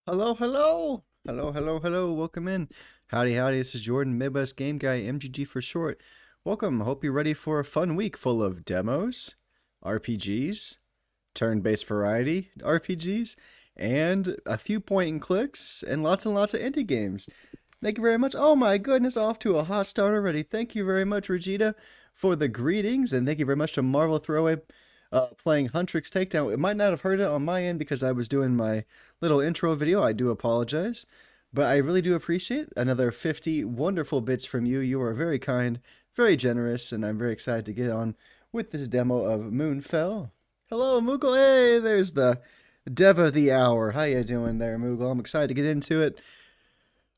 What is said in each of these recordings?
Hello, hello. Hello, hello, hello. Welcome in. Howdy, howdy. This is Jordan, Midwest Game Guy, MGG for short. Welcome. Hope you're ready for a fun week full of demos, RPGs, turn-based variety RPGs, and a few point and clicks, and lots of indie games. Thank you very much. Oh my goodness, off to a hot start already. Thank you very much, Regita, for the greetings, and thank you very much to Marvel Throwaway playing Huntrix Takedown. It might not have heard it on my end because I was doing my little intro video. I do apologize. But I really do appreciate another 50 wonderful bits from you. You are very kind, very generous, and I'm very excited to get on with this demo of Moonfell. Hello, Moogle. Hey, there's the Dev of the Hour. How you doing there, Moogle? I'm excited to get into it.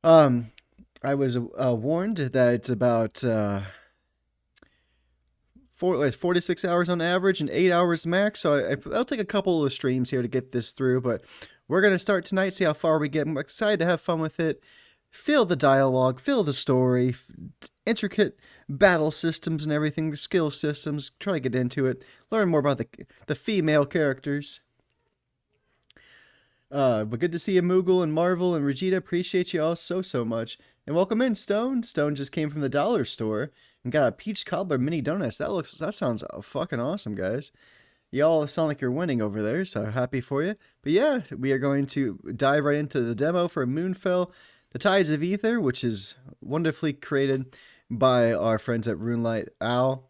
Um, I was warned that it's about 46 hours on average and 8 hours max. So I'll take a couple of streams here to get this through, but we're going to start tonight, see how far we get. I'm excited to have fun with it. Feel the dialogue, feel the story, intricate battle systems and everything, the skill systems, try to get into it, learn more about the female characters. But good to see you, Moogle and Marvel and Regita. Appreciate you all so much. And welcome in, Stone. Stone just came from the dollar store and got a peach cobbler mini donuts. That sounds fucking awesome, guys. Y'all sound like you're winning over there, so happy for you. But yeah, we are going to dive right into the demo for Moonfell, The Tides of Aether, which is wonderfully created by our friends at Runelight Owl.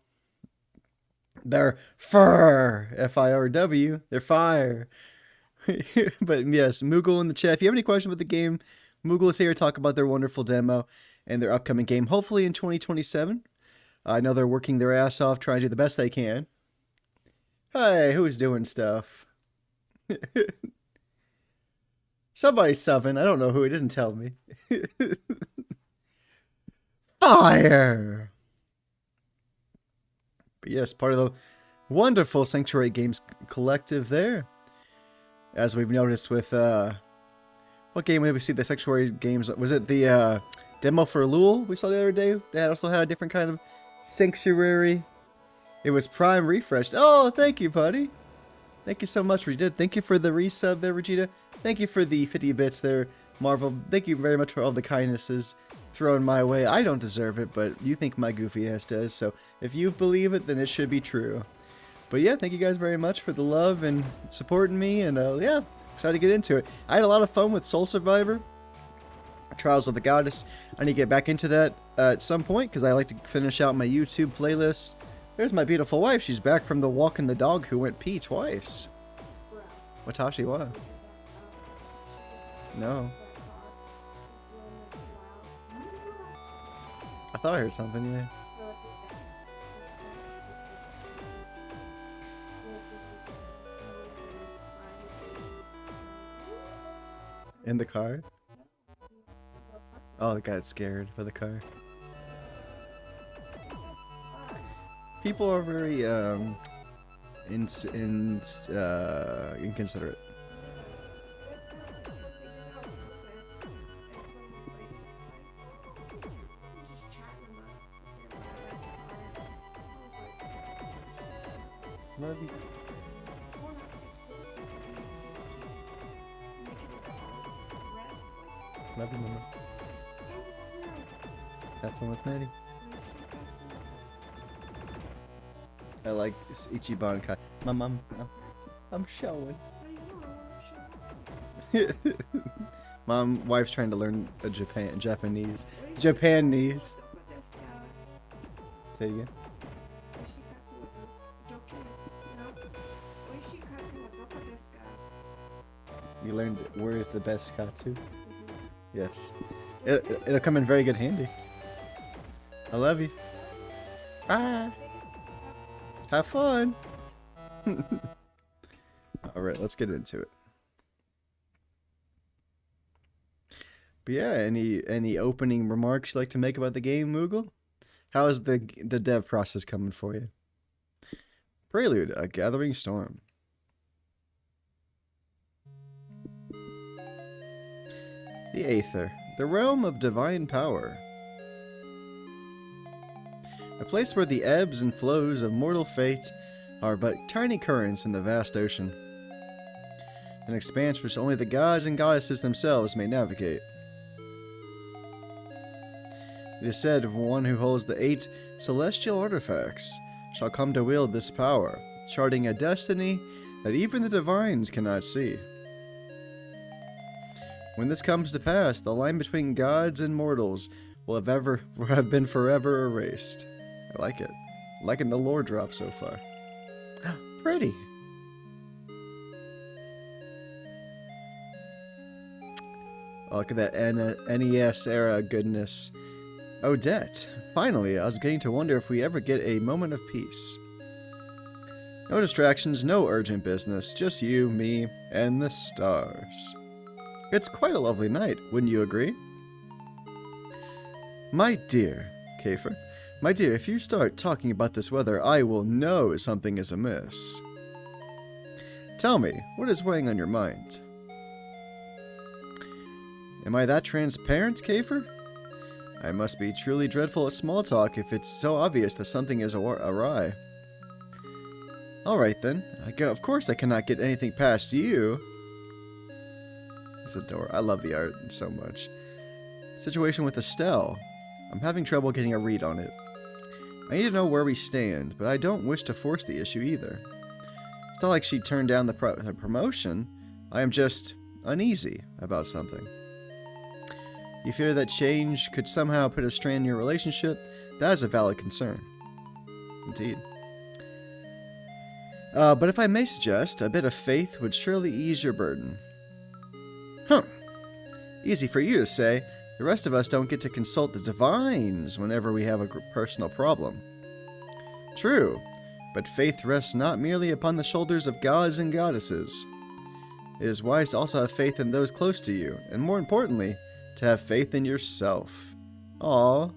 They're fur, F-I-R-W. They're fire. But yes, Moogle in the chat. If you have any questions about the game, Moogle is here to talk about their wonderful demo and their upcoming game, hopefully in 2027. I know they're working their ass off trying to do the best they can. Hey, who's doing stuff? Somebody's subbing. I don't know who. It doesn't tell me. Fire! But yes, part of the wonderful Sanctuary Games collective there. As we've noticed with, what game did we see the Sanctuary Games? Was it the demo for Lul we saw the other day? They also had a different kind of Sanctuary. It was Prime refreshed. Oh, thank you, buddy. Thank you so much, Regita. Thank you for the resub there, Regita. Thank you for the 50 bits there, Marvel. Thank you very much for all the kindnesses thrown my way. I don't deserve it, but you think my goofy ass does. So if you believe it, then it should be true. But yeah, thank you guys very much for the love and supporting me. And yeah, excited to get into it. I had a lot of fun with Soul Survivor, Trials of the Goddess. I need to get back into that at some point because I like to finish out my YouTube playlist. There's my beautiful wife. She's back from the walking the dog who went pee twice. Watashi, what? No. I thought I heard something, yeah. In the car? Oh, the guy's scared for the car. People are very inconsiderate. Love you. Love you, Mama. Have fun with Maddie. I like Ichiban Kai. Mom, I'm showing. Mom, wife's trying to learn Japanese. Japanese. Say it again. You learned where is the best katsu? Yes. It'll come in very good handy. I love you. Bye. Have fun. Alright, let's get into it. But yeah, any opening remarks you'd like to make about the game, Moogle? How is the dev process coming for you? Prelude, A Gathering Storm. The Aether, the realm of divine power. A place where the ebbs and flows of mortal fate are but tiny currents in the vast ocean. An expanse which only the gods and goddesses themselves may navigate. It is said one who holds the 8 celestial artifacts shall come to wield this power, charting a destiny that even the divines cannot see. When this comes to pass, the line between gods and mortals will have been forever erased. I like it. Liking the lore drop so far. Pretty. Oh, look at that NES era goodness. Odette. Finally, I was beginning to wonder if we ever get a moment of peace. No distractions, no urgent business, just you, me, and the stars. It's quite a lovely night, wouldn't you agree? My dear, Kafer, my dear, if you start talking about this weather, I will know something is amiss. Tell me, what is weighing on your mind? Am I that transparent, Kafer? I must be truly dreadful at small talk if it's so obvious that something is awry. Alright then, of course I cannot get anything past you. It's adorable. I love the art so much. Situation with Estelle. I'm having trouble getting a read on it. I need to know where we stand, but I don't wish to force the issue either. It's not like she turned down the promotion. I am just uneasy about something. You fear that change could somehow put a strain in your relationship? That is a valid concern. Indeed. But if I may suggest, a bit of faith would surely ease your burden. Huh. Easy for you to say. The rest of us don't get to consult the divines whenever we have a personal problem. True, but faith rests not merely upon the shoulders of gods and goddesses. It is wise to also have faith in those close to you, and more importantly, to have faith in yourself. Aw,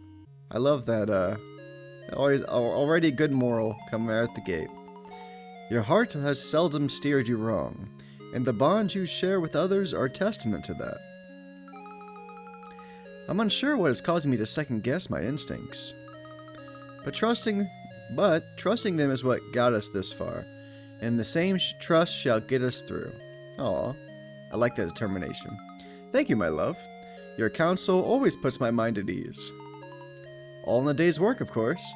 I love that, already good moral coming out the gate. Your heart has seldom steered you wrong, and the bonds you share with others are testament to that. I'm unsure what is causing me to second-guess my instincts. But trusting them is what got us this far, and the same trust shall get us through. Aw, I like that determination. Thank you, my love. Your counsel always puts my mind at ease. All in a day's work, of course.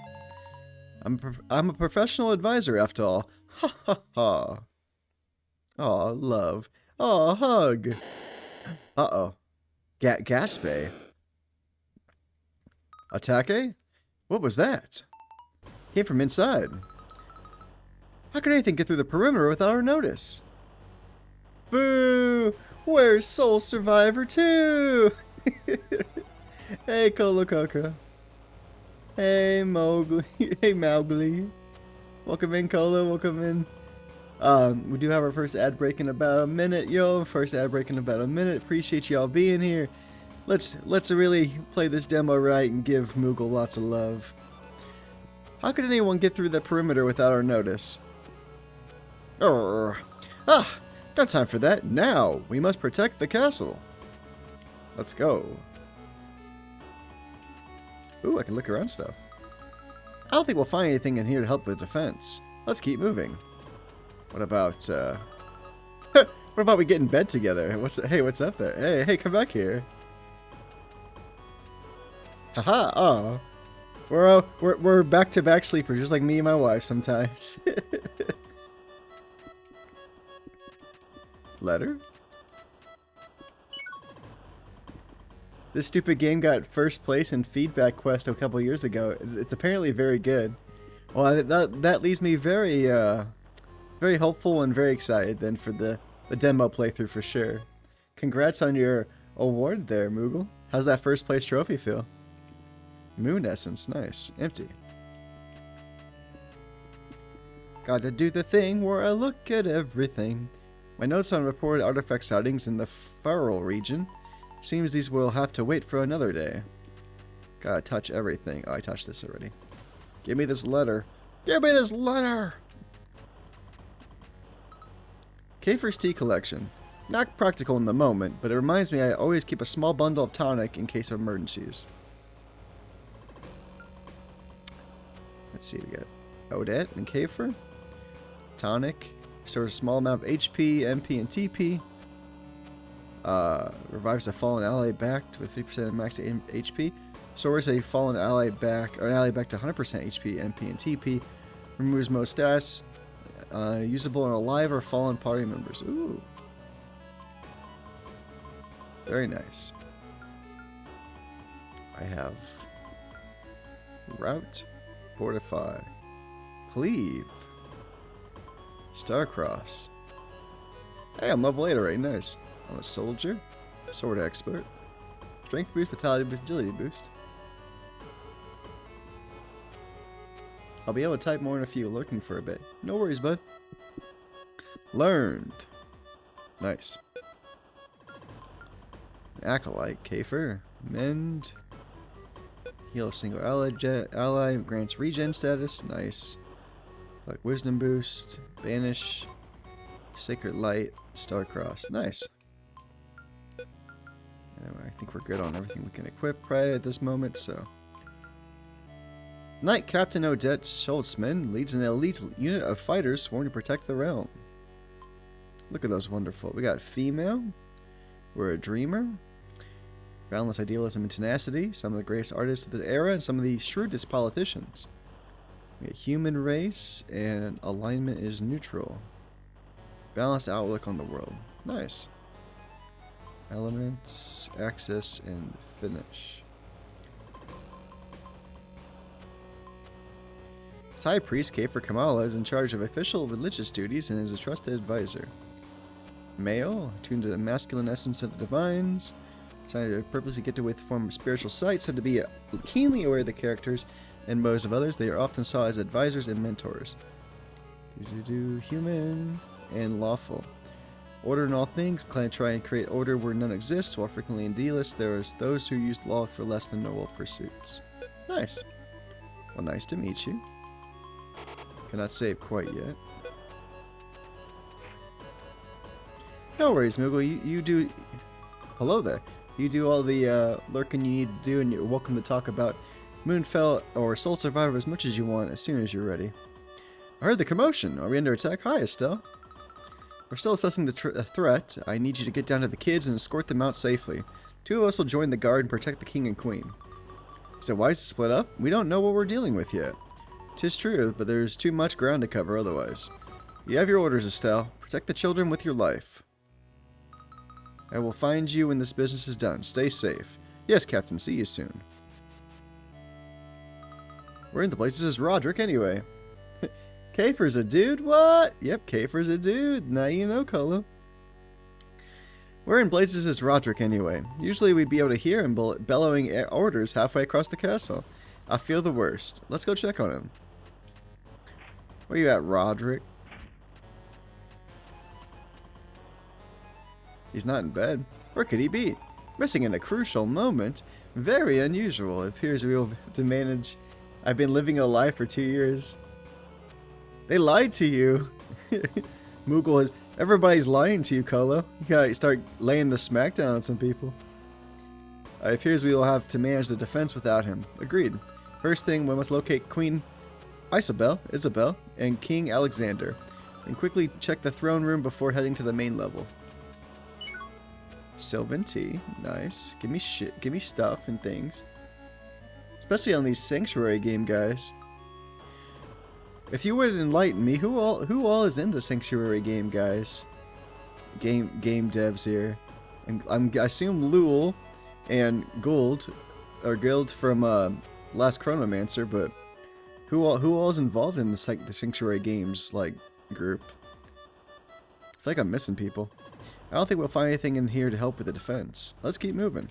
I'm a professional advisor, after all. Ha ha ha. Aw, love. Aw, hug. Uh-oh. Gaspe. Atake? What was that? Came from inside. How could anything get through the perimeter without our notice? Boo! Where's Soul Survivor 2? Hey, Colococa. Hey, Mowgli. Hey, Mowgli. Welcome in, Colo. Welcome in. We do have our first ad break in about a minute, yo. First ad break in about a minute. Appreciate y'all being here. Let's really play this demo right and give Moogle lots of love. How could anyone get through the perimeter without our notice? No time for that. Now, we must protect the castle. Let's go. Ooh, I can look around stuff. I don't think we'll find anything in here to help with defense. Let's keep moving. What about, what about we get in bed together? Hey, what's up there? Hey, come back here. Haha, oh. We're back-to-back sleepers, just like me and my wife sometimes. Letter? This stupid game got first place in Feedback Quest a couple years ago. It's apparently very good. Well, that leaves me very, very hopeful and very excited then for the demo playthrough for sure. Congrats on your award there, Moogle. How's that first place trophy feel? Moon essence, nice. Empty. Gotta do the thing where I look at everything. My notes on reported artifact sightings in the Feral region. Seems these will have to wait for another day. Gotta touch everything. Oh, I touched this already. Give me this letter. Give me this letter! Kafer's tea collection. Not practical in the moment, but it reminds me I always keep a small bundle of tonic in case of emergencies. Let's see, we got Odette and Kafer. Tonic. Restores a small amount of HP, MP, and TP. Revives a fallen ally back with 3% max HP. Restores a fallen ally back, or an ally back to 100% HP, MP, and TP. Removes most stats. Usable on alive or fallen party members. Ooh. Very nice. I have Route, Fortify, Cleave, Starcross. Hey, I'm level 8 already, nice. I'm a soldier, sword expert, strength boost, vitality boost, agility boost. I'll be able to type more in a few, lurking for a bit. No worries, bud. Learned. Nice. Acolyte, Kafer, Mend. Heal a single ally, grants regen status, nice. Like Wisdom boost, Banish, Sacred Light, Starcross, nice. Anyway, I think we're good on everything we can equip right at this moment, so. Knight Captain Odette Schultzman leads an elite unit of fighters sworn to protect the realm. Look at those wonderful. We got female. We're a dreamer. Boundless idealism and tenacity. Some of the greatest artists of the era and some of the shrewdest politicians. We got human race and alignment is neutral. Balanced outlook on the world. Nice. Elements, access, and finish. High Priest Kafer Kamala is in charge of official religious duties and is a trusted advisor. Male, attuned to the masculine essence of the divines, decided to purposely get to with form of spiritual sight, said to be keenly aware of the characters and motives of others. They are often saw as advisors and mentors. Human and lawful. Order in all things, try and create order where none exists, while frequently idealists, there is those who use law for less than noble pursuits. Nice. Well, nice to meet you. Cannot save quite yet. No worries, Moogle. You do... Hello there. You do all the lurking you need to do, and you're welcome to talk about Moonfell or Soul Survivor as much as you want as soon as you're ready. I heard the commotion. Are we under attack? Hi, Estelle. We're still assessing the threat. I need you to get down to the kids and escort them out safely. 2 of us will join the guard and protect the king and queen. Is it wise to split up? We don't know what we're dealing with yet. 'Tis true, but there's too much ground to cover otherwise. You have your orders, Estelle. Protect the children with your life. I will find you when this business is done. Stay safe. Yes, Captain. See you soon. Where in the place is Roderick anyway? Kafer's a dude? What? Yep, Kafer's a dude. Now you know, Colo. Where in blazes is Roderick anyway? Usually we'd be able to hear him bellowing orders halfway across the castle. I feel the worst. Let's go check on him. Where you at, Roderick? He's not in bed. Where could he be? Missing in a crucial moment. Very unusual. It appears we will have to manage. I've been living a lie for 2 years. They lied to you. Moogle is... Everybody's lying to you, Colo. You gotta start laying the smackdown on some people. It appears we will have to manage the defense without him. Agreed. First thing, we must locate Queen Isabel, and King Alexander, and quickly check the throne room before heading to the main level. Sylvan tea, nice. Give me shit, give me stuff and things. Especially on these Sanctuary game guys. If you would enlighten me, who all is in the Sanctuary game guys? Game devs here. I assume Lul and Gould or Guild from Last Chronomancer, but who all is involved in the Sanctuary games like group? I feel like I'm missing people. I don't think we'll find anything in here to help with the defense. Let's keep moving.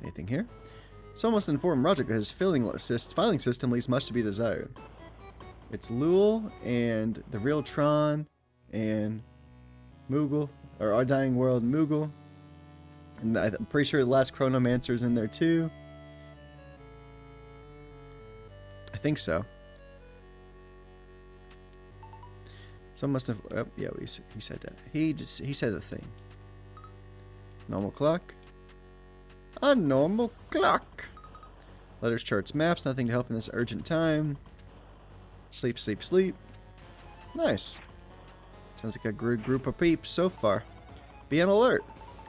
Anything here? Someone must inform Roger that his filing system leaves much to be desired. It's Lul and the real Tron and Moogle, or Our Dying World Moogle. And I'm pretty sure the Last Chronomancer's in there too. I think so. Someone must have. Oh, yeah, he said that. He said the thing. Normal clock. A normal clock. Letters, charts, maps. Nothing to help in this urgent time. Sleep, sleep, sleep. Nice. Sounds like a good group of peeps so far. Be on alert.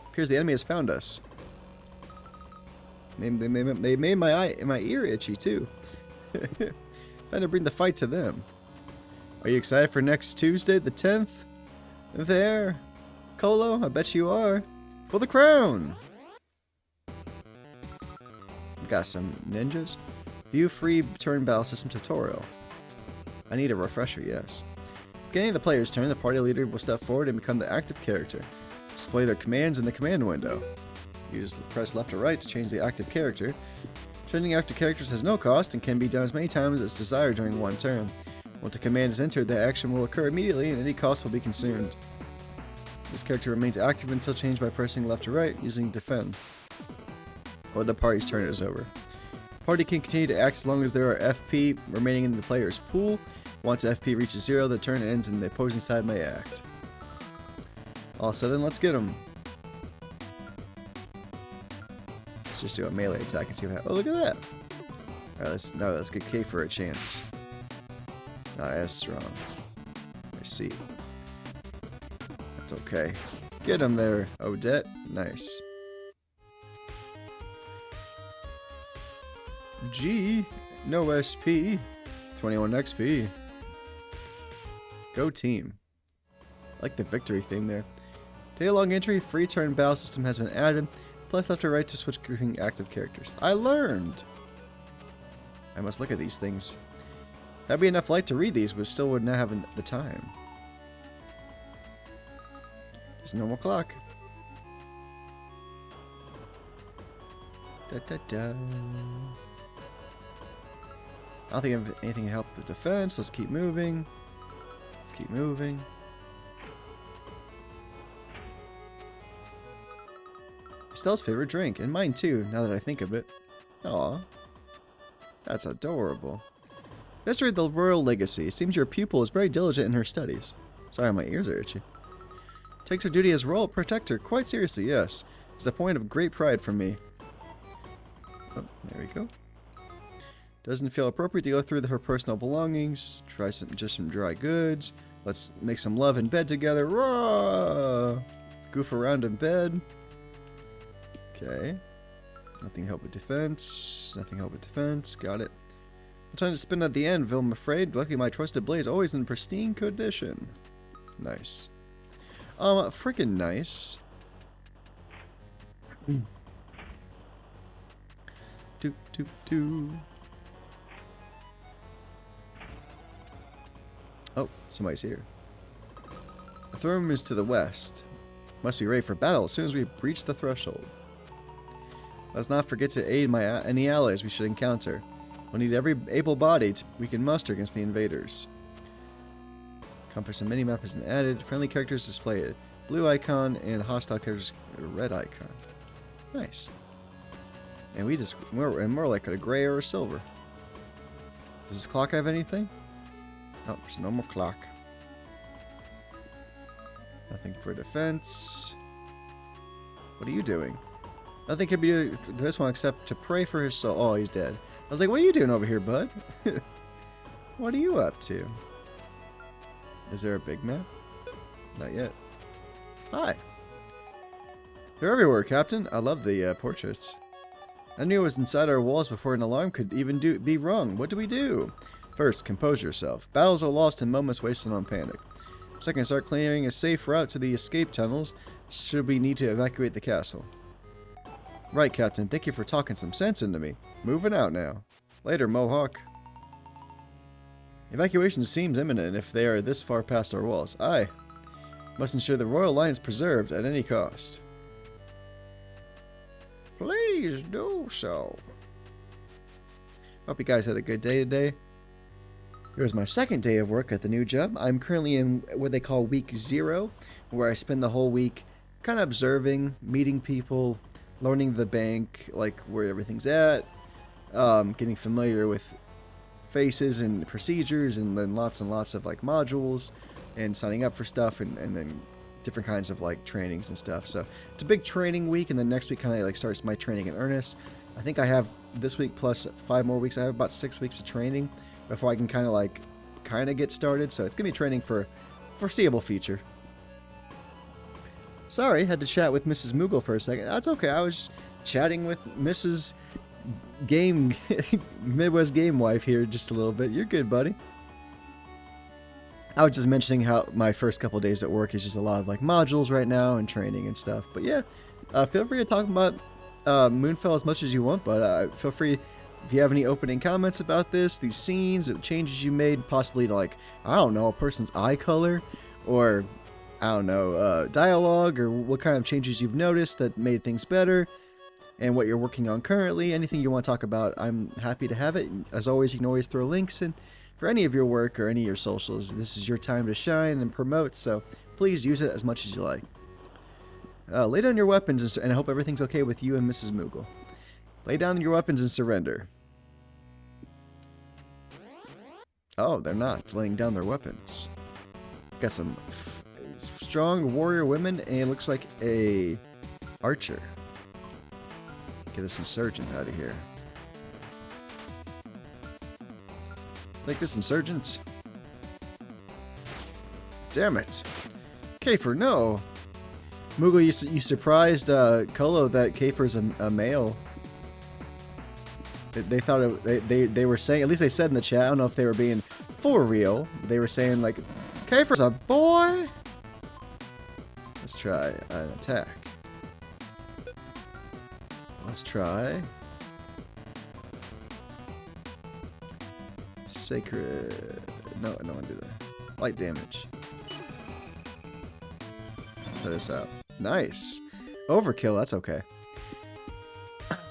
Appears the enemy has found us. They made my ear itchy too. Trying to bring the fight to them. Are you excited for next Tuesday, the 10th? There, Colo, I bet you are. For the crown. Got some ninjas. View free turn battle system tutorial. I need a refresher, yes. Beginning of the player's turn, the party leader will step forward and become the active character. Display their commands in the command window. Press left or right to change the active character. Changing active characters has no cost and can be done as many times as desired during one turn. Once a command is entered, the action will occur immediately and any cost will be consumed. This character remains active until changed by pressing left or right using defend. Or the party's turn is over. The party can continue to act as long as there are FP remaining in the player's pool. Once FP reaches 0, the turn ends and the opposing side may act. Also, then let's get them. Let's just do a melee attack and see what happens. Oh, look at that! Alright, let's get K for a chance. Not as strong. I see. That's okay. Get him there, Odette. Nice. G. No SP. 21 XP. Go team. I like the victory theme there. Data log entry, free turn battle system has been added. Plus left or right to switch between active characters. I learned! I must look at these things. That'd be enough light to read these, but still would not have the time. Just a normal clock. Da da da. I don't think I have anything to help with defense. Let's keep moving. Let's keep moving. Estelle's favorite drink, and mine too, now that I think of it. Aw. That's adorable. History of the Royal Legacy. It seems your pupil is very diligent in her studies. Sorry, my ears are itchy. Takes her duty as royal protector quite seriously, yes. It's a point of great pride for me. Oh, there we go. Doesn't feel appropriate to go through her personal belongings. Try just some dry goods. Let's make some love in bed together. Raw! Goof around in bed. Okay. Nothing help with defense. Nothing help with defense. Got it. No time to spend at the anvil, I'm afraid. Luckily, my trusted blade is always in pristine condition. Nice. Freaking nice. Doop doop doo. Oh, somebody's here. The throne room is to the west. Must be ready for battle as soon as we breach the threshold. Let's not forget to aid any allies we should encounter. We'll need every able body we can muster against the invaders. Compass and minimap has been added. Friendly characters display a blue icon and hostile characters a red icon. Nice. And we're more like a gray or a silver. Does this clock have anything? Oh, it's a normal clock. Nothing for defense. What are you doing? Nothing can be done to this one except to pray for his soul. Oh, he's dead. I was like, what are you doing over here, bud? What are you up to? Is there a big map? Not yet. Hi. They're everywhere, Captain. I love the portraits. I knew it was inside our walls before an alarm could even be rung. What do we do? First, compose yourself. Battles are lost and moments wasted on panic. Second, start clearing a safe route to the escape tunnels should we need to evacuate the castle. Right, Captain. Thank you for talking some sense into me. Moving out now. Later, Mohawk. Evacuation seems imminent if they are this far past our walls. Aye. Must ensure the royal line is preserved at any cost. Please do so. Hope you guys had a good day today. It was my second day of work at the new job. I'm currently in what they call week 0, where I spend the whole week kind of observing, meeting people, learning the bank, like where everything's at, getting familiar with faces and procedures, and then lots and lots of like modules, and signing up for stuff, and then different kinds of like trainings and stuff. So it's a big training week, and then next week kind of like starts my training in earnest. I think I have this week plus 5 more weeks. I have about 6 weeks of training before I can kind of get started. So it's gonna be training for foreseeable future. Sorry, had to chat with Mrs. Moogle for a second. That's okay. I was chatting with Mrs. Game Midwest Game Wife here just a little bit. You're good, buddy. I was just mentioning how my first couple days at work is just a lot of like modules right now and training and stuff. But yeah, feel free to talk about Moonfell as much as you want, but feel free if you have any opening comments about this, these scenes, changes you made, possibly to like, I don't know, a person's eye color, or I don't know, dialogue, or what kind of changes you've noticed that made things better, and what you're working on currently. Anything you want to talk about, I'm happy to have it. As always, you can always throw links in for any of your work or any of your socials. This is your time to shine and promote, so please use it as much as you like. Lay down your weapons, and I hope everything's okay with you and Mrs. Moogle. Lay down your weapons and surrender. Oh, they're not laying down their weapons. Got some strong warrior women, and it looks like a archer. Get this insurgent out of here. Take this insurgent. Damn it. Kafer, no. Moogle, you surprised Kolo that Kafer's a male. They thought they were saying, at least they said in the chat, I don't know if they were being for real. They were saying like, Kafer's a boy. Let's try an attack. Let's try sacred. No, I don't want to do that. Light damage. Try this out. Nice. Overkill. That's okay.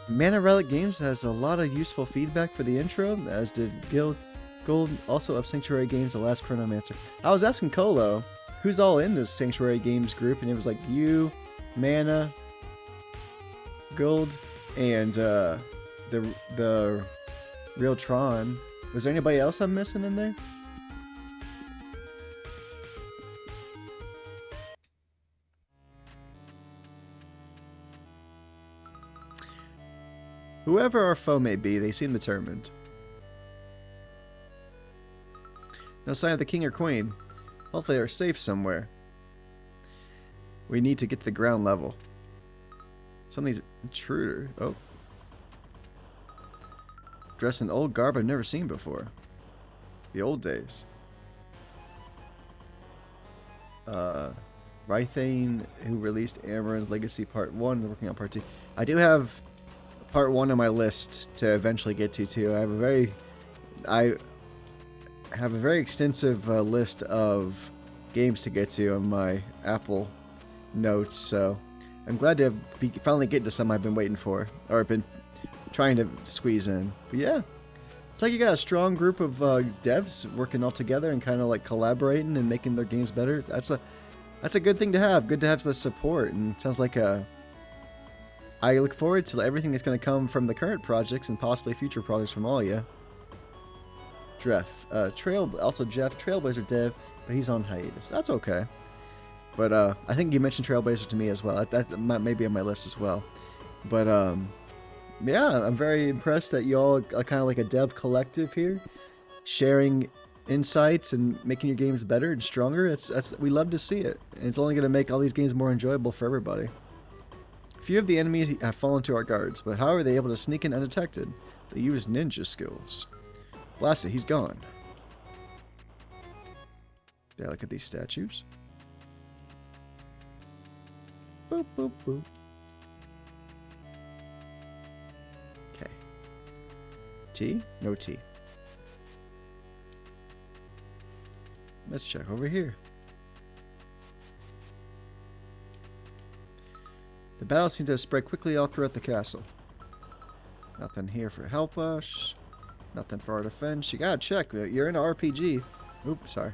Mana Relic Games has a lot of useful feedback for the intro, as did Gold, also of Sanctuary Games, The Last Chronomancer. I was asking Kolo, who's all in this Sanctuary Games group, and it was like you, Mana, Gold, and the Real Tron. Was there anybody else I'm missing in there? Whoever our foe may be, they seem determined. No sign of the king or queen. Hopefully they're safe somewhere. We need to get to the ground level. Something's intruder. Oh. Dressed in old garb I've never seen before. The old days. Rythane, who released Amaran's Legacy Part 1, and working on Part 2. I do have Part 1 on my list to eventually get to too. I have a very extensive list of games to get to on my Apple notes, so I'm glad to finally get to some I've been waiting for, or been trying to squeeze in. But yeah, it's like you got a strong group of devs working all together and kind of like collaborating and making their games better. That's a good thing to have. Good to have the support, and it sounds like I look forward to everything that's going to come from the current projects and possibly future projects from all of you. Jeff, also Jeff, Trailblazer dev, but he's on hiatus. That's okay. But I think you mentioned Trailblazer to me as well. That might be on my list as well. But yeah, I'm very impressed that you all are kind of like a dev collective here, sharing insights and making your games better and stronger. We love to see it, and it's only going to make all these games more enjoyable for everybody. Few of the enemies have fallen to our guards, but how are they able to sneak in undetected? They use ninja skills. Blast it, he's gone. Yeah, look at these statues. Boop, boop, boop. Okay. T? No T. Let's check over here. The battle seems to have spread quickly all throughout the castle. Nothing here for help us. Nothing for our defense. You gotta check. You're in an RPG. Oops, sorry.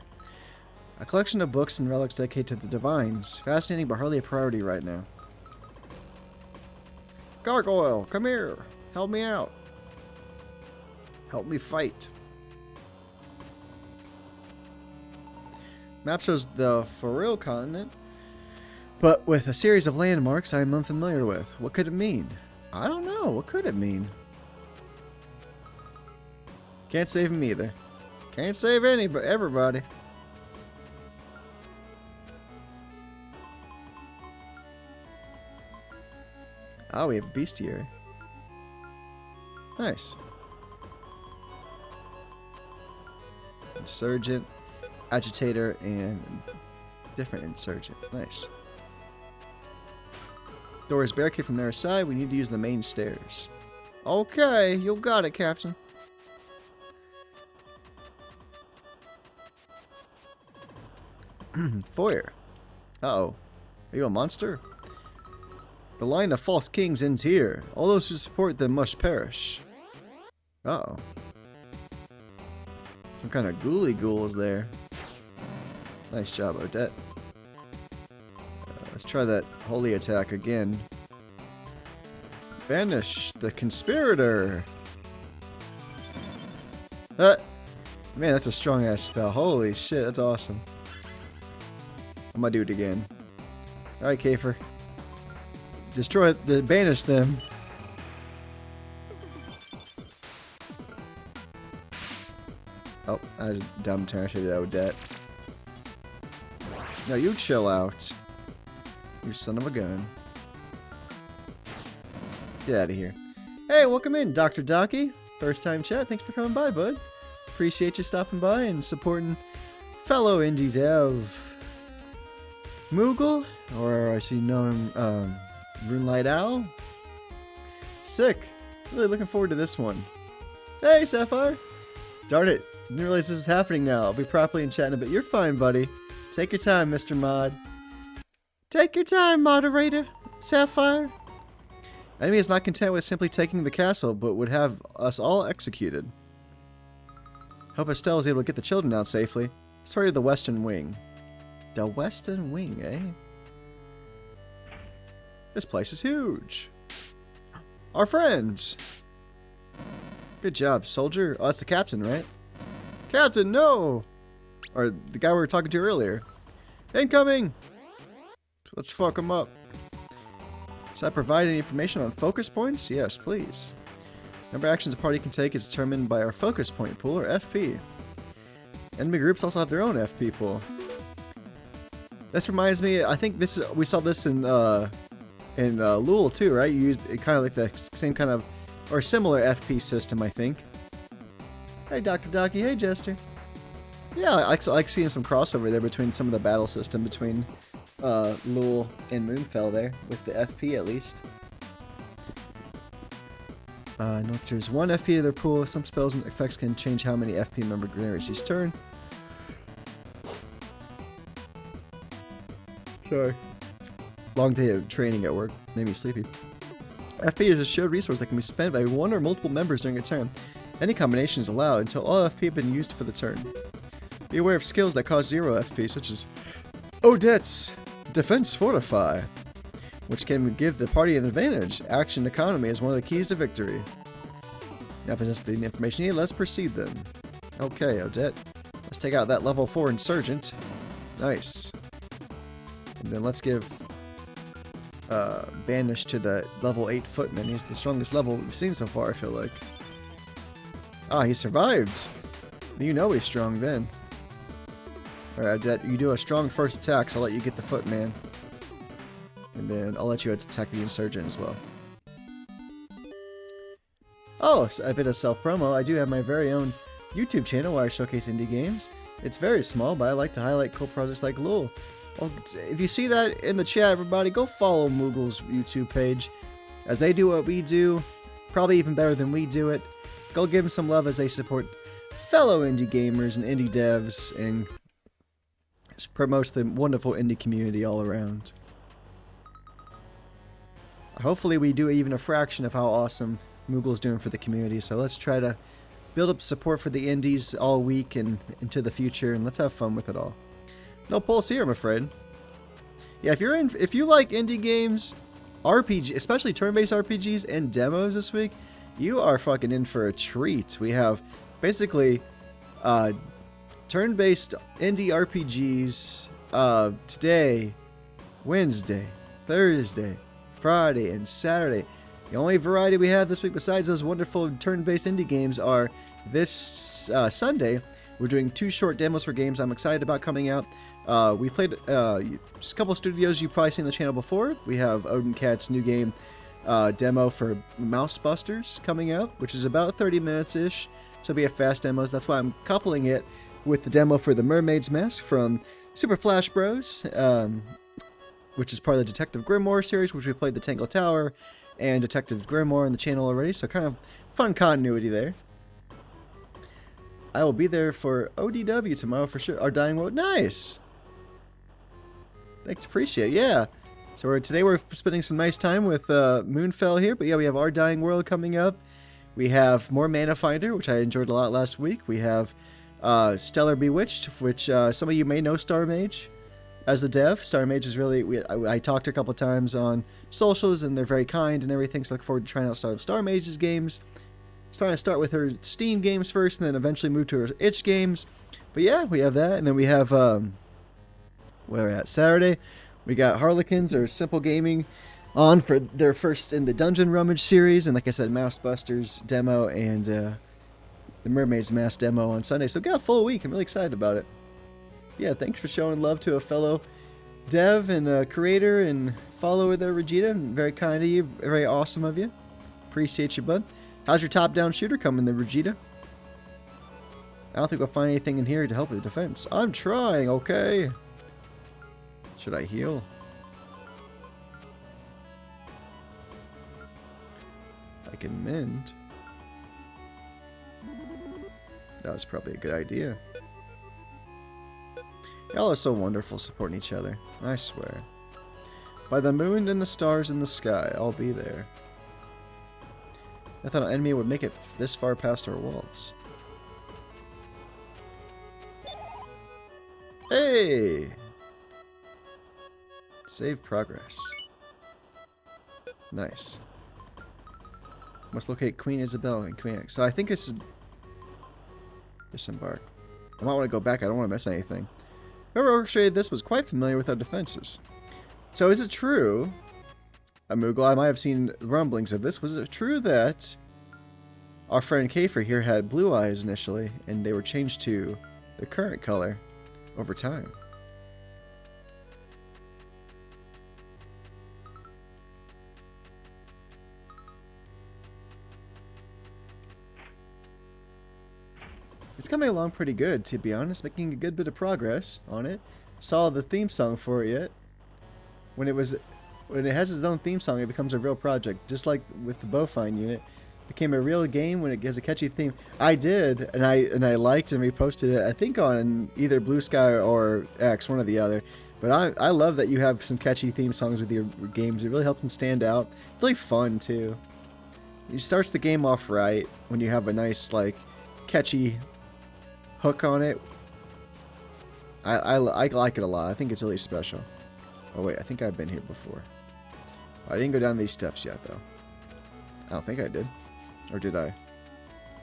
A collection of books and relics dedicated to the divines. Fascinating, but hardly a priority right now. Gargoyle, come here. Help me out. Help me fight. Map shows the Foril continent, but with a series of landmarks I am unfamiliar with. What could it mean? I don't know. What could it mean? Can't save him either. Can't save everybody. Oh, we have a bestiary. Nice. Insurgent, agitator, and different insurgent. Nice. Door is barricaded from their side. We need to use the main stairs. Okay, you got it, Captain. Foyer. Uh-oh. Are you a monster? The line of false kings ends here. All those who support them must perish. Uh-oh. Some kind of ghouly ghouls there. Nice job, Odette. Let's try that holy attack again. Banish the conspirator. Man, that's a strong ass spell. Holy shit, that's awesome. I'm gonna do it again. Alright, Kafer. Destroy it, banish them. Oh, I was a dumb turn. I should have Odette. No, you chill out. You son of a gun. Get out of here. Hey, welcome in, Dr. Docky. First time chat. Thanks for coming by, bud. Appreciate you stopping by and supporting fellow indie dev. Moogle, or I see known Runelight Owl. Sick. Really looking forward to this one. Hey, Sapphire. Darn it. Didn't realize this was happening now. I'll be properly in chat in a bit. You're fine, buddy. Take your time, Mr. Mod. Take your time, moderator. Sapphire. Enemy is not content with simply taking the castle, but would have us all executed. Hope Estelle was able to get the children out safely. Sorry to the Western Wing. The Western Wing, eh? This place is huge. Our friends. Good job, soldier. Oh, that's the captain, right? Captain, no! Or the guy we were talking to earlier. Incoming! Let's fuck him up. Should I provide any information on focus points? Yes, please. Number of actions a party can take is determined by our focus point pool, or FP. Enemy groups also have their own FP pool. This reminds me, I think this we saw this in Lul too, right? You used it kind of like the same kind of, or similar FP system, I think. Hey, Dr. Docky. Hey, Jester. Yeah, I like seeing some crossover there between some of the battle system between Lul and Moonfell there, with the FP at least. Note there's one FP to their pool. Some spells and effects can change how many FP member generates each turn. Sorry. Long day of training at work. Made me sleepy. FP is a shared resource that can be spent by one or multiple members during a turn. Any combination is allowed until all FP have been used for the turn. Be aware of skills that cause 0 FP, such as Odette's Defense Fortify, which can give the party an advantage. Action economy is one of the keys to victory. Now possess the information needed, let's proceed then. Okay, Odette. Let's take out that level 4 insurgent. Nice. And then let's give Banish to the level 8 footman. He's the strongest level we've seen so far, I feel like. Ah, he survived. You know he's strong then. Alright, Odette, you do a strong first attack, so I'll let you get the footman. And then I'll let you attack the Insurgent as well. Oh, so a bit of self-promo. I do have my very own YouTube channel where I showcase indie games. It's very small, but I like to highlight cool projects like LOL. Well, if you see that in the chat, everybody, go follow Moogle's YouTube page. As they do what we do, probably even better than we do it. Go give them some love as they support fellow indie gamers and indie devs and promotes the wonderful indie community all around. Hopefully we do even a fraction of how awesome Moogle's doing for the community, so let's try to build up support for the indies all week and into the future, and let's have fun with it all. No pulse here, I'm afraid. Yeah, if you like indie games, RPG, especially turn-based RPGs and demos this week, you are fucking in for a treat. We have basically turn-based indie RPGs today, Wednesday, Thursday, Friday, and Saturday. The only variety we have this week besides those wonderful turn-based indie games are this Sunday. We're doing 2 short demos for games I'm excited about coming out. We played just a couple of studios you've probably seen on the channel before. We have Odin Cat's new game demo for Mouse Busters coming out, which is about 30 minutes-ish. So it'll be a fast demo. That's why I'm coupling it with the demo for the Mermaid's Mask from Super Flash Bros., which is part of the Detective Grimoire series, which we played the Tangle Tower and Detective Grimoire on the channel already, so kind of fun continuity there. I will be there for ODW tomorrow for sure. Our Dying World, nice! Thanks, appreciate it, yeah. So today we're spending some nice time with Moonfell here, but yeah, we have Our Dying World coming up. We have more Mana Finder, which I enjoyed a lot last week. We have Stellar Bewitched, which some of you may know Star Mage as the dev. Star Mage is really, I talked to her a couple times on socials, and they're very kind and everything, so I look forward to trying out some of Star Mage's games. Starting to start with her Steam games first, and then eventually move to her itch games. But yeah, we have that, and then we have, where we're at, Saturday, we got Harlequins, or Simple Gaming, on for their first in the Dungeon Rummage series, and like I said, Mouse Busters demo, and the Mermaid's Mask demo on Sunday. So we got a full week, I'm really excited about it. Yeah, thanks for showing love to a fellow dev and creator and follower there, Regita. Very kind of you. Very awesome of you. Appreciate you, bud. How's your top-down shooter coming there, Regita? I don't think we'll find anything in here to help with the defense. I'm trying, okay? Should I heal? I can mend. That was probably a good idea. Y'all are so wonderful supporting each other, I swear. By the moon and the stars in the sky, I'll be there. I thought an enemy would make it this far past our walls. Hey! Save progress. Nice. Must locate Queen Isabel and Queen X. So I think this is... Disembark. I might want to go back, I don't want to miss anything. Whoever orchestrated this was quite familiar with our defenses. So is it true, Moogle, I might have seen rumblings of this, was it true that our friend Kafer here had blue eyes initially, and they were changed to the current color over time? It's coming along pretty good, to be honest, making a good bit of progress on it. Saw the theme song for it yet. When it has its own theme song, it becomes a real project. Just like with the Bowfine unit, it became a real game when it has a catchy theme. I did, and I liked and reposted it. I think on either Blue Sky or X, one or the other. But I love that you have some catchy theme songs with your games. It really helps them stand out. It's really fun too. It starts the game off right when you have a nice like catchy hook on it. I like it a lot. I think it's really special. Oh wait, I think I've been here before. I didn't go down these steps yet though. I don't think I did. Or did I?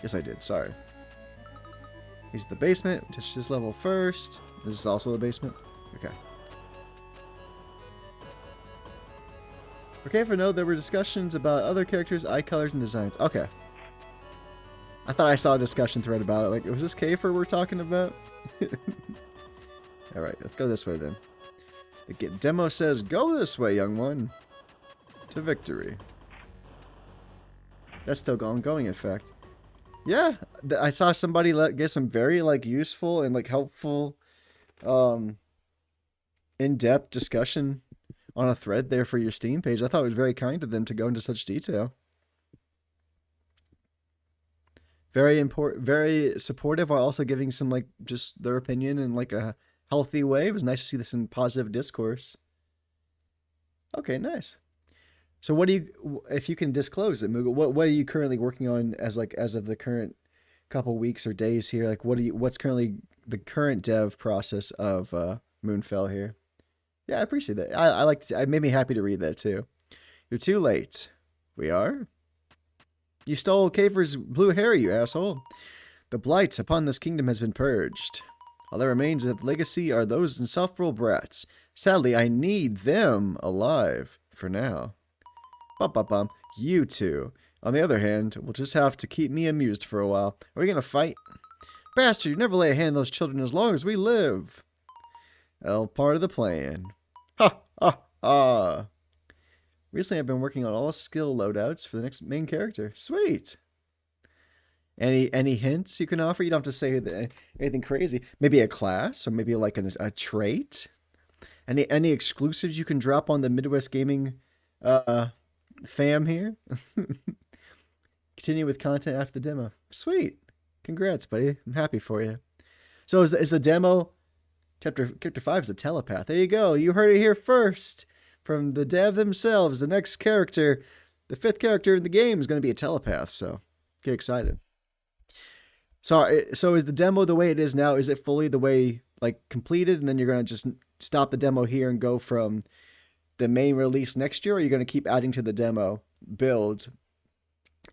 Yes I did, sorry. Here's the basement. Touch this level first. This is also the basement? Okay. Okay, for note, there were discussions about other characters, eye colors, and designs. Okay. I thought I saw a discussion thread about it. Like, was this Kafer we're talking about? Alright, let's go this way then. Demo says, go this way, young one. To victory. That's still ongoing, in fact. Yeah, I saw somebody get some very, like, useful and, like, helpful, in-depth discussion on a thread there for your Steam page. I thought it was very kind of them to go into such detail. Very important, very supportive, while also giving some, like, just their opinion in, like, a healthy way. It was nice to see this in positive discourse. Okay, nice. So what do you, if you can disclose it, Moogle, what are you currently working on as of the current couple weeks or days here? Like, what's currently the current dev process of Moonfell here? Yeah, I appreciate that. I like to, it made me happy to read that too. You're too late. We are? You stole Kafer's blue hair, you asshole. The blight upon this kingdom has been purged. All that remains of legacy are those insufferable brats. Sadly, I need them alive for now. Bum. You two, on the other hand, will just have to keep me amused for a while. Are we gonna fight? Bastard, you never lay a hand on those children as long as we live. Well, part of the plan. Ha ha ha. Recently, I've been working on all skill loadouts for the next main character. Sweet. Any hints you can offer? You don't have to say anything crazy. Maybe a class, or maybe like a trait. Any exclusives you can drop on the Midwest Gaming fam here? Continue with content after the demo. Sweet. Congrats, buddy. I'm happy for you. So is the demo chapter 5 is a telepath. There you go. You heard it here first from the dev themselves. The next character, the 5th character in the game, is going to be a telepath. So get excited. So is the demo the way it is now? Is it fully the way, like, completed, and then you're going to just stop the demo here and go from the main release next year, or are you going to keep adding to the demo build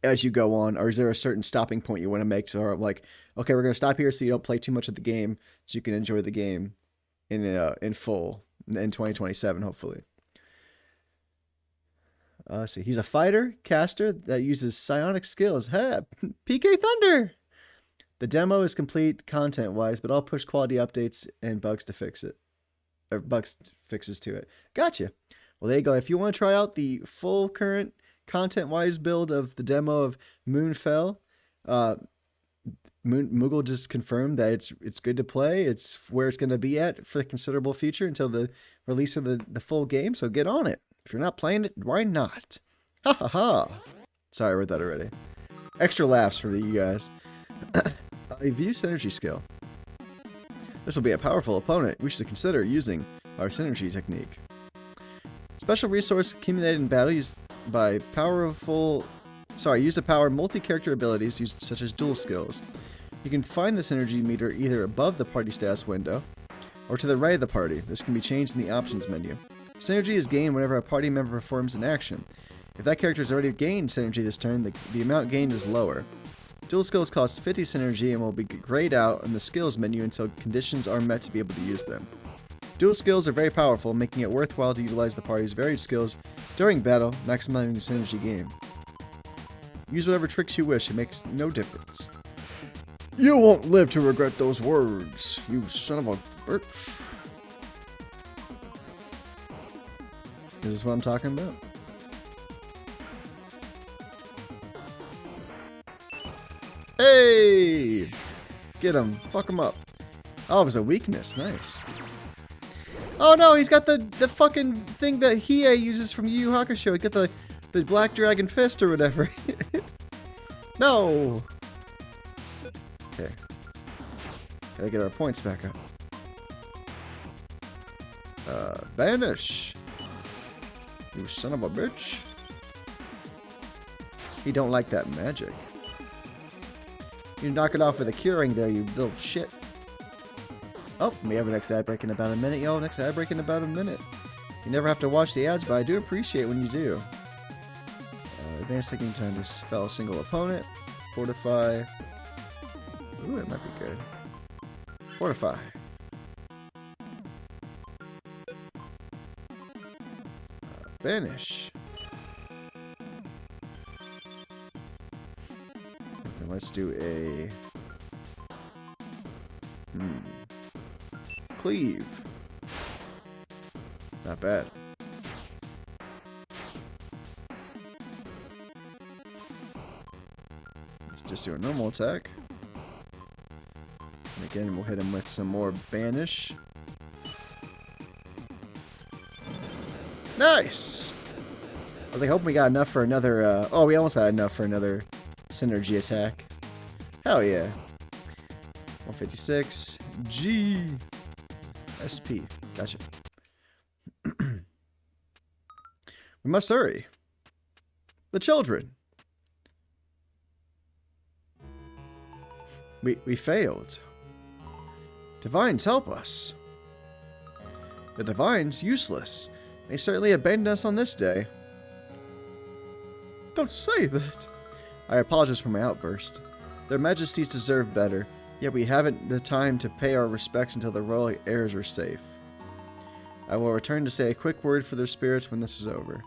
as you go on, or is there a certain stopping point you want to make? So, like, okay, we're going to stop here so you don't play too much of the game, so you can enjoy the game in full in 2027, hopefully. Let's see. He's a fighter caster that uses psionic skills. Hey, PK Thunder! The demo is complete content-wise, but I'll push quality updates and bugs to fix it. Or bugs fixes to it. Gotcha. Well, there you go. If you want to try out the full current content-wise build of the demo of Moonfell, Moogle just confirmed that it's good to play. It's where it's going to be at for the considerable future until the release of the full game. So get on it. If you're not playing it, why not? Ha ha ha. Sorry, I read that already. Extra laughs for you guys. A view synergy skill. This will be a powerful opponent. We should consider using our synergy technique. Special resource accumulated in battle used to power multi-character abilities used such as dual skills. You can find the synergy meter either above the party status window or to the right of the party. This can be changed in the options menu. Synergy is gained whenever a party member performs an action. If that character has already gained synergy this turn, the amount gained is lower. Dual skills cost 50 synergy and will be grayed out in the skills menu until conditions are met to be able to use them. Dual skills are very powerful, making it worthwhile to utilize the party's varied skills during battle, maximizing the synergy gain. Use whatever tricks you wish, it makes no difference. You won't live to regret those words, you son of a bitch. Is this what I'm talking about? Hey! Get him. Fuck him up. Oh, it was a weakness. Nice. Oh no, he's got the fucking thing that Hiei uses from Yu Yu Hakusho. He got the Black Dragon Fist or whatever. No! Okay. Gotta get our points back up. Banish! You son of a bitch. He don't like that magic. You knock it off with a curing there, you little shit. Oh, we have a next ad break in about a minute, yo. Next ad break in about a minute. You never have to watch the ads, but I do appreciate when you do. Advanced taking time to fell a single opponent. Fortify. Ooh, that might be good. Fortify. Banish. And let's do a... Cleave. Not bad. Let's just do a normal attack. And again, we'll hit him with some more banish. Nice! I was like, hoping we got enough for another, oh, we almost had enough for another synergy attack. Hell yeah. 156. G. SP. Gotcha. We must hurry. The children. We failed. Divines, help us. The Divines, useless. They certainly abandoned us on this day. Don't say that. I apologize for my outburst. Their Majesties deserve better, yet we haven't the time to pay our respects until the royal heirs are safe. I will return to say a quick word for their spirits when this is over.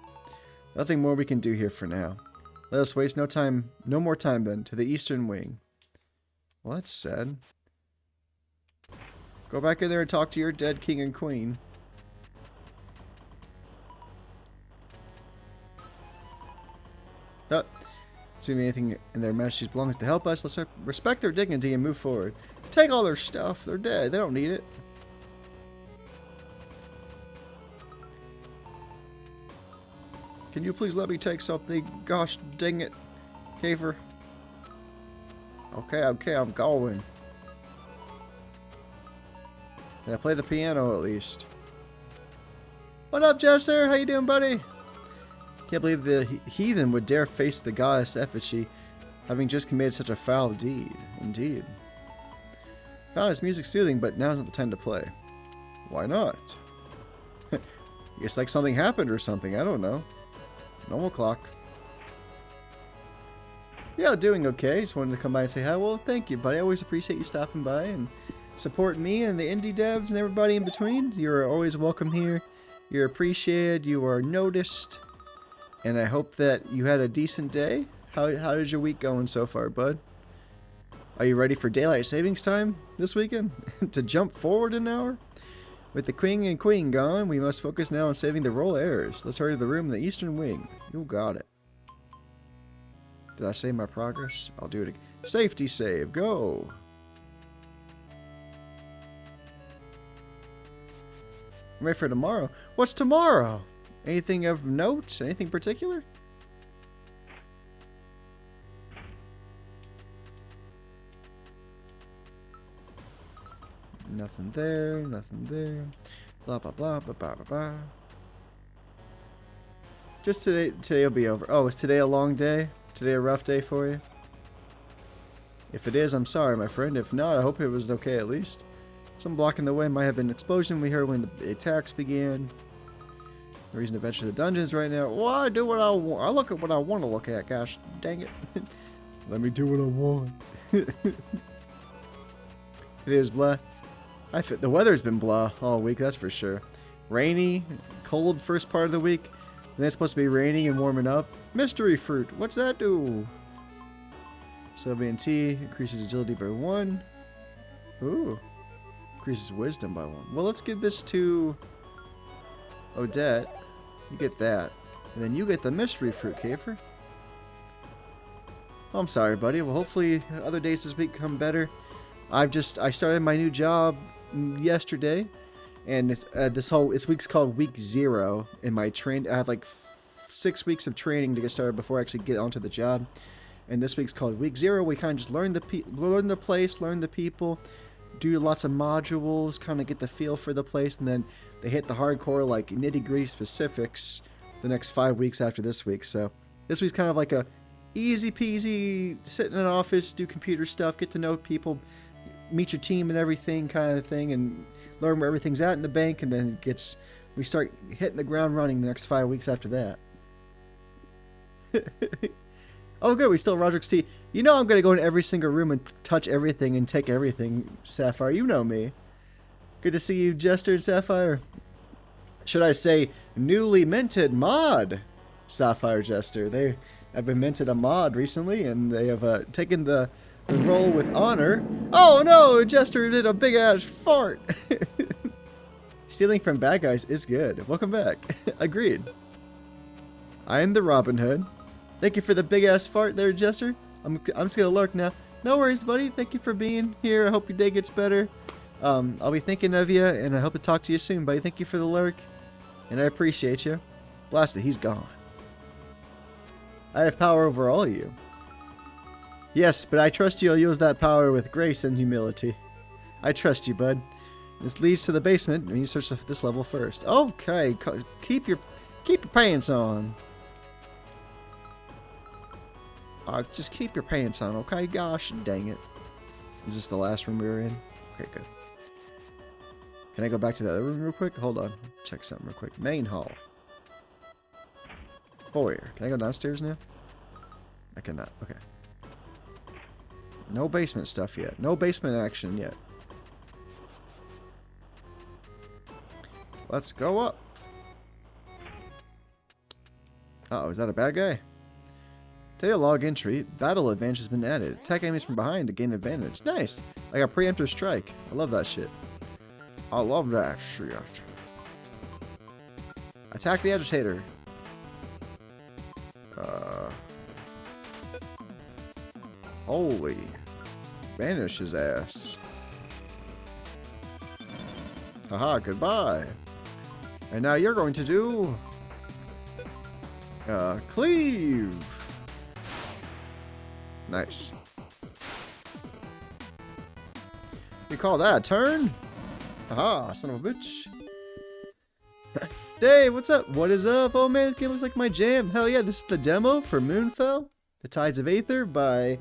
Nothing more we can do here for now. Let us waste no more time then, to the eastern wing. Well, that's sad. Go back in there and talk to your dead king and queen. Assuming anything in their majesties belongs to help us, let's respect their dignity and move forward. Take all their stuff. They're dead. They don't need it. Can you please let me take something? Gosh dang it, Caver. Okay, I'm going. Can I play the piano at least? What up, Jester? How you doing, buddy? Can't believe the heathen would dare face the goddess effigy, having just committed such a foul deed. Indeed. Found his music soothing, but now's not the time to play. Why not? Guess like something happened or something. I don't know. Normal clock. Yeah, doing okay. Just wanted to come by and say hi. Well, thank you, buddy. I always appreciate you stopping by and supporting me and the indie devs and everybody in between. You're always welcome here. You're appreciated. You are noticed. And I hope that you had a decent day. How did your week going so far, bud? Are you ready for daylight savings time this weekend? To jump forward an hour? With the king and queen gone, we must focus now on saving the royal heirs. Let's hurry to the room in the eastern wing. You got it. Did I save my progress? I'll do it again. Safety save. Go. I'm ready for tomorrow. What's tomorrow? Anything of note? Anything particular? Nothing there, nothing there. Blah, blah, blah, blah, blah, blah, blah. Just today will be over. Oh, is today a long day? Today a rough day for you? If it is, I'm sorry, my friend. If not, I hope it was okay at least. Some blocking the way might have been an explosion we heard when the attacks began. No reason to venture the dungeons right now. Well, I do what I want. I look at what I want to look at. Gosh, dang it. Let me do what I want. It is blah. The weather's been blah all week, that's for sure. Rainy, cold first part of the week. Then it's supposed to be raining and warming up. Mystery fruit. What's that do? Sylvian tea increases agility by 1. Ooh. Increases wisdom by 1. Well, let's give this to Odette. You get that. And then you get the mystery fruit, Kafer. Oh, I'm sorry, buddy. Well, hopefully other days this week come better. I started my new job yesterday, and this week's called week 0 in my train. I have like 6 weeks of training to get started before I actually get onto the job. And this week's called week 0. We kind of just learn the place, learn the people, do lots of modules, kind of get the feel for the place, and then they hit the hardcore like nitty-gritty specifics the next 5 weeks after this week. So this week's kind of like a easy peasy, sit in an office, do computer stuff, get to know people, meet your team and everything kind of thing, and learn where everything's at in the bank, and then we start hitting the ground running the next 5 weeks after that. Oh good, we still have Roderick's tea. You know I'm going to go in every single room and touch everything and take everything, Sapphire. You know me. Good to see you, Jester and Sapphire. Should I say newly minted mod, Sapphire Jester. They have been minted a mod recently, and they have taken the role with honor. Oh no, Jester did a big ass fart. Stealing from bad guys is good. Welcome back. Agreed. I am the Robin Hood. Thank you for the big-ass fart there, Jester. I'm just gonna lurk now. No worries, buddy. Thank you for being here. I hope your day gets better. I'll be thinking of you, and I hope to talk to you soon, buddy. Thank you for the lurk, and I appreciate you. Blast it, he's gone. I have power over all of you. Yes, but I trust you'll use that power with grace and humility. I trust you, bud. This leads to the basement, and you search this level first. Okay, keep your pants on. Just keep your pants on, okay? Gosh dang it. Is this the last room we were in? Okay, good. Can I go back to the other room real quick? Hold on. Check something real quick. Main hall. Foyer. Can I go downstairs now? I cannot. Okay. No basement stuff yet. No basement action yet. Let's go up. Uh-oh, is that a bad guy? Data log entry. Battle advantage has been added. Attack enemies from behind to gain advantage. Nice. Like a preemptive strike. I love that shit. I love that shit. Attack the agitator. Holy. Banish his ass. Haha, goodbye. And now you're going to do... cleave. Nice. You call that a turn? Haha, son of a bitch. Dave, what's up? What is up? Oh man, this game looks like my jam. Hell yeah, this is the demo for Moonfell, The Tides of Aether by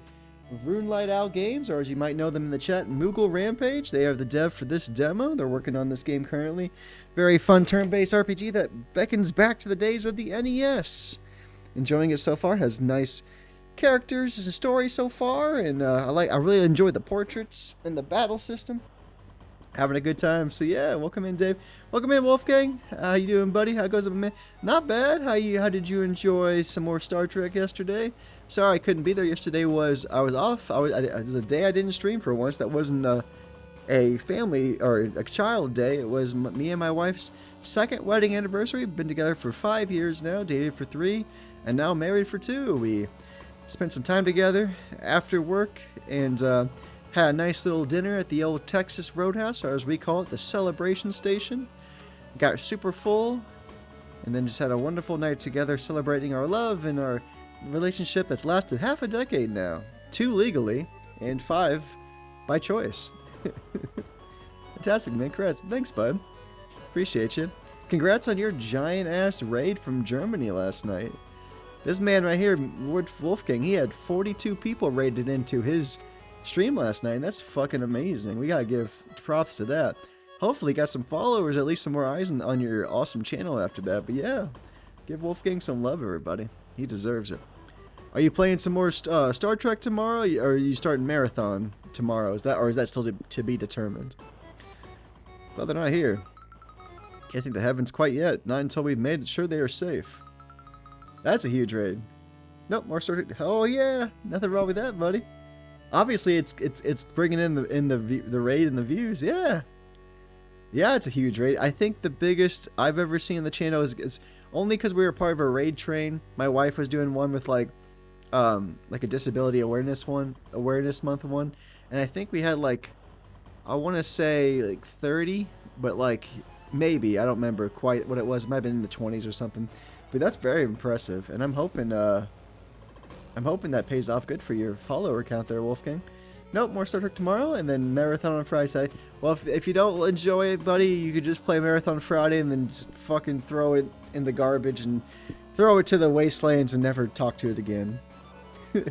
Runelight Owl Games, or as you might know them in the chat, Moogle Rampage. They are the dev for this demo. They're working on this game currently. Very fun turn-based RPG that beckons back to the days of the NES. Enjoying it so far. Has nice characters, is a story so far, and I really enjoy the portraits and the battle system. Having a good time. So yeah, welcome in, Dave. Welcome in, Wolfgang. How you doing, buddy? How goes it, man? Not bad. How did you enjoy some more Star Trek yesterday? Sorry I couldn't be there. Yesterday I was off. It was a day I didn't stream for once. That wasn't a family or a child day. It was me and my wife's second wedding anniversary. Been together for 5 years now, dated for 3, and now married for 2. We spent some time together after work and had a nice little dinner at the old Texas Roadhouse, or as we call it, the Celebration Station. Got super full, and then just had a wonderful night together celebrating our love and our relationship that's lasted half a decade now. 2 legally, and 5 by choice. Fantastic, man. Congrats. Thanks, bud. Appreciate you. Congrats on your giant-ass raid from Germany last night. This man right here, Lord Wolfgang, he had 42 people raided into his stream last night, and that's fucking amazing. We gotta give props to that. Hopefully got some followers, at least some more eyes on your awesome channel after that. But yeah, give Wolfgang some love, everybody. He deserves it. Are you playing some more Star Trek tomorrow, or are you starting Marathon tomorrow? Is that still to be determined? Well, they're not here. Can't think the heavens quite yet. Not until we've made sure they are safe. That's a huge raid. Nope, more Star Trek. Oh yeah, nothing wrong with that, buddy. Obviously, it's bringing in the raid and the views. Yeah, yeah, it's a huge raid. I think the biggest I've ever seen on the channel is only because we were part of a raid train. My wife was doing one with like a disability awareness month one, and I think we had like, I want to say like 30, but like maybe I don't remember quite what it was. It might have been in the 20s or something. But that's very impressive, and I'm hoping that pays off good for your follower count there, Wolfgang. Nope, more Star Trek tomorrow, and then Marathon on Friday. Well, if you don't enjoy it, buddy, you could just play Marathon Friday and then just fucking throw it in the garbage and throw it to the wastelands and never talk to it again. Then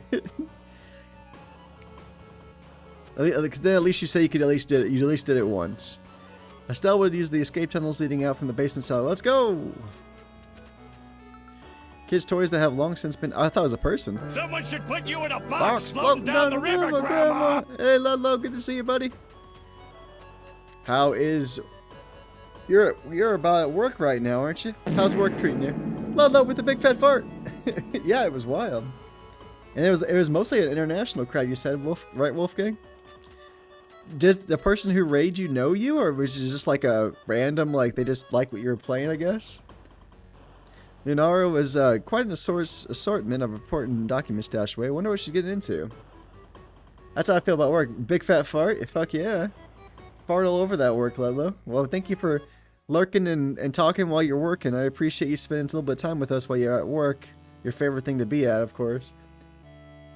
at least you say you at least did it once. Estelle would use the escape tunnels leading out from the basement cellar. Let's go! Kids' toys that have long since been... I thought it was a person. Someone should put you in a box floating down the river, Grandma! Hey, Ludlow, good to see you, buddy. How is... You're about at work right now, aren't you? How's work treating you? Ludlow with the big fat fart! Yeah, it was wild. And it was mostly an international crowd, you said, right, Wolfgang? Did the person who raided you know you, or was it just like a random, like they just like what you were playing, I guess? Lunara was quite an assortment of important documents stashed away. I wonder what she's getting into. That's how I feel about work. Big fat fart? Fuck yeah. Fart all over that work, Ludlow. Well, thank you for lurking and talking while you're working. I appreciate you spending a little bit of time with us while you're at work. Your favorite thing to be at, of course.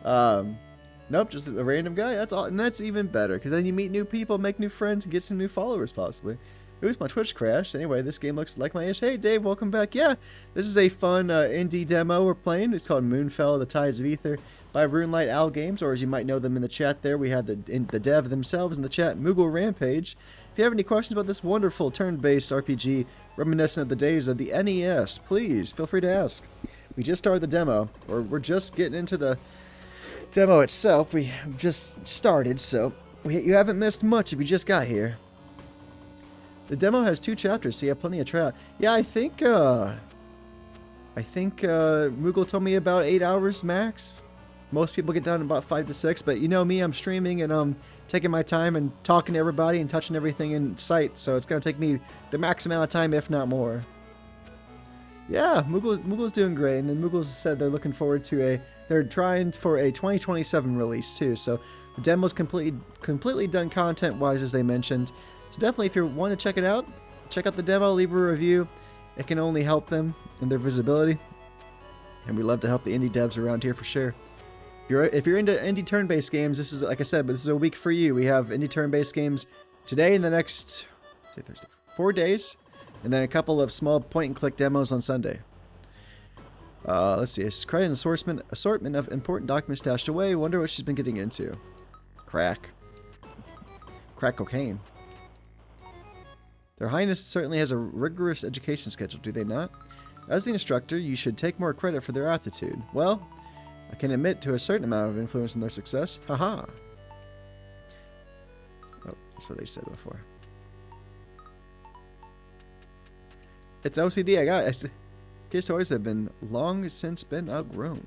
Nope, just a random guy. That's all, and that's even better, because then you meet new people, make new friends, and get some new followers, possibly. Oops, my Twitch crashed. Anyway, this game looks like my ish. Hey, Dave, welcome back. Yeah, this is a fun indie demo we're playing. It's called Moonfell, The Tides of Aether by Runelight Owl Games, or as you might know them in the chat there, we have the dev themselves in the chat, Moogle Rampage. If you have any questions about this wonderful turn-based RPG reminiscent of the days of the NES, please feel free to ask. We just started the demo, or we're just getting into the demo itself. We just started, so you haven't missed much if you just got here. The demo has 2 chapters, so you have plenty of trial. Yeah, I think Moogle told me about 8 hours max. Most people get done in about 5 to 6, but you know me, I'm streaming and taking my time and talking to everybody and touching everything in sight, so it's gonna take me the max amount of time, if not more. Yeah, Moogle's doing great, and then Moogle said they're looking forward to they're trying for a 2027 release too, so the demo's completely done content-wise, as they mentioned. So definitely, if you want to check it out, check out the demo, leave a review. It can only help them in their visibility, and we love to help the indie devs around here for sure. If you're into indie turn-based games, this is, like I said, but this is a week for you. We have indie turn-based games today and the next 4 days, and then a couple of small point-and-click demos on Sunday. Let's see. It's quite an assortment of important documents stashed away. Wonder what she's been getting into. Crack cocaine. Their Highness certainly has a rigorous education schedule, do they not? As the instructor, you should take more credit for their aptitude. Well, I can admit to a certain amount of influence in their success. Haha. Oh, that's what they said before. It's OCD, I got it. Kids' toys have been long since been outgrown.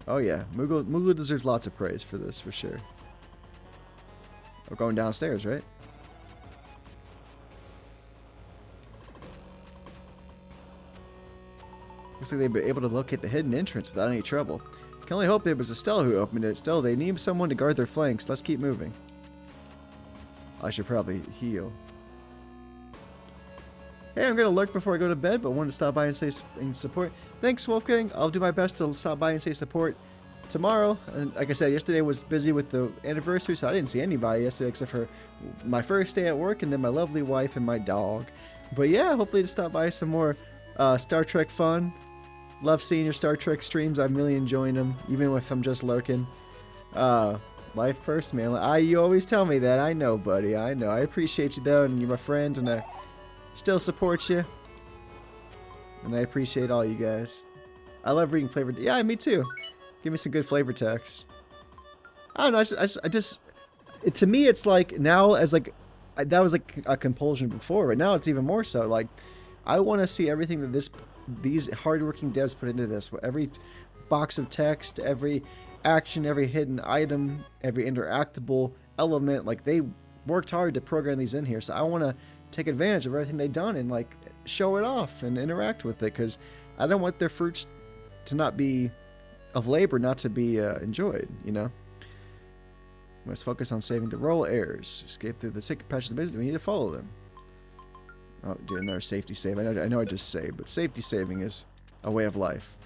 Oh yeah, Moogle deserves lots of praise for this, for sure. We're going downstairs, right? Looks like they've been able to locate the hidden entrance without any trouble. Can only hope it was Estelle who opened it. Still, they need someone to guard their flanks. Let's keep moving. I should probably heal. Hey, I'm gonna lurk before I go to bed, but wanted to stop by and say support. Thanks, Wolfgang. I'll do my best to stop by and say support tomorrow. And like I said, yesterday was busy with the anniversary, so I didn't see anybody yesterday except for my first day at work and then my lovely wife and my dog. But yeah, hopefully to stop by some more Star Trek fun. Love seeing your Star Trek streams. I'm really enjoying them, even if I'm just lurking. Life first, man. You always tell me that. I know, buddy. I know. I appreciate you, though, and you're my friend, and I still support you. And I appreciate all you guys. I love reading flavored... Yeah, me too. Give me some good flavor text. I don't know. I just... To me, it's like, now, as like... That was like a compulsion before, but now it's even more so. Like, I want to see everything that these hardworking devs put into this. Every box of text, every action, every hidden item, every interactable element. Like, they worked hard to program these in here. So I want to take advantage of everything they've done and, like, show it off and interact with it. Because I don't want their fruits to not be... of labor not to be enjoyed, you know? We must focus on saving the roll errors. Escape through the secret patches of the business. We need to follow them. Oh, do another safety save. I know I just saved, but safety saving is a way of life.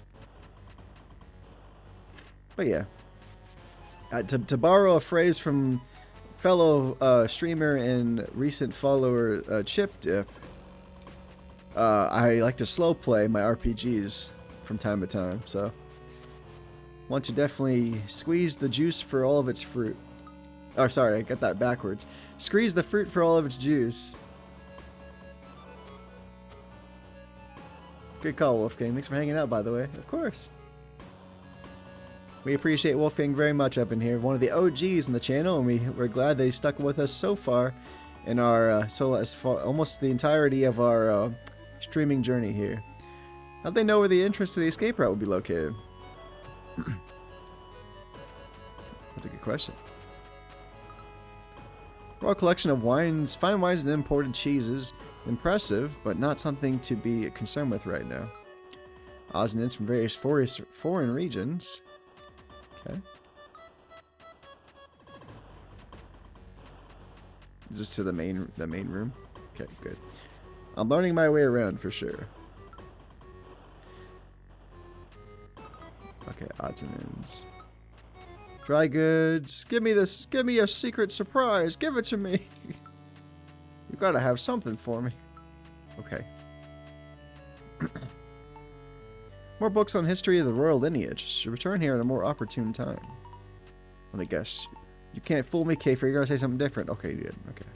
But yeah. To borrow a phrase from fellow streamer and recent follower Chip Dip, I like to slow play my RPGs from time to time, so want to definitely squeeze the juice for all of its fruit. Oh, sorry, I got that backwards. Squeeze the fruit for all of its juice. Good call, Wolfgang. Thanks for hanging out, by the way. Of course. We appreciate Wolfgang very much up in here. One of the OGs in the channel, and we're glad they stuck with us so far in our almost the entirety of our streaming journey here. How'd they know where the entrance to the escape route would be located? That's a good question. Raw collection of wines, fine wines and imported cheeses. Impressive, but not something to be concerned with right now. Odds and ends from various foreign regions. Okay. Is this to the main room? Okay, good. I'm learning my way around for sure. Okay, odds and ends. Dry goods. Give me this. Give me a secret surprise. Give it to me. You gotta have something for me. Okay. More books on history of the royal lineage. Should return here at a more opportune time. Let me guess. You can't fool me, Kiefer. You're gonna say something different. Okay, you did. Okay.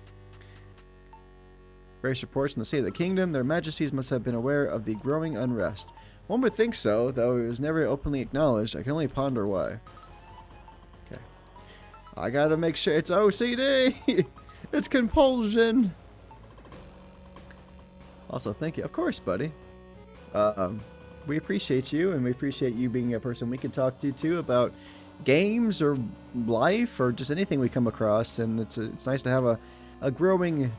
Various reports in the state of the kingdom. Their majesties must have been aware of the growing unrest. One would think so, though it was never openly acknowledged. I can only ponder why. Okay. I gotta make sure it's OCD! It's compulsion! Also, thank you. Of course, buddy. We appreciate you, and we appreciate you being a person we can talk to, too, about games or life or just anything we come across. And it's nice to have a growing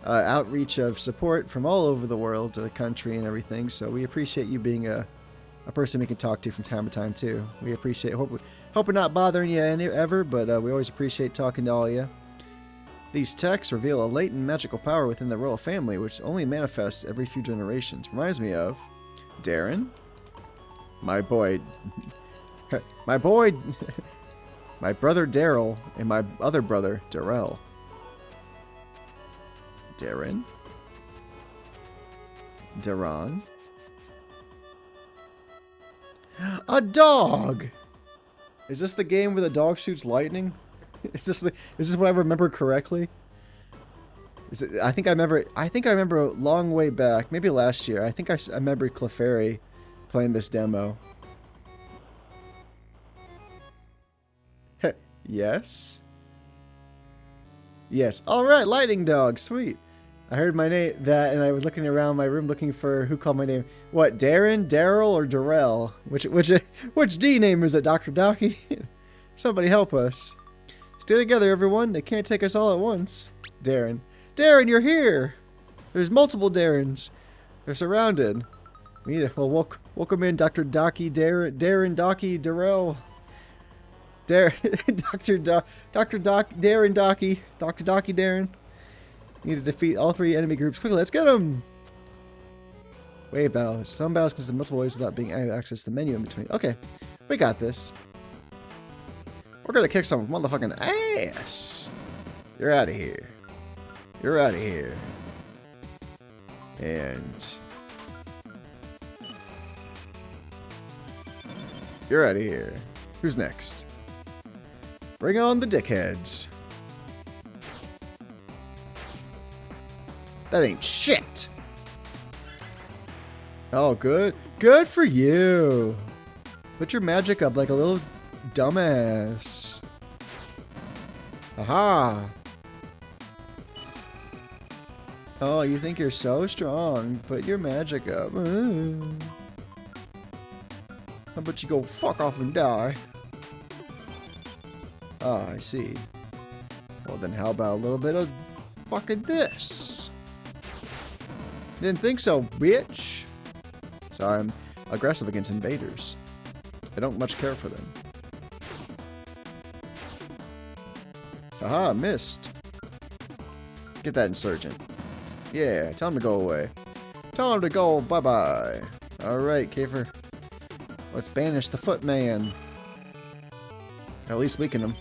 outreach of support from all over the world, the country, and everything. So we appreciate you being a person we can talk to from time to time, too. We appreciate. Hope we're not bothering you ever, but we always appreciate talking to all of you. These texts reveal a latent magical power within the royal family, which only manifests every few generations. Reminds me of Darren, my boy, my brother Daryl, and my other brother Darrell. Darren, Daron, a dog. Is this the game where the dog shoots lightning? Is this what I remember correctly? Is it? I think I remember a long way back, maybe last year. I think I remember Clefairy playing this demo. Yes. Yes. All right, lightning dog. Sweet. I heard my name and I was looking around my room looking for who called my name. What? Darren, Daryl, or Darrell? Which D name is it, Dr. Docky? Somebody help us. Stay together, everyone. They can't take us all at once. Darren. Darren, you're here! There's multiple Darrens. They're surrounded. We need to, well, welcome in Dr. Docky, Darren, Docky, Darrell. Dr. Darren, Docky. Dr. Docky, Darren. We need to defeat all three enemy groups quickly. Let's get them! Wave battles. Some battles consist of multiple waves without being able to access the menu in between. Okay, we got this. We're gonna kick some motherfucking ass. You're out of here. You're out of here. And you're out of here. Who's next? Bring on the dickheads. That ain't shit. Oh, good. Good for you. Put your magic up like a little dumbass. Aha. Oh, you think you're so strong. Put your magic up. How about you go fuck off and die? Oh, I see. Well, then how about a little bit of fucking this? Didn't think so, bitch. Sorry, I'm aggressive against invaders. I don't much care for them. Aha, missed. Get that insurgent. Yeah, tell him to go away. Tell him to go bye-bye. Alright, Kiefer. Let's banish the footman. At least weaken him.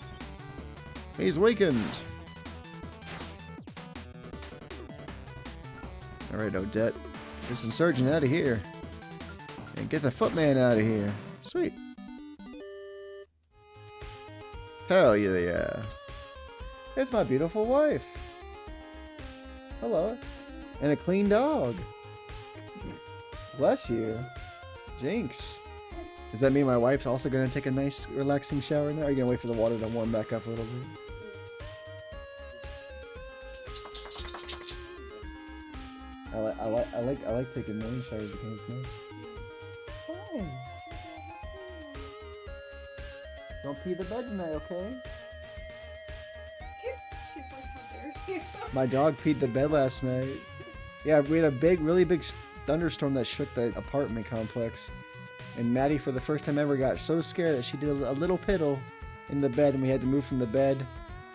He's weakened. Alright, Odette. Get this insurgent out of here. And get the footman out of here. Sweet. Hell yeah. It's my beautiful wife. Hello. And a clean dog. Bless you. Jinx. Does that mean my wife's also going to take a nice relaxing shower now? Or are you going to wait for the water to warm back up a little bit? I like taking morning showers because it's nice. Fine. Don't pee the bed tonight, okay? She's like, how dare you? My dog peed the bed last night. Yeah, we had a really big thunderstorm that shook the apartment complex. And Maddie, for the first time ever, got so scared that she did a little piddle in the bed, and we had to move from the bed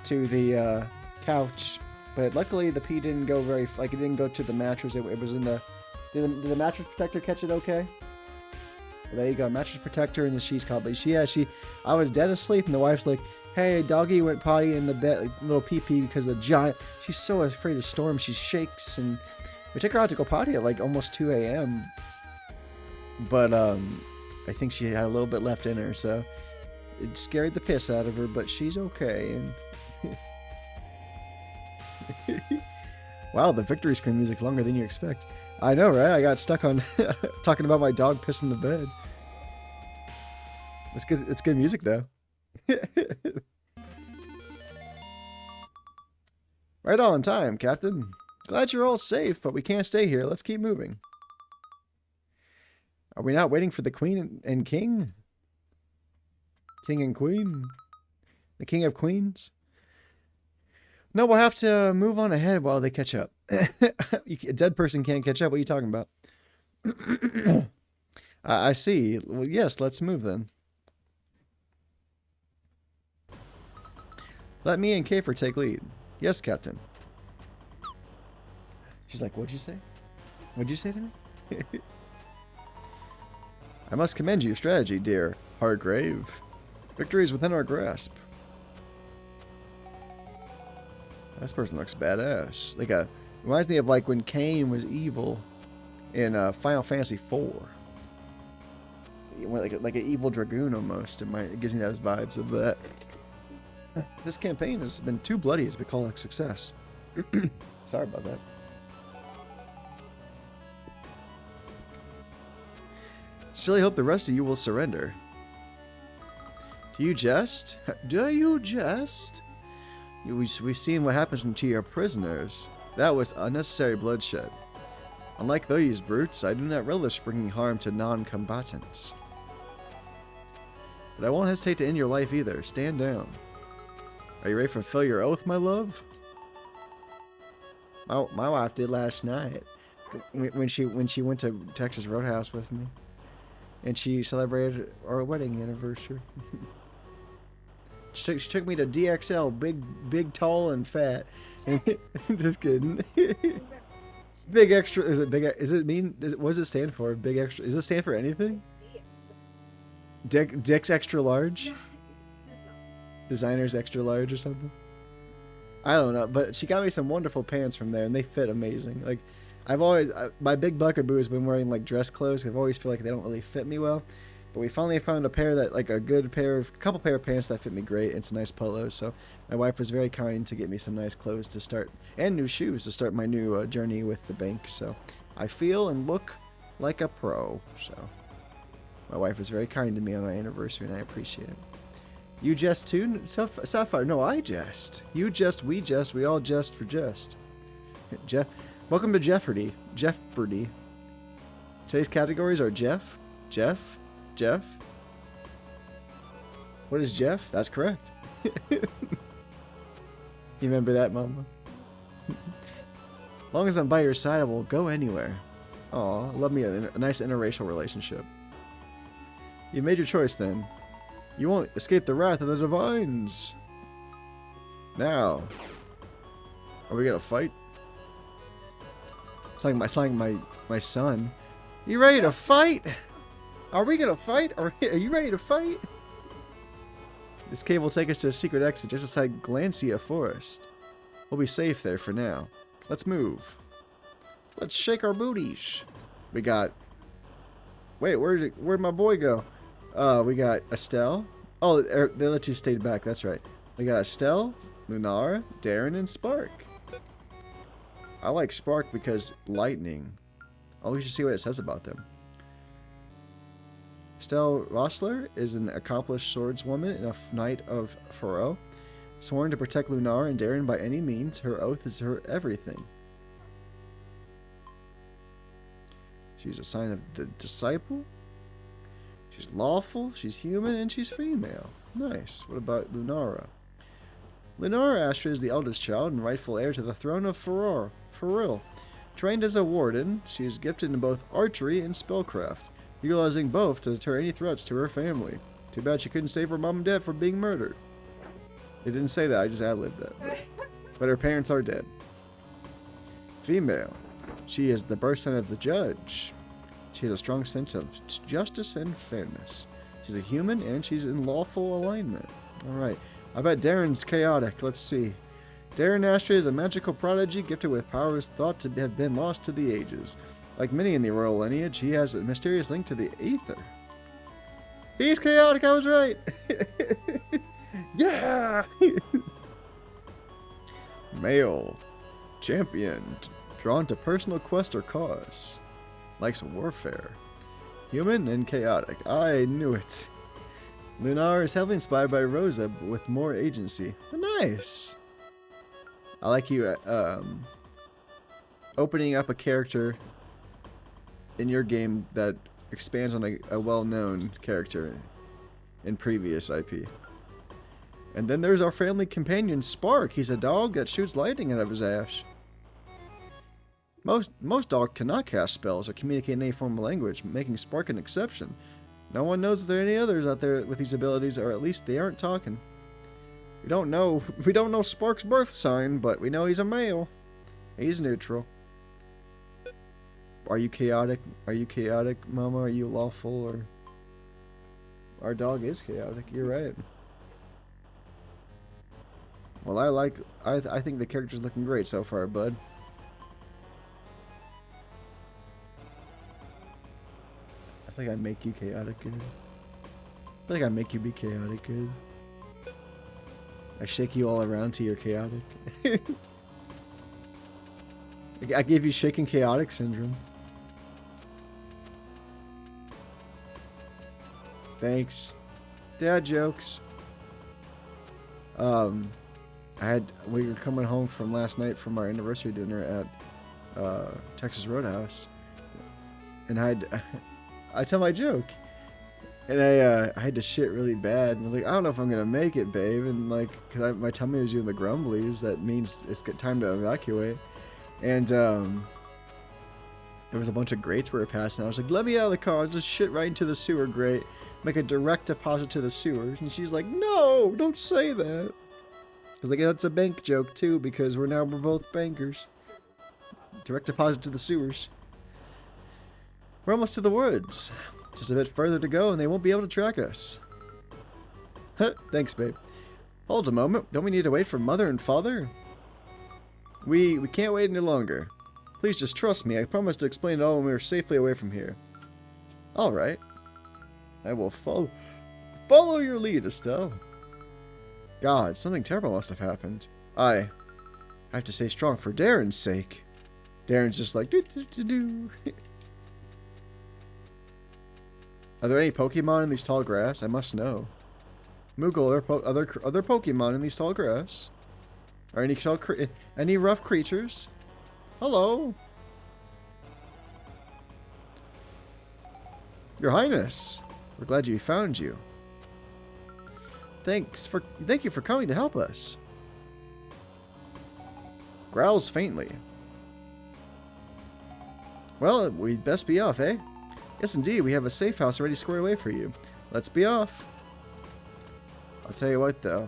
to the couch. But luckily, the pee didn't go it didn't go to the mattress. It was in the... Did the mattress protector catch it okay? Well, there you go, mattress protector and the sheets caught. But I was dead asleep, and the wife's like, hey, doggy went potty in the bed, like, little pee-pee, because the giant... She's so afraid of storms, she shakes, and we took her out to go potty at like almost 2 a.m. But, I think she had a little bit left in her, so it scared the piss out of her, but she's okay. And wow, the victory screen music's longer than you expect. I know, right? I got stuck on talking about my dog pissing the bed. It's good. It's good music, though. Right on time, Captain. Glad you're all safe, but we can't stay here. Let's keep moving. Are we not waiting for the Queen and King? King and Queen? The King of Queens? No, we'll have to move on ahead while they catch up. A dead person can't catch up. What are you talking about? I see. Well, yes, let's move then. Let me and Kafer take lead. Yes, Captain. She's like, what'd you say? What'd you say to me? I must commend your strategy, dear Hargrave. Victory is within our grasp. This person looks badass. Reminds me of like when Cain was evil in Final Fantasy IV. He went like an evil dragoon almost. It gives me those vibes of that. This campaign has been too bloody to be called a success. Sorry about that. Surely hope the rest of you will surrender. Do you jest? Do you jest? We've seen what happens to your prisoners. That was unnecessary bloodshed. Unlike those brutes, I do not relish bringing harm to non-combatants. But I won't hesitate to end your life either. Stand down. Are you ready to fulfill your oath, my love? My wife did last night when she went to Texas Roadhouse with me, and she celebrated our wedding anniversary. She took me to DXL, big, tall, and fat. Just kidding. Big extra. Is it big? Is it mean? What does it stand for? Big extra. Does it stand for anything? Dick's extra large. Designer's extra large or something. I don't know, but she got me some wonderful pants from there, and they fit amazing. Like, my big bugaboo has been wearing like dress clothes. I've always feel like they don't really fit me well. But we finally found a pair that, like, couple pair of pants that fit me great. It's a nice polo. So my wife was very kind to get me some nice clothes to start, and new shoes to start my new journey with the bank. So I feel and look like a pro. So my wife was very kind to me on my anniversary, and I appreciate it. You jest too, Sapphire? No, I jest. You jest, we all jest for jest. Jeff, welcome to Jeopardy. Today's categories are Jeff. What is Jeff? That's correct. You remember that, Mama? As long as I'm by your side, I will go anywhere. Aw, love me a nice interracial relationship. You made your choice then. You won't escape the wrath of the divines. Now, are we gonna fight? It's like my son. You ready to fight? Are we gonna fight? Are you ready to fight? This cave will take us to a secret exit just outside Glancia Forest. We'll be safe there for now. Let's move. Let's shake our booties. We got... Wait, where'd my boy go? We got Estelle. Oh, the other two stayed back. That's right. We got Estelle, Lunara, Darren, and Spark. I like Spark because lightning. Oh, we should see what it says about them. Estelle Rossler is an accomplished swordswoman and a knight of Faro. Sworn to protect Lunar and Darren by any means, her oath is her everything. She's a sign of the disciple. She's lawful, she's human, and she's female. Nice. What about Lunara? Lunara Astra is the eldest child and rightful heir to the throne of Faril. Trained as a warden, she is gifted in both archery and spellcraft, utilizing both to deter any threats to her family. Too bad she couldn't save her mom and dad from being murdered. It didn't say that, I just ad-libbed that. But her parents are dead. Female. She is the birth son of the judge. She has a strong sense of justice and fairness. She's a human and she's in lawful alignment. Alright. I bet Darren's chaotic. Let's see. Darren Astra is a magical prodigy gifted with powers thought to have been lost to the ages. Like many in the royal lineage, he has a mysterious link to the Aether. He's chaotic, I was right! Yeah! Male. Champion. Drawn to personal quest or cause. Likes warfare. Human and chaotic. I knew it. Lunar is heavily inspired by Rosa, but with more agency. Nice! I like you opening up a character in your game that expands on a well-known character in previous IP. And then there's our family companion, Spark. He's a dog that shoots lightning out of his ass. Most dogs cannot cast spells or communicate in any form of language, making Spark an exception. No one knows if there are any others out there with these abilities, or at least they aren't talking. We don't know Spark's birth sign, but we know he's a male. He's neutral. Are you chaotic? Are you chaotic, Mama? Are you lawful? Or our dog is chaotic. You're right. Well, I think the character's looking great so far, bud. I think I make you chaotic good. I think I make you be chaotic good. I shake you all around till you're chaotic. I gave you shaking chaotic syndrome. Thanks. Dad jokes. We were coming home from last night from our anniversary dinner at Texas Roadhouse, and I tell my joke, and I had to shit really bad, and I was like, I don't know if I'm gonna make it, babe, and like, cause my tummy was doing the grumblies. That means it's time to evacuate, and there was a bunch of grates we were passing. I was like, let me out of the car. I'll just shit right into the sewer grate, make a direct deposit to the sewers. And she's like, no, don't say that. I was like, that's a bank joke too, because we're both bankers. Direct deposit to the sewers. We're almost to the woods. Just a bit further to go and they won't be able to track us. Huh, thanks, babe. Hold a moment. Don't we need to wait for Mother and Father? We can't wait any longer. Please just trust me. I promise to explain it all when we are safely away from here. Alright. I will follow your lead, Estelle. God, something terrible must have happened. I have to stay strong for Darren's sake. Darren's just like, do. Are there any Pokemon in these tall grass? I must know. Moogle, are there other Pokemon in these tall grass? Are any rough creatures? Hello. Your Highness, we're glad we found you. Thank you for coming to help us. Growls faintly. Well, we'd best be off, eh? Yes, indeed. We have a safe house already squared away for you. Let's be off. I'll tell you what, though.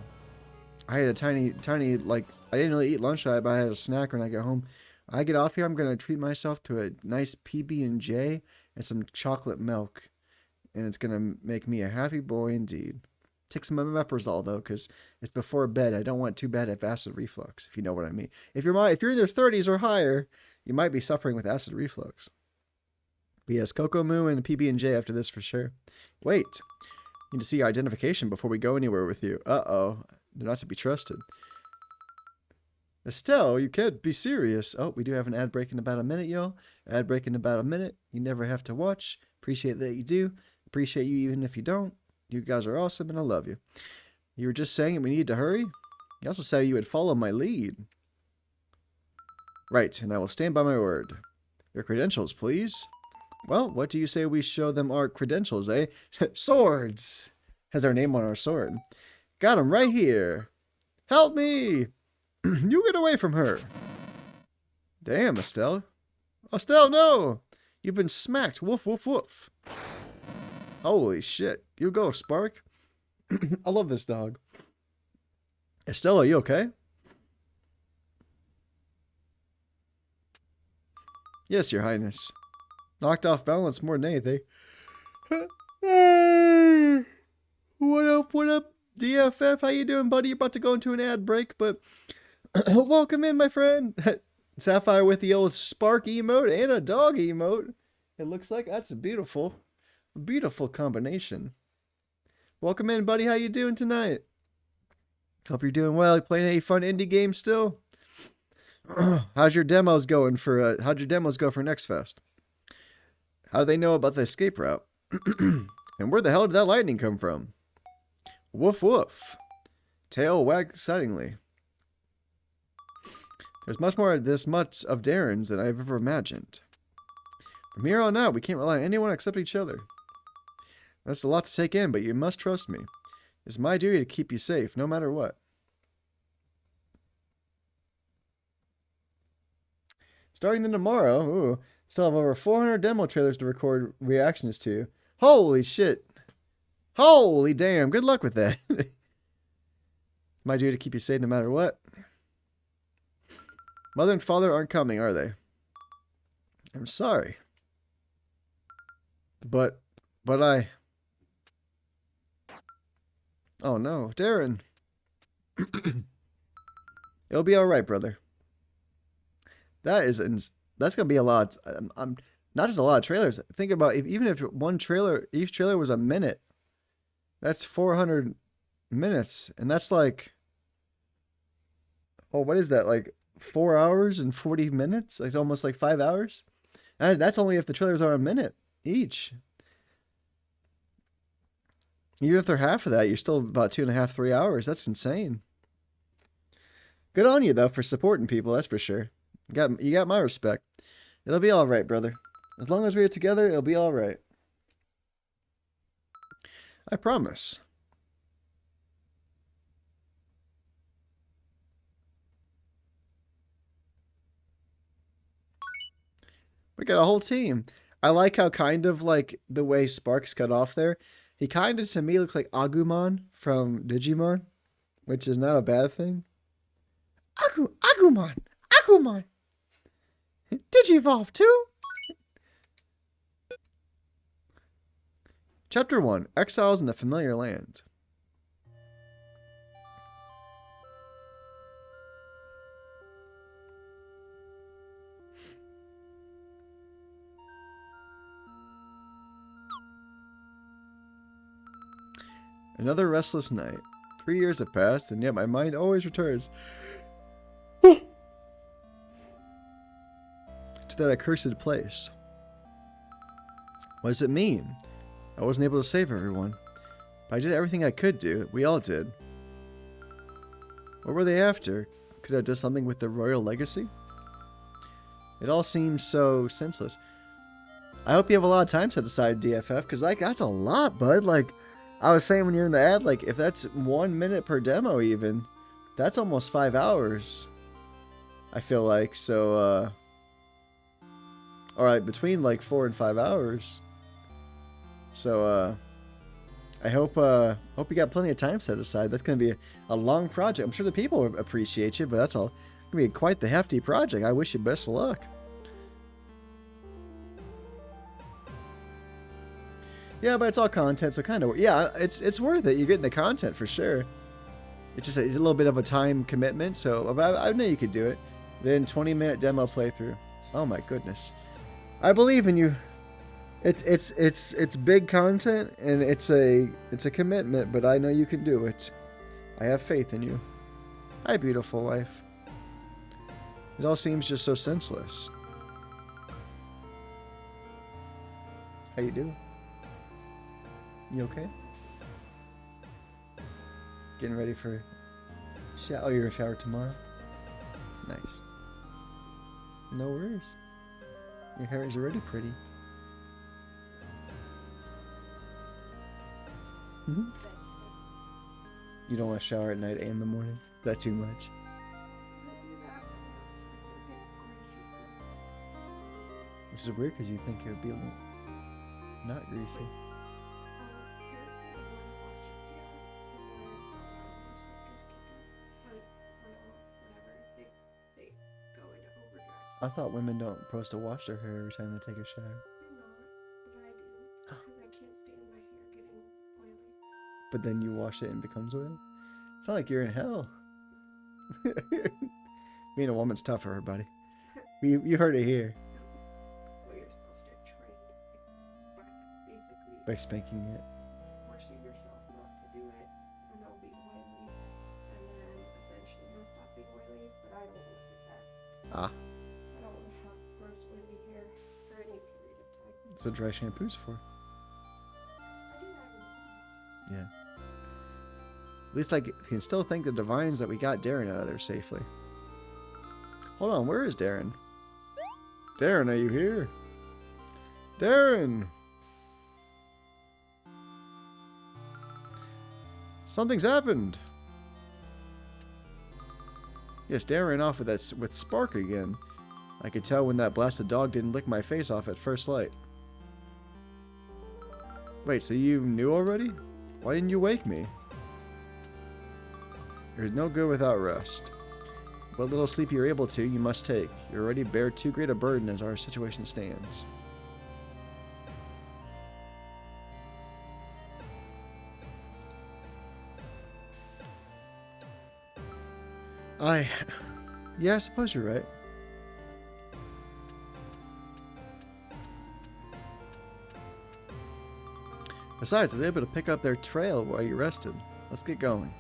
I had a tiny, like, I didn't really eat lunch, but I had a snack when I get home. I get off here, I'm going to treat myself to a nice PB&J and some chocolate milk. And it's going to make me a happy boy indeed. Take some omeprazole, though, because it's before bed. I don't want too bad of acid reflux, if you know what I mean. If you're in your 30s or higher, you might be suffering with acid reflux. But yes, Cocoa Moo and PB&J after this for sure. Wait. Need to see your identification before we go anywhere with you. Uh-oh. They're not to be trusted. Estelle, you can't be serious. Oh, we do have an ad break in about a minute, y'all. Ad break in about a minute. You never have to watch. Appreciate that you do. Appreciate you even if you don't. You guys are awesome and I love you. You were just saying that we need to hurry? You also said you would follow my lead. Right, and I will stand by my word. Your credentials, please. Well, what do you say we show them our credentials, eh? Swords! Has our name on our sword. Got him right here. Help me! You get away from her. Damn, Estelle. Estelle, no! You've been smacked. Woof, woof, woof. Holy shit. You go, Spark. I love this dog. Estelle, are you okay? Yes, Your Highness. Knocked off balance more than anything. Hey! What up, DFF? How you doing, buddy? You're about to go into an ad break, but welcome in, my friend. Sapphire with the old spark emote and a dog emote. It looks like that's a beautiful combination. Welcome in, buddy. How you doing tonight? Hope you're doing well. You playing any fun indie games still? How's your demos going for? How'd your demos go for Next Fest? How do they know about the escape route? And where the hell did that lightning come from? Woof woof. Tail wag excitingly. There's much more of this much of Darren's than I've ever imagined. From here on out, we can't rely on anyone except each other. That's a lot to take in, but you must trust me. It's my duty to keep you safe, no matter what. Starting then tomorrow, ooh, still have over 400 demo trailers to record reactions to. Holy shit. Holy damn, good luck with that. It's my duty to keep you safe no matter what. Mother and father aren't coming, are they? I'm sorry. But I... Oh no, Darren. It'll be alright, brother. That's gonna be a lot. I'm not just a lot of trailers. Think about even if each trailer was a minute. That's 400 minutes, and that's like, oh, what is that? Like 4 hours and 40 minutes? Like almost like 5 hours. And that's only if the trailers are a minute each. Even if they're half of that, you're still about 2.5, 3 hours. That's insane. Good on you though for supporting people. That's for sure. You got my respect. It'll be all right, brother. As long as we're together, it'll be all right. I promise. We got a whole team. I like how kind of like the way Sparks cut off there. He kind of to me looks like Agumon from Digimon, which is not a bad thing. Agumon! Agumon! Digivolve too? Chapter 1. Exiles in a Familiar Land. Another restless night. 3 years have passed, and yet my mind always returns to that accursed place. What does it mean? I wasn't able to save everyone, but I did everything I could do. We all did. What were they after? Could I have done something with the royal legacy? It all seems so senseless. I hope you have a lot of time set aside, DFF, because like that's a lot, bud. Like I was saying when you're in the ad, like if that's 1 minute per demo even, that's almost 5 hours. I feel like so alright, between like 4 and 5 hours. So I hope you got plenty of time set aside. That's gonna be a long project. I'm sure the people will appreciate you, but that's all gonna be quite the hefty project. I wish you best of luck. Yeah, but it's all content, so kind of yeah, it's worth it. You're getting the content for sure. It's just a little bit of a time commitment, so I know you could do it. Then 20-minute demo playthrough. Oh my goodness, I believe in you. It's big content and it's a commitment, but I know you can do it. I have faith in you. Hi, beautiful wife. It all seems just so senseless. How you doing? You okay? Getting ready for shower? Oh, you're gonna shower tomorrow? Nice. No worries. Your hair is already pretty. Mhm. You don't want to shower at night and in the morning? Is that too much? Which is weird because you think it would be a little not greasy. I thought women don't supposed to wash their hair every time they take a shower. But then you wash it and it becomes oil? It's not like you're in hell. Being a woman's tough for her, buddy. You heard it here. Well, you're supposed to train, basically. By spanking it. Forcing yourself not to do it, and it'll be oily, and then eventually you'll stop being oily. But I don't want to do that. Ah. I don't want to have gross oily hair for any period of time. That's what dry shampoo's for. I do that. Yeah. At least I can still thank the divines that we got Darren out of there safely. Hold on, where is Darren? Darren, are you here? Darren! Something's happened. Yes, Darren ran off with Spark again. I could tell when that blasted dog didn't lick my face off at first light. Wait, so you knew already? Why didn't you wake me? You're no good without rest. What little sleep you're able to, you must take. You already bear too great a burden as our situation stands. Yeah, I suppose you're right. Besides, I was able to pick up their trail while you rested. Let's get going.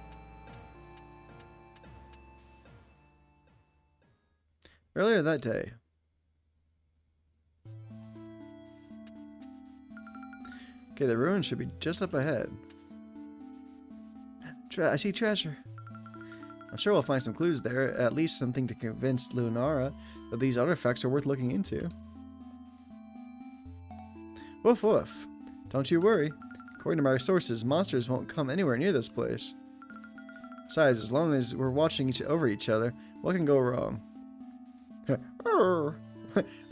Earlier that day. Okay, the ruin should be just up ahead. I see treasure. I'm sure we'll find some clues there, at least something to convince Lunara that these artifacts are worth looking into. Woof woof. Don't you worry. According to my sources, monsters won't come anywhere near this place. Besides, as long as we're watching over each other, what can go wrong? Oh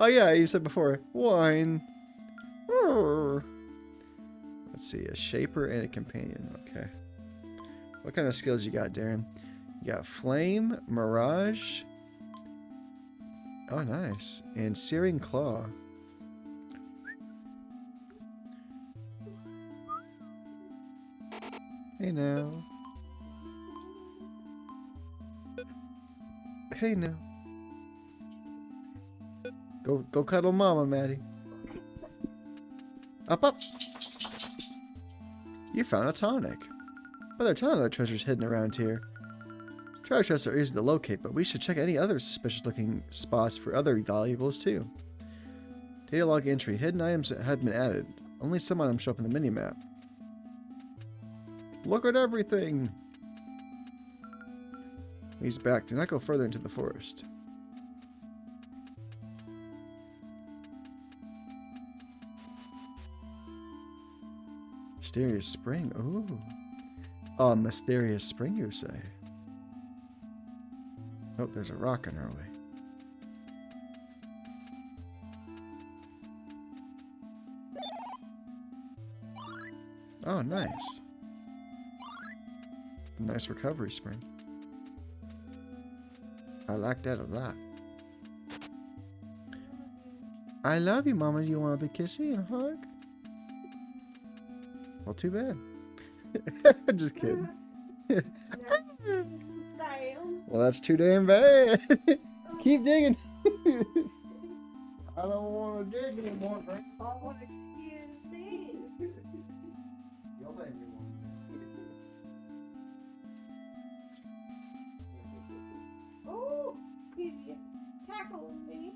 yeah, you said before. Wine. Let's see, a shaper and a companion. Okay. What kind of skills you got, Darren? You got flame, mirage. Oh, nice. And searing claw. Hey now. Hey now. Go cuddle mama, Maddie. Up. You found a tonic. Well, there are a ton of other treasures hidden around here. Treasure chests are easy to locate, but we should check any other suspicious looking spots for other valuables too. Data log entry. Hidden items that had been added. Only some items show up in the minimap. Look at everything! He's back. Do not go further into the forest. Mysterious spring. Ooh. A mysterious spring, you say? Oh, there's a rock in our way. Oh, nice. Nice recovery spring. I like that a lot. I love you, Mama. Do you want a big kissy and a hug? Well, too bad. Just kidding. Well, that's too damn bad. Keep digging. I don't want to dig anymore, Frank. Oh, excuse me. You'll let me one. Oh, he tackled me.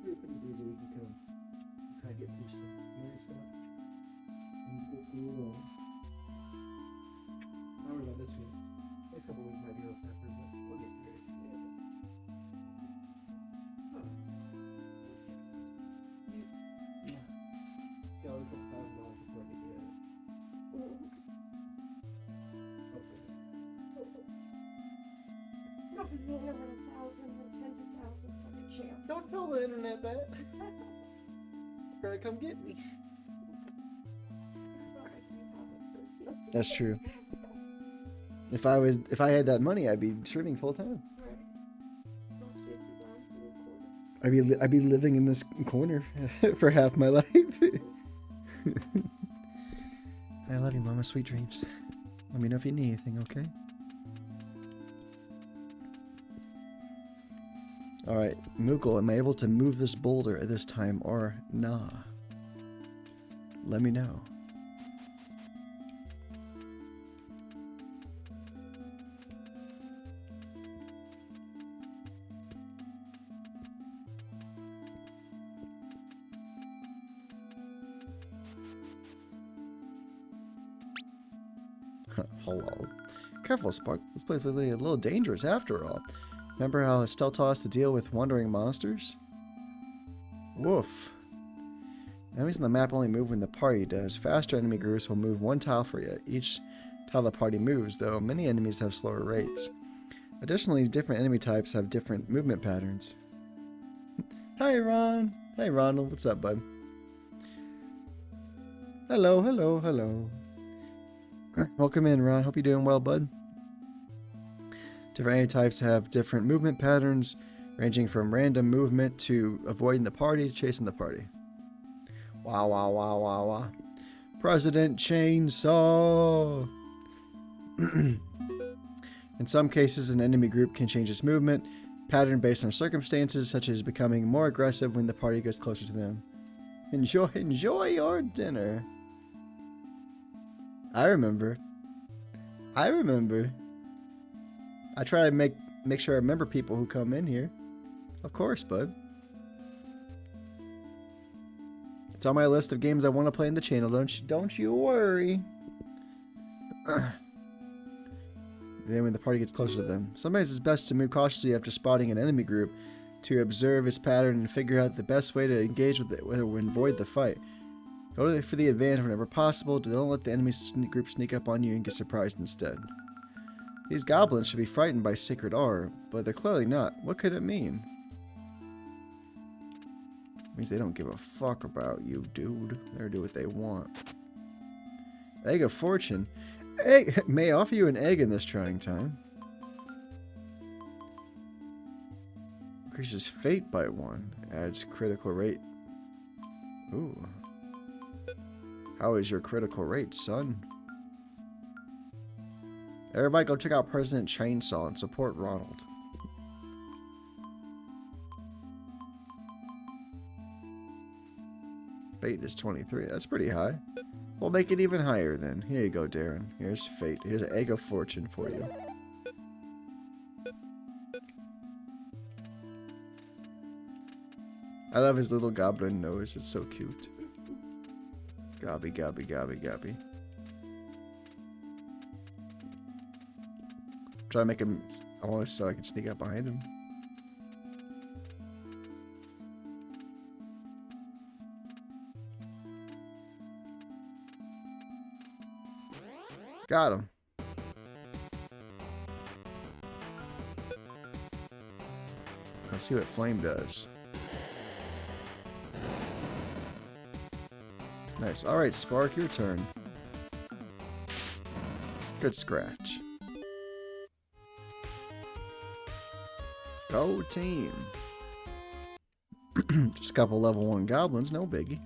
Pretty easy. We can kind of get through some weird stuff. Ooh. I don't know this week. Next couple weeks might be a little tougher, but we'll get through it. Yeah. Yeah, we put $1,000 before we do it. Not a million, but 1,000 or tens of thousands like a champ. Don't tell the internet that. They're gonna come get me. That's true. If I had that money, I'd be streaming full time. I'd be living in this corner for half my life. I love you, Mama. Sweet dreams. Let me know if you need anything, okay? Alright, Moogle, am I able to move this boulder at this time or nah? Let me know. Hello. Careful, Spark. This place is a little dangerous after all. Remember how Estelle taught us to deal with wandering monsters? Woof. Enemies on the map only move when the party does. Faster enemy groups will move one tile for each tile the party moves, though many enemies have slower rates. Additionally, different enemy types have different movement patterns. Hi, Ron. Hey, Ronald. What's up, bud? Hello, hello, hello. Welcome in, Ron. Hope you're doing well, bud. Different enemy types have different movement patterns, ranging from random movement to avoiding the party to chasing the party. Wow, wow, wow, wow, wow. President Chainsaw! In some cases, an enemy group can change its movement pattern based on circumstances, such as becoming more aggressive when the party gets closer to them. Enjoy your dinner. I remember. I try to make sure I remember people who come in here. Of course, bud. It's on my list of games I want to play in the channel. Don't you worry. Then when the party gets closer to them. Sometimes it's best to move cautiously after spotting an enemy group to observe its pattern and figure out the best way to engage with it or avoid the fight. Go for the advantage whenever possible. Don't let the enemy group sneak up on you and get surprised instead. These goblins should be frightened by sacred aura, but they're clearly not. What could it mean? It means they don't give a fuck about you, dude. They'll do what they want. Egg of Fortune. Egg may offer you an egg in this trying time. Increases fate by 1. Adds critical rate. Ooh. How is your critical rate, son? Everybody go check out President Chainsaw and support Ronald. Fate is 23. That's pretty high. We'll make it even higher then. Here you go, Darren. Here's fate. Here's an egg of fortune for you. I love his little goblin nose. It's so cute. Gobby, gobby, gobby, gobby. Try to make him. I want to so I can sneak up behind him. Got him. Let's see what flame does. Nice. Alright, Spark, your turn. Good scratch. Go team. Just a couple level 1 goblins, no biggie.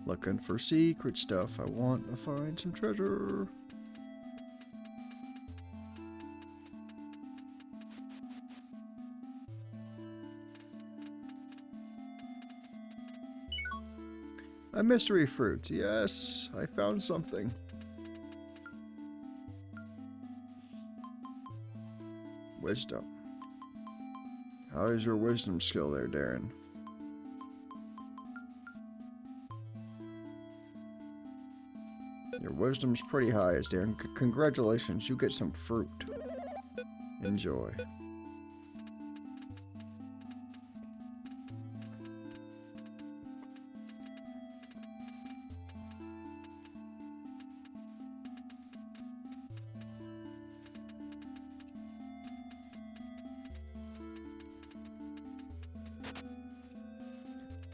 Looking for secret stuff. I want to find some treasure. A mystery fruit. Yes, I found something. Wisdom. How is your wisdom skill there, Darren? Your wisdom's pretty high, Darren. Congratulations, you get some fruit. Enjoy.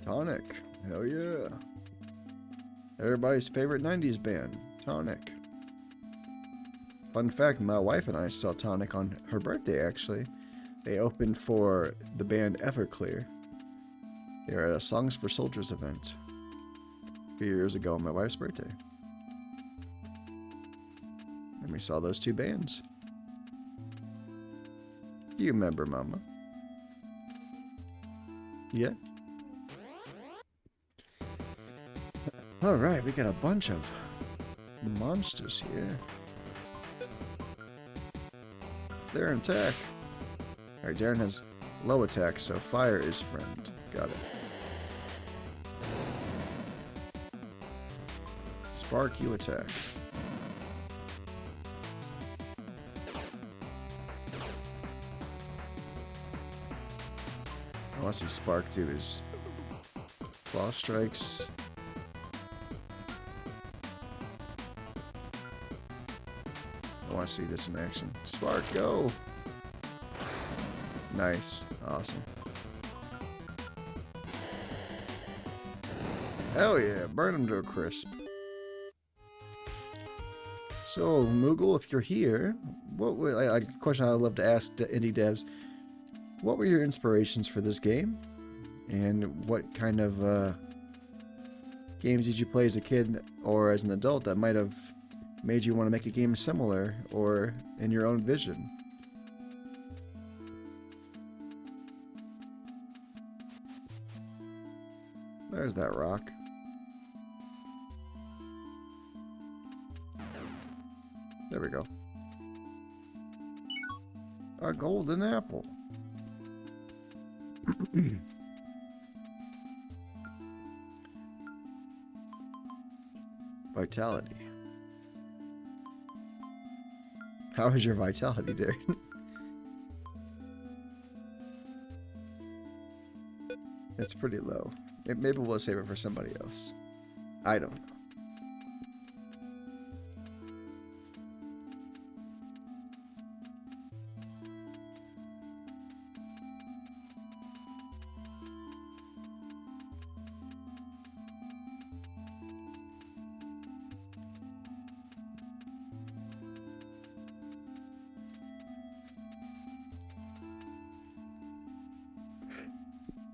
Tonic. Hell yeah. Everybody's favorite 90s band, Tonic. Fun fact, my wife and I saw Tonic on her birthday, actually. They opened for the band Everclear. They were at a Songs for Soldiers event a few years ago on my wife's birthday. And we saw those two bands. Do you remember, Mama? Yeah? Alright, we got a bunch of monsters here. They're in attack. Alright, Darren has low attack, so fire is friend. Got it. Spark, you attack. I want to see Spark do his claw strikes. I want to see this in action. Spark, go! Nice. Awesome. Hell yeah, burn him to a crisp. So, Moogle, if you're here, what would a question I'd love to ask indie devs: what were your inspirations for this game, and what kind of games did you play as a kid or as an adult that might have made you want to make a game similar or in your own vision? There's that rock. There we go. A golden apple. Vitality. How is your vitality, Darren? It's pretty low. Maybe we'll save it for somebody else. I don't know.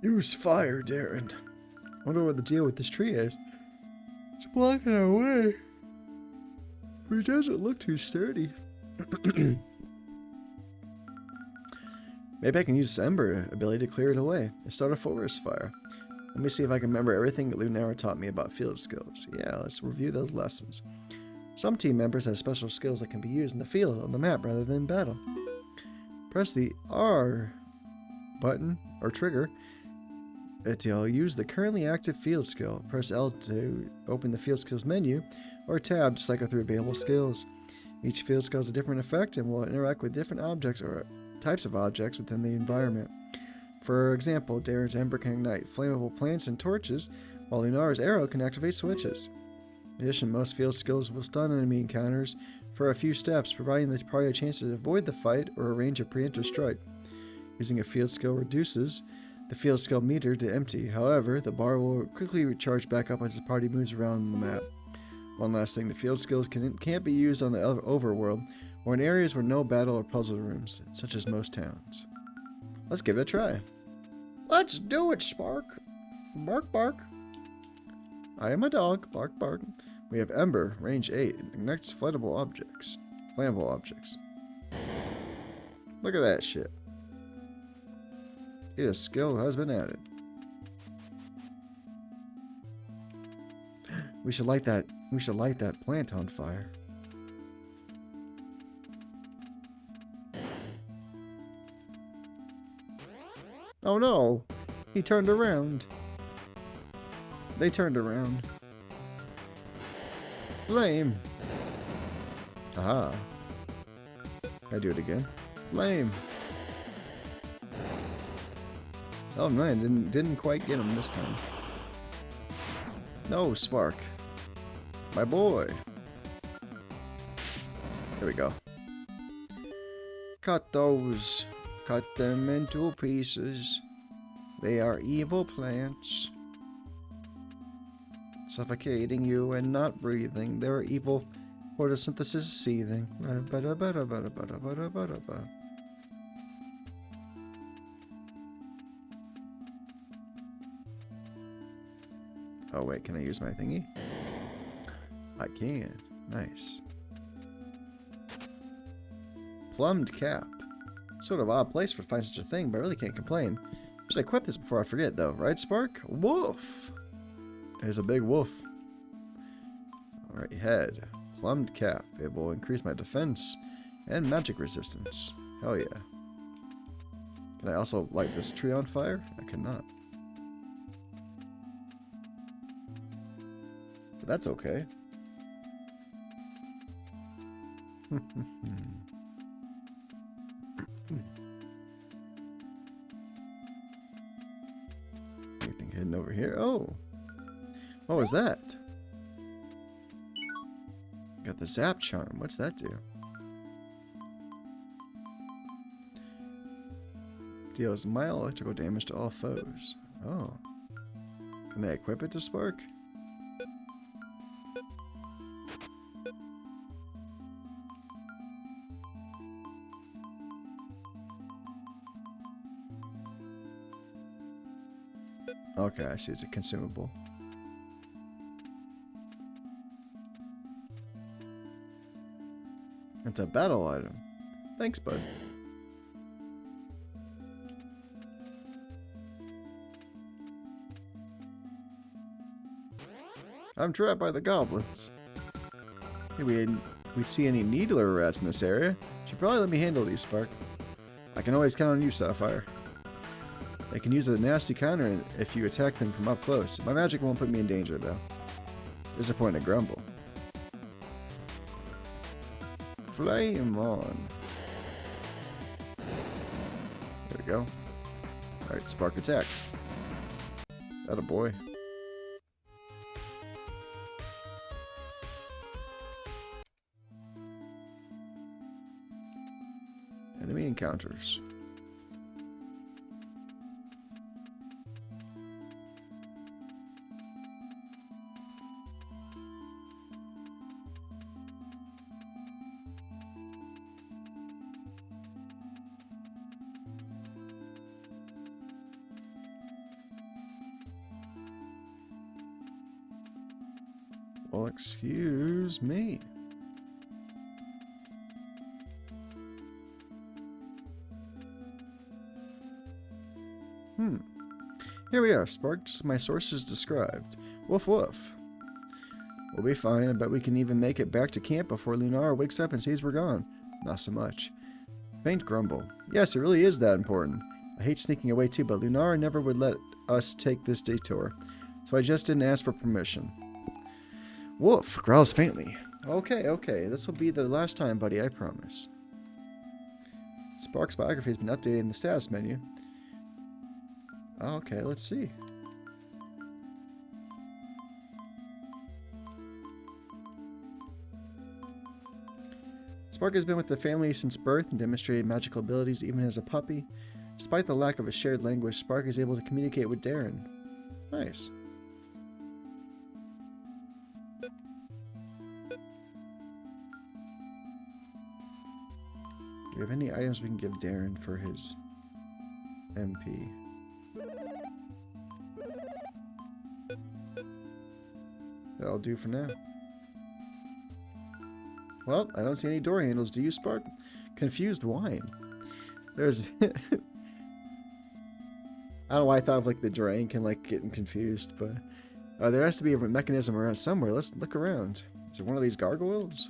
Use fire, Darren. Wonder what the deal with this tree is. It's blocking our way. But it doesn't look too sturdy. Maybe I can use this Ember ability to clear it away and start a forest fire. Let me see if I can remember everything that Lunara taught me about field skills. Yeah, let's review those lessons. Some team members have special skills that can be used in the field on the map rather than in battle. Press the R button or trigger to use the currently active field skill. Press L to open the field skills menu, or tab to cycle through available skills. Each field skill has a different effect and will interact with different objects or types of objects within the environment. For example, Darren's Ember can ignite flammable plants and torches, while Lunara's arrow can activate switches. In addition, most field skills will stun enemy encounters for a few steps, providing the party a chance to avoid the fight or arrange a preemptive strike. Using a field skill reduces the field skill meter to empty. However, the bar will quickly recharge back up as the party moves around the map. One last thing, the field skills can't be used on the overworld or in areas where no battle or puzzle rooms, such as most towns. Let's give it a try. Let's do it, Spark. Bark, bark. I am a dog. Bark, bark. We have Ember, range 8. Ignites flammable objects. Look at that shit. A skill has been added. We should light that plant on fire. Oh no! He turned around. They turned around. Flame. Aha. I do it again. Flame. Oh man, didn't quite get him this time. No, Spark. My boy. There we go. Cut those. Cut them into pieces. They are evil plants. Suffocating you and not breathing. They're evil photosynthesis seething. Oh wait, can I use my thingy? I can. Nice. Plumbed cap. Sort of odd place for to find such a thing, but I really can't complain. Should equip this before I forget though, right Spark? Wolf! There's a big wolf. Alright, head. Plumbed cap. It will increase my defense and magic resistance. Hell yeah. Can I also light this tree on fire? I cannot. But that's okay. Anything hidden over here? Oh! What was that? Got the zap charm. What's that do? Deals mild electrical damage to all foes. Oh. Can I equip it to Spark? Okay, I see it's a consumable. It's a battle item. Thanks, bud. I'm trapped by the goblins. Hey, we see any needler rats in this area? Should probably let me handle these, Spark. I can always count on you, Sapphire. They can use a nasty counter if you attack them from up close. My magic won't put me in danger, though. Disappointed grumble. Flame on. There we go. Alright, Spark attack. Atta boy. Enemy encounters. Well, excuse me. Here we are, Spark, just as my sources described. Woof woof. We'll be fine. I bet we can even make it back to camp before Lunar wakes up and sees we're gone. Not so much. Faint grumble. Yes, it really is that important. I hate sneaking away too, but Lunar never would let us take this detour. So I just didn't ask for permission. Wolf growls faintly. Okay, okay. This will be the last time, buddy, I promise. Spark's biography has been updated in the status menu. Okay, let's see. Spark has been with the family since birth and demonstrated magical abilities even as a puppy. Despite the lack of a shared language, Spark is able to communicate with Darren. Nice. Do we have any items we can give Darren for his MP? That'll do for now. Well, I don't see any door handles. Do you, Spark? Confused wine. There's... I don't know why I thought of like the drink and like getting confused, but there has to be a mechanism around somewhere. Let's look around. Is it one of these gargoyles?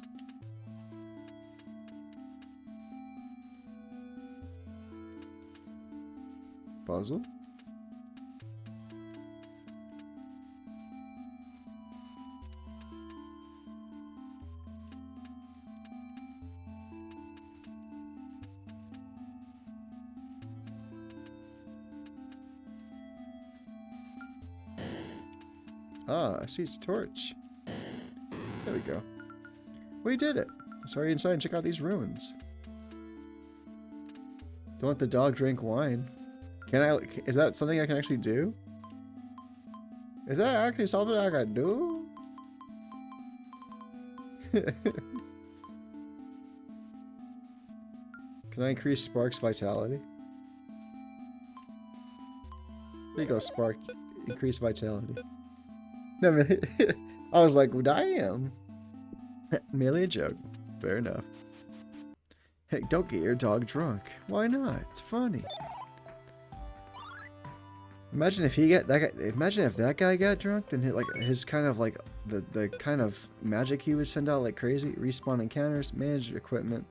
Puzzle? Ah, I see it's a torch. There we go. We did it. Let's hurry inside and check out these ruins. Don't let the dog drink wine. Can I? Is that something I can actually do? Is that actually something I can do? Can I increase Spark's vitality? There you go, Spark. Increase vitality. No, really. I was like, well, damn. Merely a joke. Fair enough. Hey, don't get your dog drunk. Why not? It's funny. Imagine if he got that guy. Imagine if that guy got drunk, then his kind of like the kind of magic he would send out like crazy. Respawn encounters, manage equipment,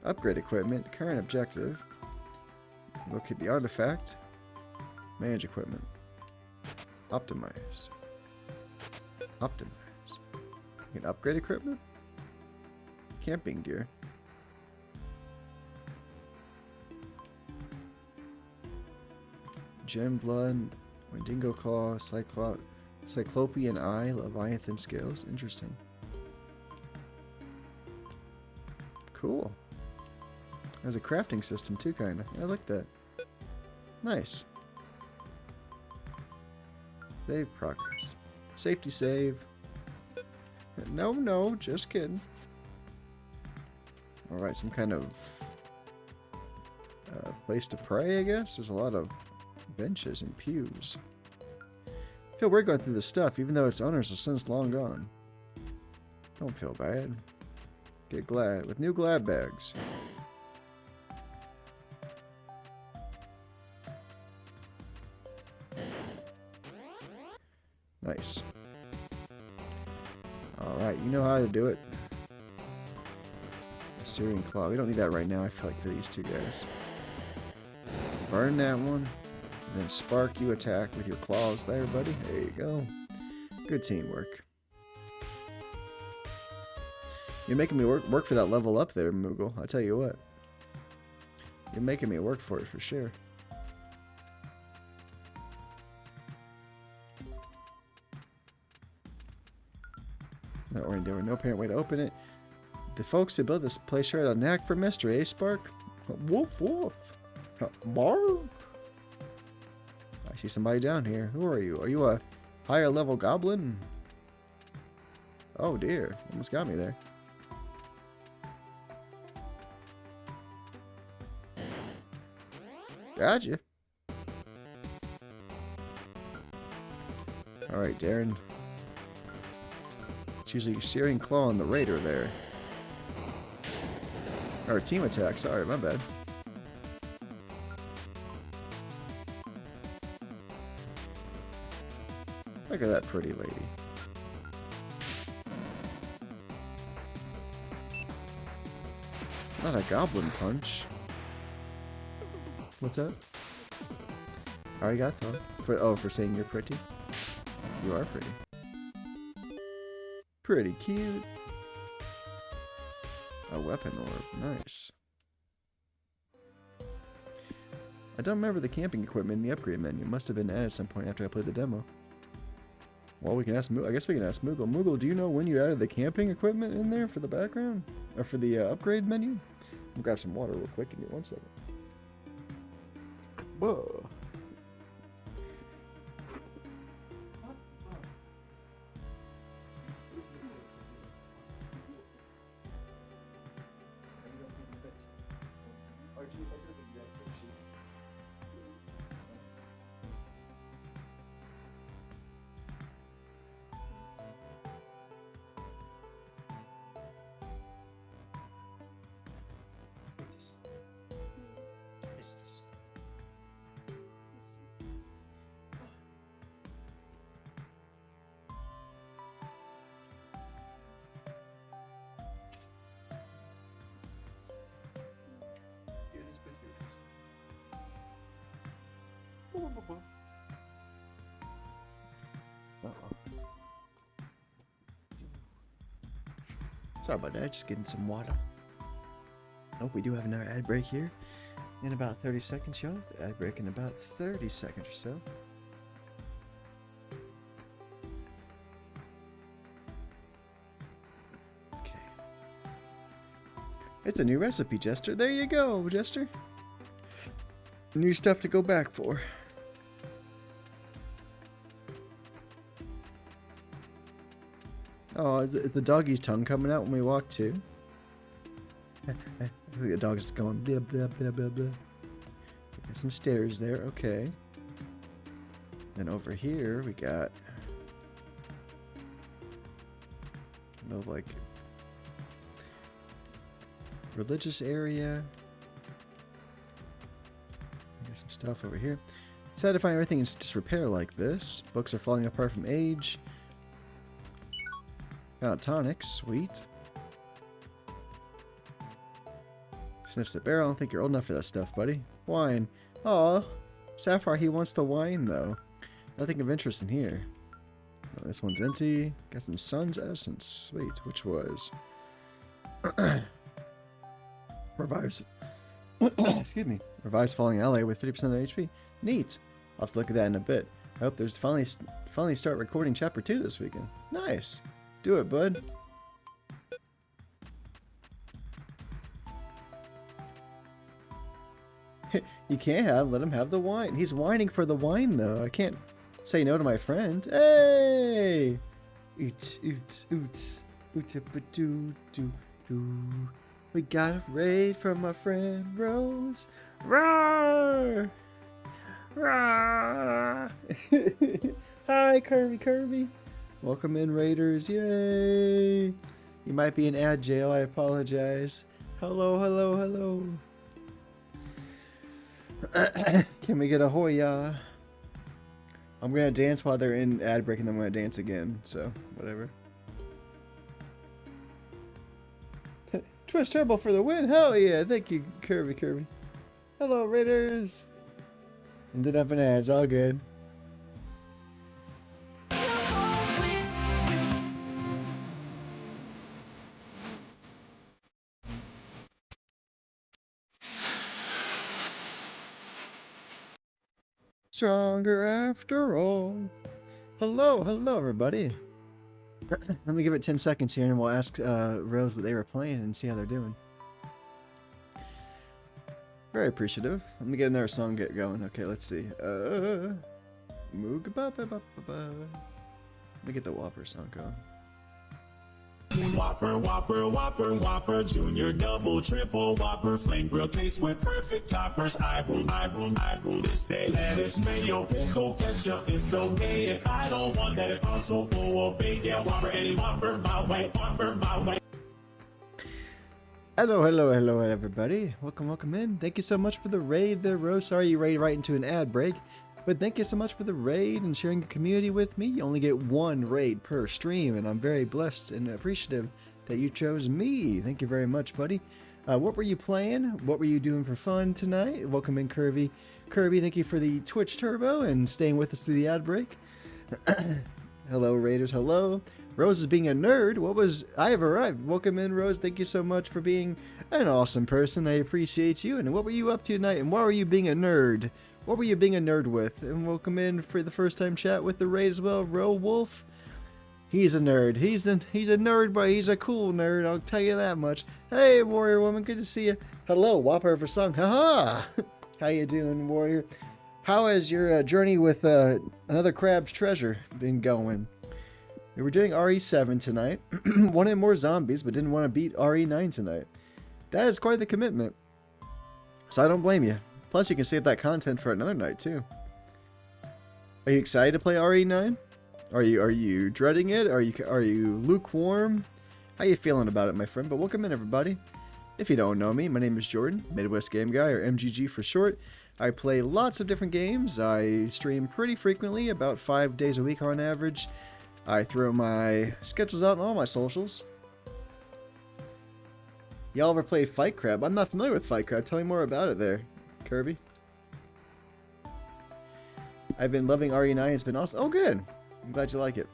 upgrade equipment, current objective. Locate the artifact. Manage equipment. Optimize. Optimize. You can upgrade equipment. Camping gear. Gem blood, Wendigo claw, Cyclopean eye, Leviathan scales. Interesting. Cool. There's a crafting system too, kinda. I like that. Nice. Save progress. Safety save. No, just kidding. Alright, some kind of place to pray, I guess. There's a lot of benches and pews. I feel weird going through this stuff, even though its owners are since long gone. Don't feel bad. Get glad with new glad bags. Nice. Alright, you know how to do it. Syrian claw. We don't need that right now, I feel like, for these two guys. Burn that one. And then Spark, you attack with your claws there, buddy. There you go. Good teamwork. You're making me work for that level up there, Moogle. I'll tell you what. You're making me work for it for sure. There were no apparent way to open it. The folks who built this place sure had a knack for mystery, eh, Spark? Woof woof. Bark. I see somebody down here. Who are you? Are you a higher level goblin? Oh dear, almost got me there. Gotcha. Alright, Darren. It's usually your Syrian Claw on the Raider there. Or team attack, sorry, my bad. Look at that pretty lady. Not a goblin punch. What's up? Arigato. For saying you're pretty. You are pretty. Pretty cute. A weapon orb. Nice. I don't remember the camping equipment in the upgrade menu. Must have been added at some point after I played the demo. Well, we can ask I guess we can ask Moogle. Moogle, do you know when you added the camping equipment in there for the background? Or for the upgrade menu? We'll grab some water real quick. Give me 1 second. Whoa. Sorry about that, just getting some water. Oh, we do have another ad break here. In about 30 seconds, y'all. The ad break in about 30 seconds or so. It's a new recipe, Jester. There you go, Jester. New stuff to go back for. Oh, is the doggy's tongue coming out when we walk too? The dog is going blah blah blah blah blah. Got some stairs there, okay. Then over here we got a little like religious area. Got some stuff over here. Decided to find everything in disrepair like this. Books are falling apart from age. Got tonic, sweet. Sniffs the barrel. I don't think you're old enough for that stuff, buddy. Wine. Aw. Sapphire, he wants the wine, though. Nothing of interest in here. Oh, this one's empty. Got some Sun's Essence. Sweet. Which was... Revives. Excuse me. Revives falling ally with 50% of their HP. Neat. I'll have to look at that in a bit. I hope there's finally start recording chapter 2 this weekend. Nice. Do it, bud. You can't let him have the wine. He's whining for the wine, though. I can't say no to my friend. Hey! Oots, oots, oots. Oota-ba-doo, doo, doo. We got a raid from my friend Rose. Roar! Roar! Hi, Kirby. Welcome in, Raiders. Yay! You might be in ad jail. I apologize. Hello. Can we get a hoya? I'm gonna dance while they're in ad break, and then I'm gonna dance again. So whatever. Twist Turbo for the win. Hell yeah! Thank you, Kirby. Hello, Raiders. Ended up in ads. All good. Stronger after all. Hello, everybody. Let me give it 10 seconds here and we'll ask Rose what they were playing and see how they're doing. Very appreciative. Let me get another song get going. Okay, let's see. Let me get the Whopper song going. Whopper, Junior, double, triple, Whopper, flame grill taste with perfect toppers. I rule this day. Lettuce, mayo, pickle, ketchup, it's okay if I don't want that. If also full of bacon, yeah, Whopper, any Whopper, my way. Hello, everybody. Welcome in. Thank you so much for the raid there, Rose. Sorry you raided right into an ad break. But thank you so much for the raid and sharing your community with me. You only get one raid per stream, and I'm very blessed and appreciative that you chose me. Thank you very much, buddy. What were you playing? What were you doing for fun tonight? Welcome in, Kirby. Thank you for the Twitch Turbo and staying with us through the ad break. Hello, Raiders. Hello. Rose is being a nerd. I have arrived. Welcome in, Rose. Thank you so much for being an awesome person. I appreciate you. And what were you up to tonight? And why were you being a nerd? What were you being a nerd with? And welcome in for the first time chat with the raid as well. Ro Wolf. He's a nerd. He's a nerd, but he's a cool nerd. I'll tell you that much. Hey, Warrior Woman. Good to see you. Hello, Whopper for Song. Haha. How you doing, Warrior? How has your journey with another Crab's Treasure been going? We were doing RE7 tonight. Wanted more zombies, but didn't want to beat RE9 tonight. That is quite the commitment. So I don't blame you. Plus, you can save that content for another night, too. Are you excited to play RE9? Are you dreading it? Are you lukewarm? How you feeling about it, my friend? But welcome in, everybody. If you don't know me, my name is Jordan, Midwest Game Guy, or MGG for short. I play lots of different games. I stream pretty frequently, about 5 days a week on average. I throw my schedules out on all my socials. Y'all ever played Fight Crab? I'm not familiar with Fight Crab. Tell me more about it there, Kirby. I've been loving RE9. It's been awesome. Oh, good. I'm glad you like it.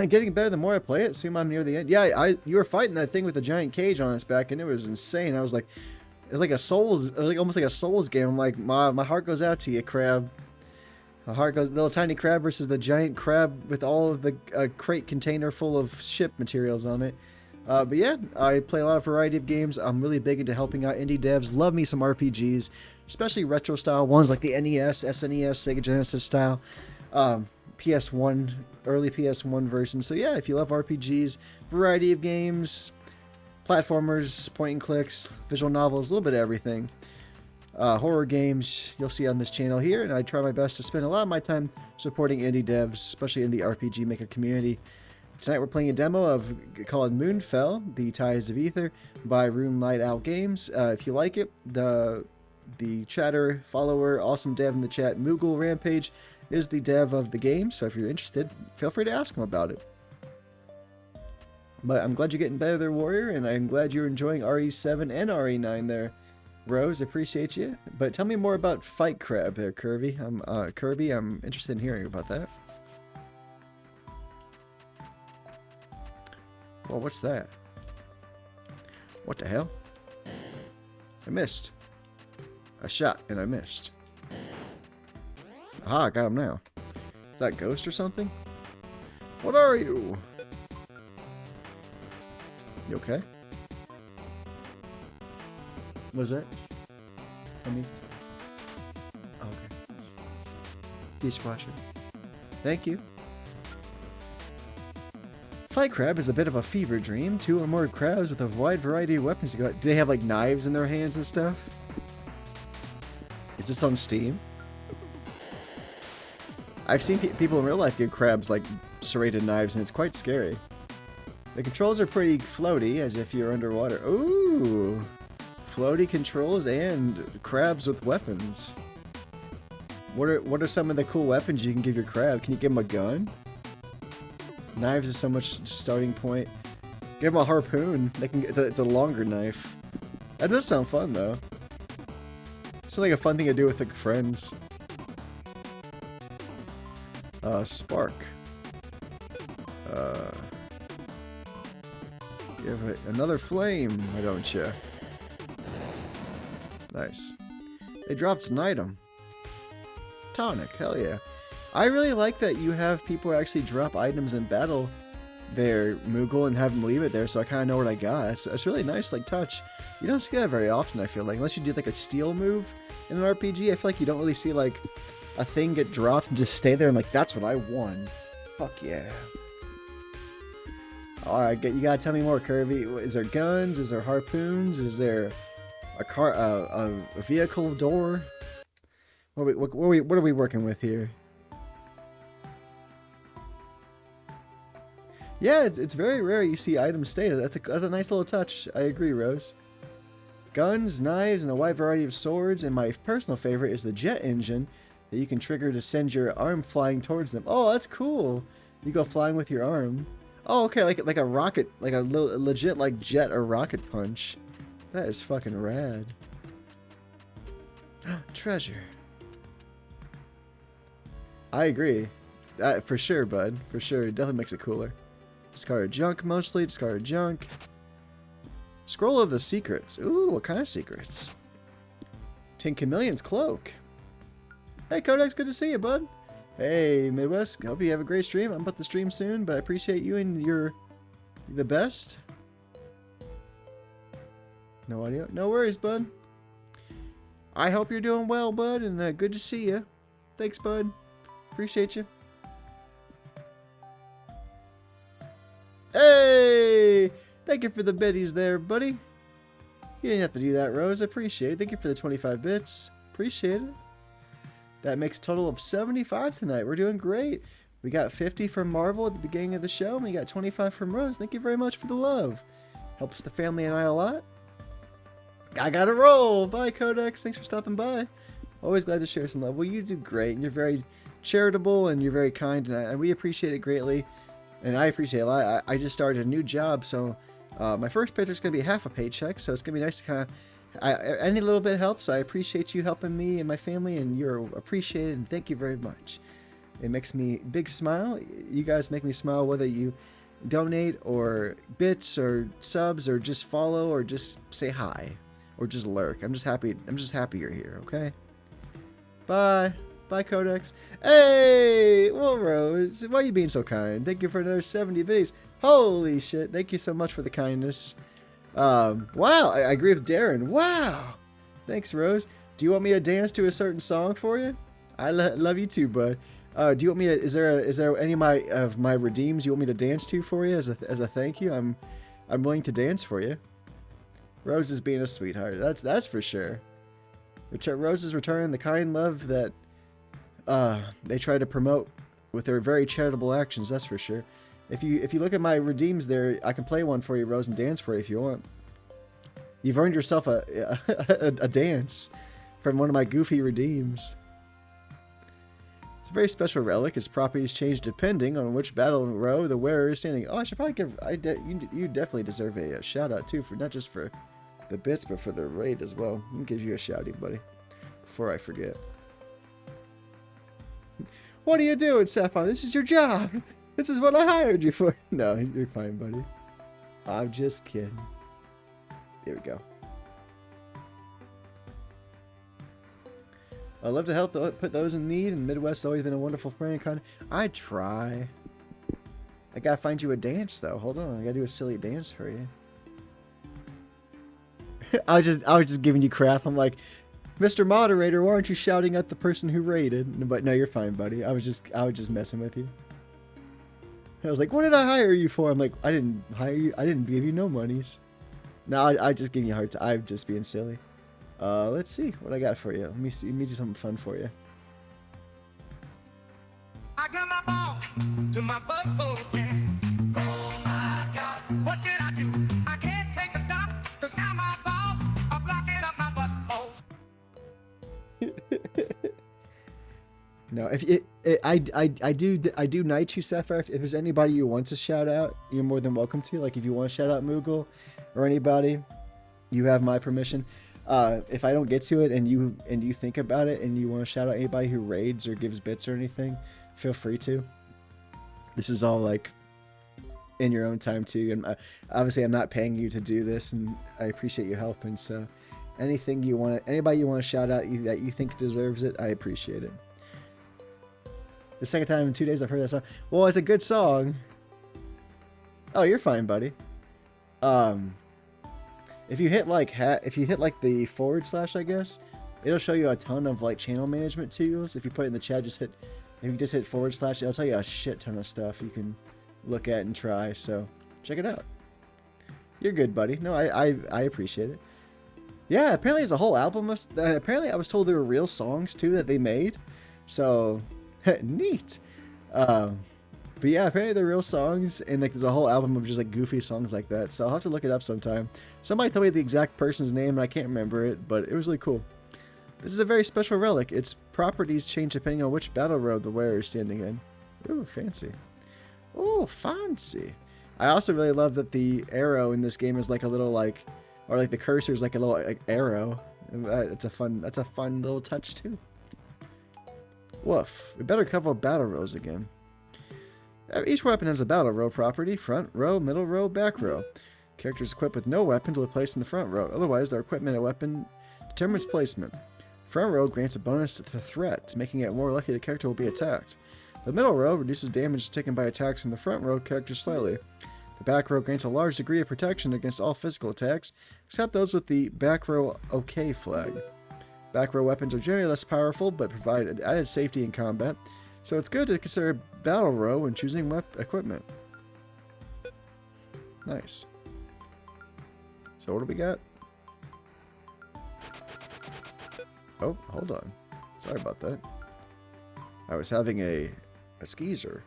Getting better the more I play it. Assume I'm near the end. Yeah, you were fighting that thing with a giant cage on its back, and it was insane. I was like, it's like almost like a Souls game. I'm like, my heart goes out to you, crab. My heart goes, little tiny crab versus the giant crab with all of the crate container full of ship materials on it. But yeah, I play a lot of variety of games. I'm really big into helping out indie devs. Love me some RPGs, especially retro style ones like the NES, SNES, Sega Genesis style, PS1, early PS1 version. So yeah, if you love RPGs, variety of games, platformers, point and clicks, visual novels, a little bit of everything. Horror games you'll see on this channel here, and I try my best to spend a lot of my time supporting indie devs, especially in the RPG maker community. Tonight we're playing a demo of called Moonfell, The Ties of Aether by Room Light Out Games. If you like it, the chatter, follower, awesome dev in the chat, Moogle Rampage, is the dev of the game, so if you're interested, feel free to ask him about it. But I'm glad you're getting better there, Warrior, and I'm glad you're enjoying RE7 and RE9 there, Rose. Appreciate you. But tell me more about Fight Crab there, Kirby. I'm interested in hearing about that. Well, what's that? What the hell? I missed. I shot and I missed. Aha, I got him now. Is that Ghost or something? What are you? You okay? What is that? I mean... Oh, okay. Dishwasher. Thank you. Fight Crab is a bit of a fever dream. 2 or more crabs with a wide variety of weapons to go. Do they have like knives in their hands and stuff? Is this on Steam? I've seen people in real life get crabs like serrated knives, and it's quite scary. The controls are pretty floaty, as if you're underwater. Ooh! Floaty controls and crabs with weapons. What are some of the cool weapons you can give your crab? Can you give him a gun? Knives is so much starting point. Give them a harpoon. They can. It's a longer knife. That does sound fun though. Sounds like a fun thing to do with like friends. Spark. Give it another flame, why don't you? Nice. They dropped an item. Tonic, hell yeah. I really like that you have people actually drop items in battle there, Moogle, and have them leave it there, so I kind of know what I got. It's really nice, like, touch. You don't see that very often, I feel like. Unless you do, like, a steal move in an RPG, I feel like you don't really see, like, a thing get dropped and just stay there and, like, that's what I won. Fuck yeah. Alright, you gotta tell me more, Kirby. Is there guns? Is there harpoons? Is there a vehicle door? What are we working with here? Yeah, it's very rare you see items stay. That's a nice little touch. I agree, Rose. Guns, knives, and a wide variety of swords, and my personal favorite is the jet engine that you can trigger to send your arm flying towards them. Oh, that's cool. You go flying with your arm. Oh, okay, like a rocket, like a legit like jet or rocket punch. That is fucking rad. Treasure. I agree. For sure, bud. For sure. It definitely makes it cooler. Discarded junk mostly. Discarded junk. Scroll of the secrets. Ooh, what kind of secrets? Tin Chameleon's cloak. Hey, Codex, good to see you, bud. Hey, Midwest. Hope you have a great stream. I'm about to stream soon, but I appreciate you and you're the best. No audio. No worries, bud. I hope you're doing well, bud, and good to see you. Thanks, bud. Appreciate you. Hey! Thank you for the biddies there, buddy. You didn't have to do that, Rose. I appreciate it. Thank you for the 25 bits. Appreciate it. That makes a total of 75 tonight. We're doing great. We got 50 from Marvel at the beginning of the show, and we got 25 from Rose. Thank you very much for the love. Helps the family and I a lot. I gotta roll. Bye, Codex. Thanks for stopping by. Always glad to share some love. Well, you do great, and you're very charitable, and you're very kind, and we appreciate it greatly. And I appreciate it a lot. I just started a new job, so my first paycheck's going to be half a paycheck, so it's going to be nice to kind of... any little bit helps. I appreciate you helping me and my family, and you're appreciated, and thank you very much. It makes me a big smile. You guys make me smile, whether you donate, or bits, or subs, or just follow, or just say hi, or just lurk. I'm just happy you're here, okay? Bye. Bye, Codex. Hey! Well, Rose, why are you being so kind? Thank you for another 70 biddies. Holy shit. Thank you so much for the kindness. Wow. I agree with Darren. Wow. Thanks, Rose. Do you want me to dance to a certain song for you? I love you too, bud. Do you want me to? Is there any of my redeems you want me to dance to for you as a thank you? I'm willing to dance for you. Rose is being a sweetheart. That's for sure. Rose is returning the kind love that they try to promote with their very charitable actions. That's for sure. If you look at my redeems there, I can play one for you, Rose, and dance for you if you want. You've earned yourself a dance from one of my goofy redeems. It's a very special relic. Its properties change depending on which battle row the wearer is standing. Oh, I should probably give. You definitely deserve a shout out too, for not just for the bits, but for the raid as well. Let me give you a shouty, buddy, before I forget. What are you doing, Sapphire? This is your job. This is what I hired you for. No, you're fine, buddy. I'm just kidding. There we go. I love to help put those in need, and Midwest's always been a wonderful friend. I try. I gotta find you a dance, though. Hold on, I gotta do a silly dance for you. I was just giving you crap. I'm like, Mr. Moderator, why aren't you shouting at the person who raided? But no, you're fine, buddy. I was just messing with you. I was like, what did I hire you for? I'm like, I didn't hire you. I didn't give you no monies. No, I just giving you a hard time. I'm just being silly. Let's see what I got for you. Let me do something fun for you. I got my ball to my butthole again. Oh my God, what did I do? I can't take a dump, 'cause now my balls are blocking up my butthole. No, I do knight you, Sapphire. If there's anybody you want to shout out, you're more than welcome to. Like if you want to shout out Moogle or anybody, you have my permission. If I don't get to it and you think about it and you want to shout out anybody who raids or gives bits or anything, feel free to. This is all like in your own time too, and obviously I'm not paying you to do this, and I appreciate you helping. So anything you want, anybody you want to shout out that you think deserves it, I appreciate it. The second time in 2 days I've heard that song. Well, it's a good song. Oh, you're fine, buddy. If you hit like the /, I guess, it'll show you a ton of like channel management tools. If you put it in the chat, if you just hit /, it'll tell you a shit ton of stuff you can look at and try. So check it out. You're good, buddy. No, I appreciate it. Yeah, apparently there's a whole album of. Apparently I was told there were real songs too that they made. So neat. But yeah, apparently they're real songs, and like there's a whole album of just like goofy songs like that. So I'll have to look it up sometime. Somebody told me the exact person's name, and I can't remember it, but it was really cool. This is a very special relic. Its properties change depending on which battle road the wearer is standing in. Ooh, fancy. Ooh, fancy. I also really love that the arrow in this game is like a little like, or like the cursor is like a little like arrow. That's a fun little touch too. Woof. We better cover battle rows again. Each weapon has a battle row property: front row, middle row, back row. Characters equipped with no weapons will be placed in the front row. Otherwise, their equipment and weapon determines placement. Front row grants a bonus to threat, making it more likely the character will be attacked. The middle row reduces damage taken by attacks from the front row characters slightly. The back row grants a large degree of protection against all physical attacks, except those with the back row OK flag. Back row weapons are generally less powerful, but provide added safety in combat, so it's good to consider battle row when choosing equipment. Nice. So what do we got? Oh, hold on. Sorry about that. I was having a skeezer.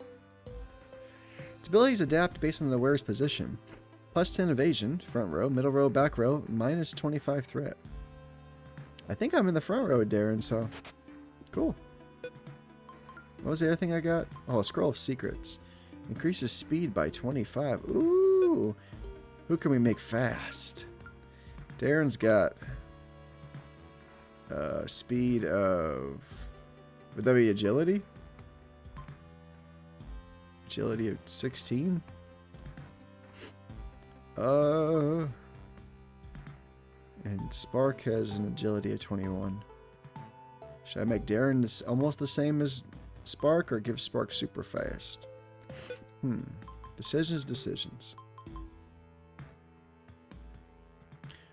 Its abilities adapt based on the wearer's position. Plus 10 evasion, front row, middle row, back row, minus 25 threat. I think I'm in the front row, Darren, so cool. What was the other thing I got? Oh, a scroll of secrets. Increases speed by 25. Ooh. Who can we make fast? Darren's got speed of... Would that be agility? Agility of 16? And Spark has an agility of 21. Should I make Darren almost the same as Spark, or give Spark super fast? Decisions.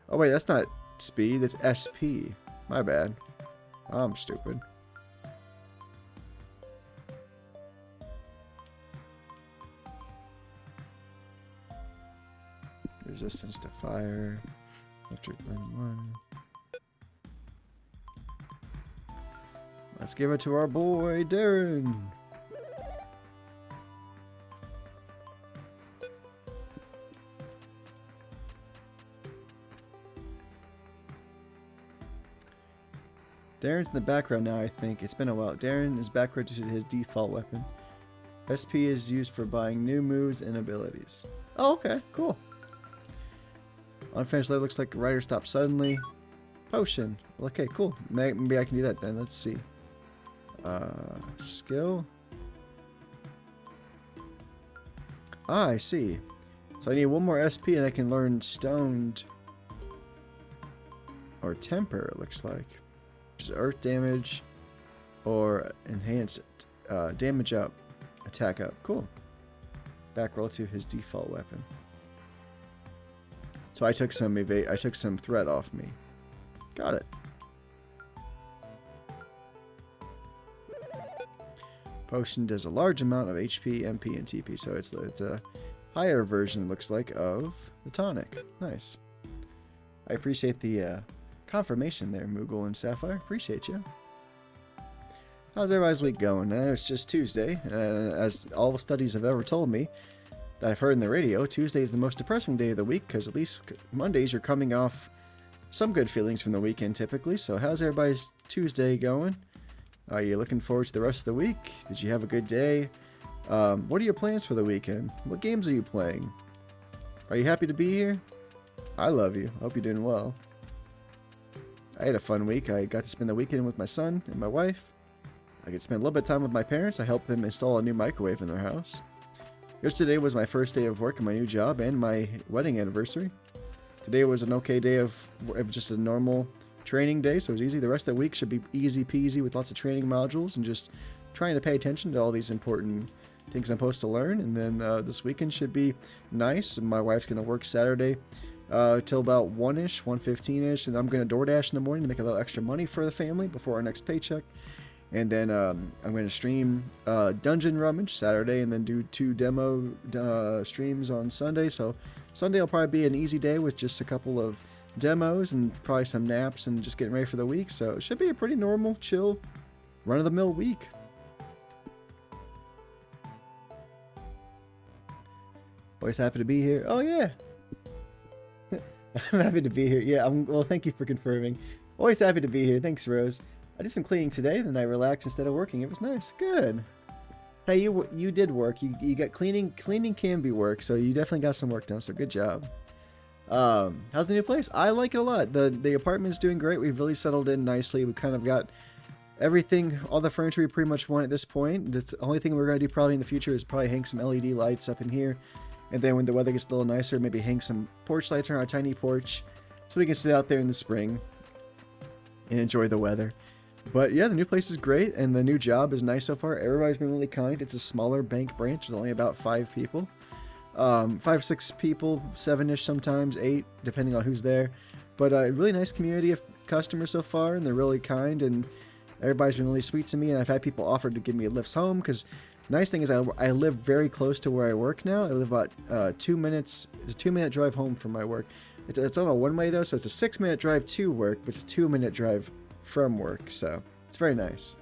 Oh wait, that's not speed, that's SP. My bad. I'm stupid. Resistance to fire. Electric burn 1. Let's give it to our boy, Darren. Darren's in the background now, I think. It's been a while. Darren is back to his default weapon. SP is used for buying new moves and abilities. Oh, okay. Cool. Unfinished letter looks like Rider stops suddenly. Potion. Okay, cool. Maybe I can do that then. Let's see. Skill. Ah, I see. So I need one more SP and I can learn Stoned. Or Temper, it looks like. Which is Earth damage. Or Enhance damage up. Attack up. Cool. Back roll to his default weapon. So I took some threat off me. Got it. Potion does a large amount of HP, MP, and TP, so it's a higher version, looks like, of the tonic. Nice. I appreciate the confirmation there, Moogle and Sapphire. Appreciate you. How's everybody's week going? It's just Tuesday, and as all the studies have ever told me, that I've heard in the radio, Tuesday is the most depressing day of the week, because at least Mondays you're coming off some good feelings from the weekend typically. So how's everybody's Tuesday going? Are you looking forward to the rest of the week? Did you have a good day? What are your plans for the weekend? What games are you playing? Are you happy to be here? I love you. I hope you're doing well. I had a fun week. I got to spend the weekend with my son and my wife. I could spend a little bit of time with my parents. I helped them install a new microwave in their house. Yesterday was my first day of work in my new job and my wedding anniversary. Today was an okay day of just a normal training day, so it was easy. The rest of the week should be easy peasy with lots of training modules and just trying to pay attention to all these important things I'm supposed to learn. And then this weekend should be nice. My wife's going to work Saturday till about 1-ish, 1:15-ish, and I'm going to DoorDash in the morning to make a little extra money for the family before our next paycheck. And then I'm going to stream Dungeon Rummage Saturday and then do 2 demo streams on Sunday. So Sunday will probably be an easy day with just a couple of demos and probably some naps and just getting ready for the week. So it should be a pretty normal, chill, run-of-the-mill week. Always happy to be here. Oh, yeah. I'm happy to be here. Yeah, well, thank you for confirming. Always happy to be here. Thanks, Rose. I did some cleaning today, then I relaxed instead of working. It was nice. Good. Hey, you did work. You got cleaning. Cleaning can be work, so you definitely got some work done. So good job. How's the new place? I like it a lot. The apartment's doing great. We've really settled in nicely. We kind of got everything, all the furniture we pretty much want at this point. The only thing we're gonna do probably in the future is probably hang some LED lights up in here, and then when the weather gets a little nicer, maybe hang some porch lights on our tiny porch, so we can sit out there in the spring and enjoy the weather. But yeah, the new place is great, and the new job is nice so far. Everybody's been really kind. It's a smaller bank branch with only about 5 people. 5, 6 people, 7-ish sometimes, 8, depending on who's there. But a really nice community of customers so far, and they're really kind, and everybody's been really sweet to me, and I've had people offer to give me lifts home, because nice thing is I live very close to where I work now. I live about 2 minutes, it's a 2-minute drive home from my work. It's on a one-way though, so it's a 6-minute drive to work, but it's a 2-minute drive from work, so it's very nice.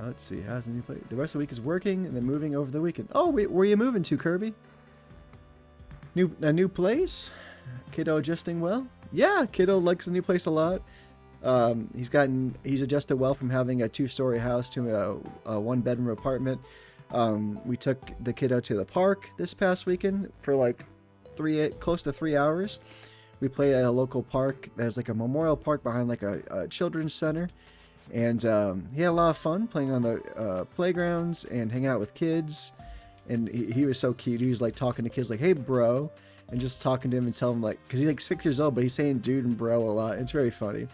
Let's see, how's the new place? The rest of the week is working and then moving over the weekend. Oh, wait, where are you moving to, Kirby? A new place? Kiddo adjusting well? Yeah, Kiddo likes the new place a lot. He's adjusted well from having a 2-story house to a 1-bedroom apartment. We took the kiddo to the park this past weekend for like close to 3 hours. We played at a local park. There's like a memorial park behind like a children's center. And he had a lot of fun playing on the playgrounds and hanging out with kids. And he was so cute. He was like talking to kids like, hey, bro. And just talking to him and telling him like, because he's like 6 years old, but he's saying dude and bro a lot. It's very funny.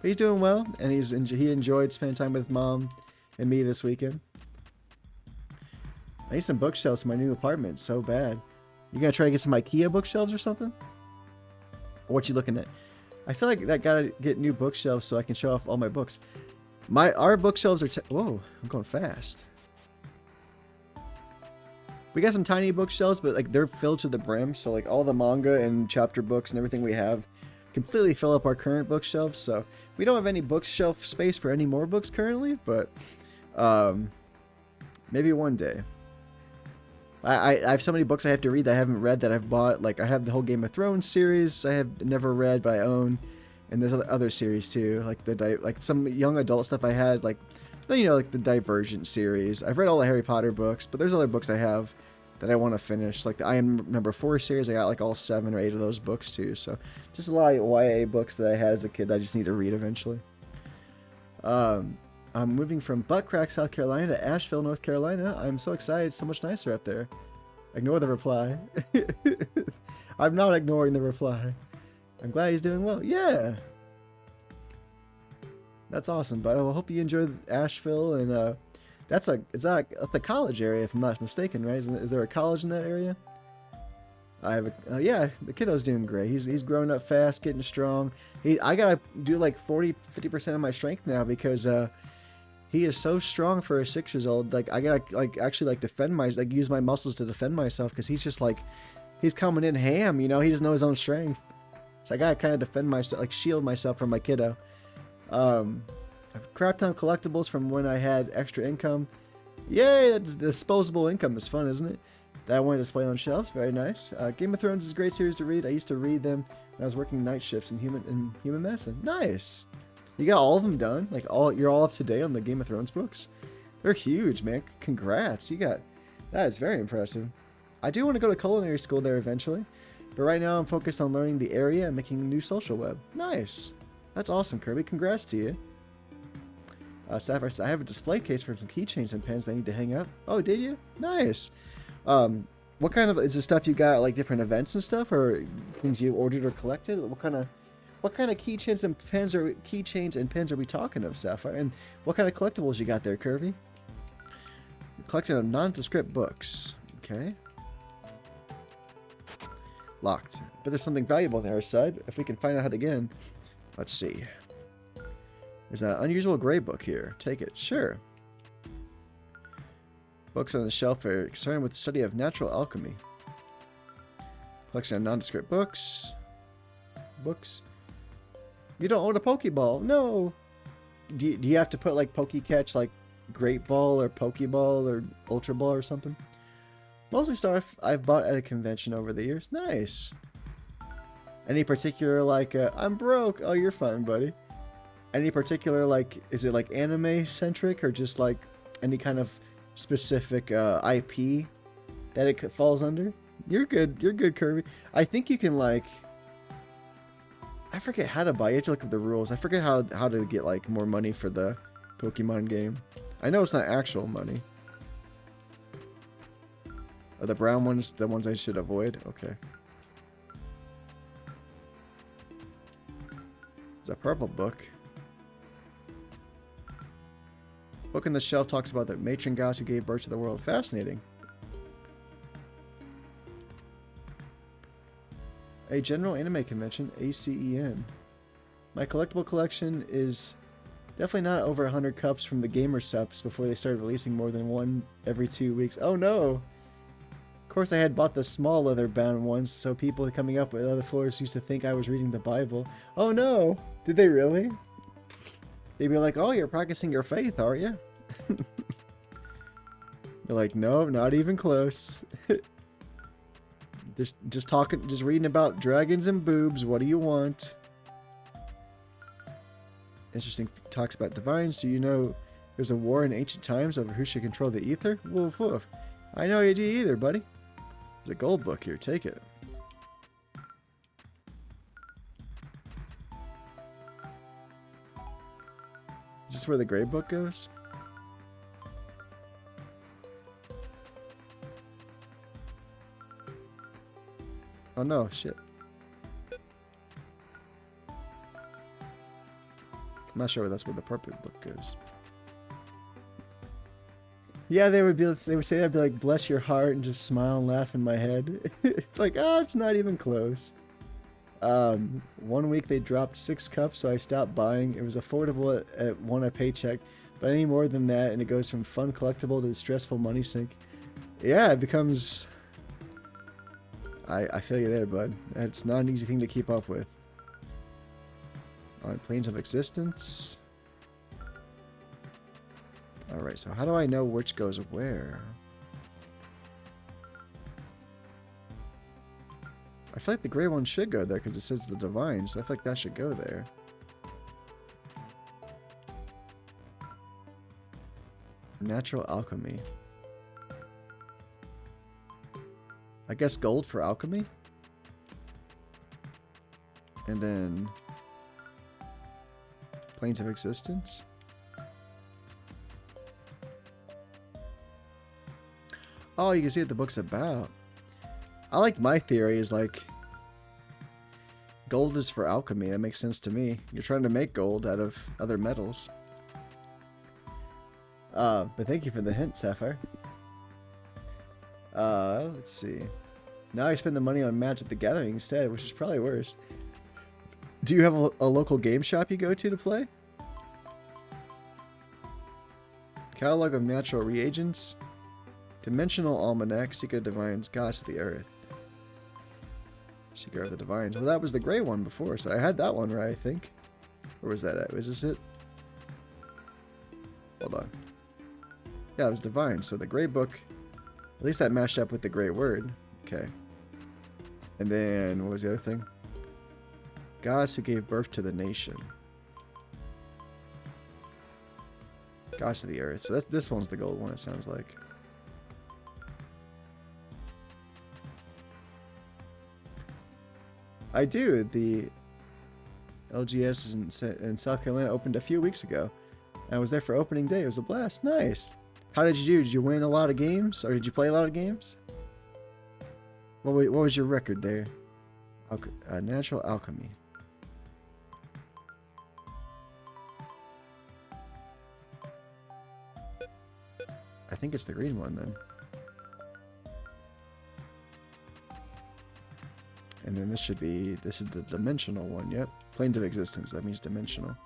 But he's doing well. And he enjoyed spending time with mom and me this weekend. I need some bookshelves for my new apartment so bad. You gonna try to get some IKEA bookshelves or something? Or what you looking at? I feel like I gotta get new bookshelves so I can show off all my books. Our bookshelves are whoa, I'm going fast. We got some tiny bookshelves, but like they're filled to the brim, so like all the manga and chapter books and everything we have completely fill up our current bookshelves. So we don't have any bookshelf space for any more books currently, but maybe one day. I have so many books I have to read that I haven't read that I've bought. Like I have the whole Game of Thrones series I have never read but I own, and there's other series too, like like some young adult stuff I had, like like the Divergent series. I've read all the Harry Potter books, but there's other books I have that I want to finish, like the I Am Number 4 series. I got like all 7 or 8 of those books too. So just a lot of YA books that I had as a kid that I just need to read eventually. I'm moving from Butt Crack, South Carolina to Asheville, North Carolina. I'm so excited. It's so much nicer up there. Ignore the reply. I'm not ignoring the reply. I'm glad he's doing well. Yeah. That's awesome, but I hope you enjoyed Asheville, and that's a college area if I'm not mistaken, right? Is there a college in that area? Yeah, the kiddo's doing great. He's growing up fast, getting strong. I gotta do like 50% of my strength now because he is so strong for a 6 years old. Like I gotta actually defend use my muscles to defend myself because he's just he's coming in ham. He doesn't know his own strength. So I gotta kind of defend myself, shield myself from my kiddo. Crap ton of collectibles from when I had extra income. Yay! That's disposable income is fun, isn't it? That I want to display on shelves. Very nice. Game of Thrones is a great series to read. I used to read them when I was working night shifts in human medicine. Nice. You got all of them done? You're all up to date on the Game of Thrones books? They're huge, man. Congrats. That is very impressive. I do want to go to culinary school there eventually, but right now I'm focused on learning the area and making a new social web. Nice. That's awesome, Kirby. Congrats to you. Sapphire, I have a display case for some keychains and pens that I need to hang up. Oh, did you? Nice. What kind of is the stuff you got? Like different events and stuff, or things you ordered or collected? What kind of keychains and pens are we talking of, Sapphire? And what kind of collectibles you got there, Kirby? Collection of nondescript books. Okay. Locked. But there's something valuable on the other side. If we can find out how to get in. Let's see. There's an unusual gray book here. Take it. Sure. Books on the shelf are concerned with the study of natural alchemy. Collection of nondescript books. Books. You don't own a Pokeball. No. Do you have to put Pokecatch, Great Ball or Pokeball or Ultra Ball or something? Mostly stuff I've bought at a convention over the years. Nice. Any particular I'm broke? Oh, you're fine, buddy. Any particular is it anime centric or just any kind of specific IP that it falls under? You're good. You're good, Kirby. I think you can I forget how to buy. You have to look at the rules. I forget how to get more money for the Pokemon game. I know it's not actual money. Are the brown ones the ones I should avoid? Okay. It's a purple book. Book in the shelf talks about the matron goddess who gave birth to the world. Fascinating. A general anime convention, ACEN. My collectible collection is definitely not over 100 cups from the Gamer Subs before they started releasing more than one every 2 weeks. Oh no! Of course I had bought the small leather bound ones, so people coming up with other floors used to think I was reading the Bible. Oh no! Did they really? They'd be like, oh, you're practicing your faith, are you? You're like, no, not even close. just reading about dragons and boobs. What do you want? Interesting. Talks about divines. Do you know there's a war in ancient times over who should control the Aether? Woof woof. I know you do either, buddy. There's a gold book here. Take it. Is this where the gray book goes? Oh no, shit. I'm not sure that's where the purple book goes. Yeah, they would say that'd be like, bless your heart, and just smile and laugh in my head. Like, oh, it's not even close. 1 week they dropped 6 cups, so I stopped buying. It was affordable at one a paycheck, but any more than that, and it goes from fun collectible to stressful money sink. Yeah, it becomes. I feel you there, bud. It's not an easy thing to keep up with. On Planes of Existence. Alright, so how do I know which goes where? I feel like the gray one should go there because it says the Divine, so I feel like that should go there. Natural Alchemy. I guess gold for alchemy? And then Planes of Existence? Oh, you can see what the book's about. I like my theory is like gold is for alchemy. That makes sense to me. You're trying to make gold out of other metals. But thank you for the hint, Sapphire. Let's see. Now I spend the money on Magic the Gathering instead, which is probably worse. Do you have a local game shop you go to play? Catalog of Natural Reagents. Dimensional Almanac, Seeker of Divines, Goddess of the Earth. Seeker of the Divines. Well, that was the gray one before, so I had that one right, I think. Or was that it? Was this it? Hold on. Yeah, it was Divine, so the gray book, at least that matched up with the gray word. Okay. And then, what was the other thing? Goddess who gave birth to the nation. Goddess of the Earth. So this one's the gold one, it sounds like. I do. The LGS in South Carolina opened a few weeks ago. I was there for opening day. It was a blast. Nice. How did you do? Did you win a lot of games? Or did you play a lot of games? What was your record there? Natural Alchemy. I think it's the green one then. And then this is the dimensional one, yep. Planes of Existence, that means dimensional.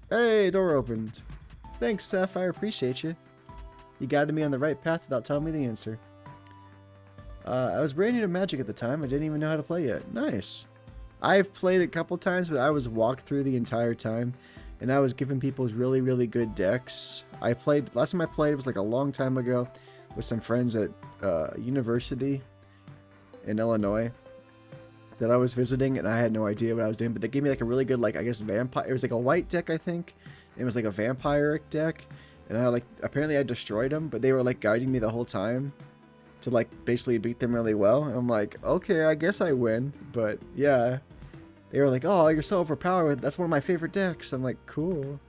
Hey, door opened. Thanks, Sapphire, appreciate you. You guided me on the right path without telling me the answer. I was brand new to Magic at the time, I didn't even know how to play yet. Nice. I've played it a couple times, but I was walked through the entire time, and I was giving people really, really good decks. Last time I played was like a long time ago with some friends at university in Illinois that I was visiting, and I had no idea what I was doing, but they gave me like a really good, like, I guess vampire, it was like a white deck, I think. It was like a vampiric deck, and apparently I destroyed them, but they were like guiding me the whole time to like basically beat them really well, and I'm like, okay, I guess I win, but yeah. They were like, oh, you're so overpowered, that's one of my favorite decks. I'm like, cool.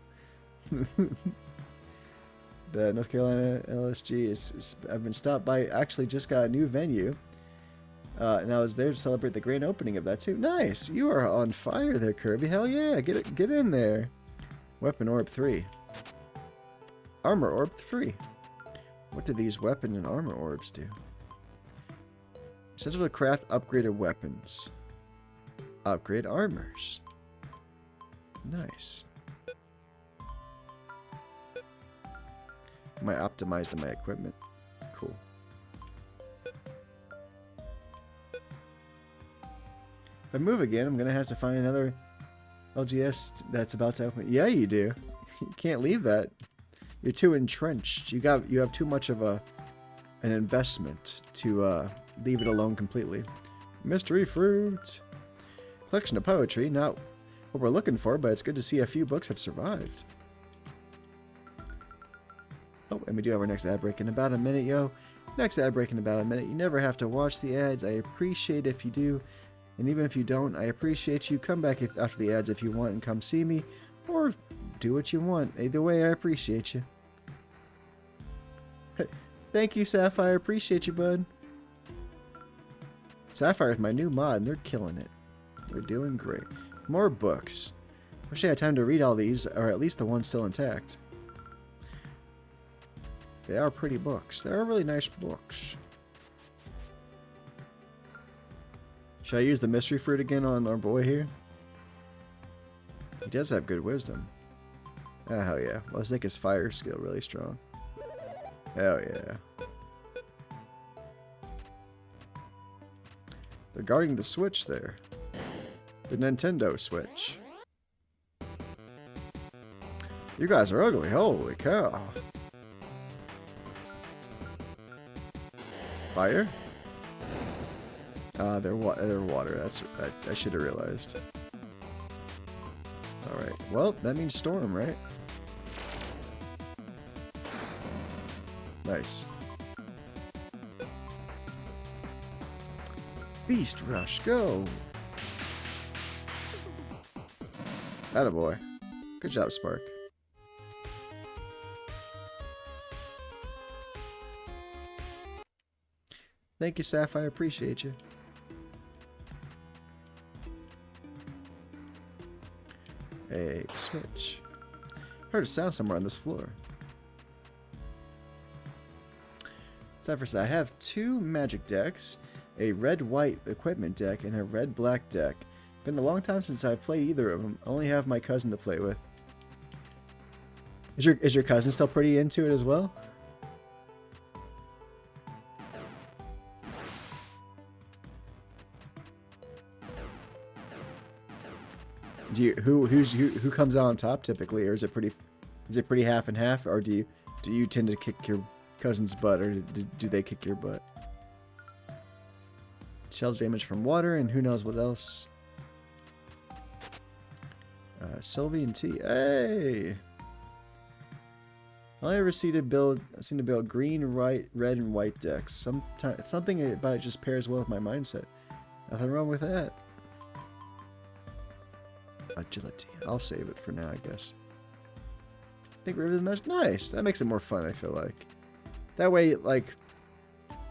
The North Carolina LSG I've been stopped by, actually just got a new venue. And I was there to celebrate the grand opening of that too. Nice! You are on fire there, Kirby. Hell yeah, get in there. Weapon Orb 3. Armor Orb 3. What do these weapon and armor orbs do? Essential to craft upgraded weapons. Upgrade armors. Nice. Am I optimized in my equipment? Cool. If I move again, I'm gonna have to find another LGS that's about to open. Yeah, you do. You can't leave that. You're too entrenched. You have too much of an investment to leave it alone completely. Mystery fruit. Collection of poetry. Not what we're looking for, but it's good to see a few books have survived. Oh, and we do have our next ad break in about a minute, yo. Next ad break in about a minute. You never have to watch the ads. I appreciate if you do. And even if you don't, I appreciate you. Come back after the ads if you want and come see me. Or do what you want. Either way, I appreciate you. Thank you, Sapphire. Appreciate you, bud. Sapphire is my new mod, and they're killing it. They're doing great. More books. Wish I had time to read all these, or at least the ones still intact. They are pretty books. They are really nice books. Should I use the mystery fruit again on our boy here? He does have good wisdom. Oh, hell yeah. Let's make his fire skill really strong. Hell yeah. They're guarding the Switch there. The Nintendo Switch. You guys are ugly. Holy cow. Fire? They're water. I should have realized. Alright. Well, that means storm, right? Nice. Beast Rush, go! Attaboy. Good job, Spark. Thank you, Sapphire. Appreciate you. A switch. Heard a sound somewhere on this floor. Sapphire said, I have 2 magic decks, a red-white equipment deck, and a red-black deck. Been a long time since I've played either of them. I only have my cousin to play with. Is your cousin still pretty into it as well? Do you who comes out on top typically, or is it pretty half and half, or do you tend to kick your cousin's butt, or do they kick your butt? Shell damage from water, and who knows what else. Sylvie and T. Hey! All I ever seem to build green, red, and white decks. Something about it just pairs well with my mindset. Nothing wrong with that. Agility. I'll save it for now, I guess. I think River of the Mesh. Nice. That makes it more fun, I feel like. That way, like,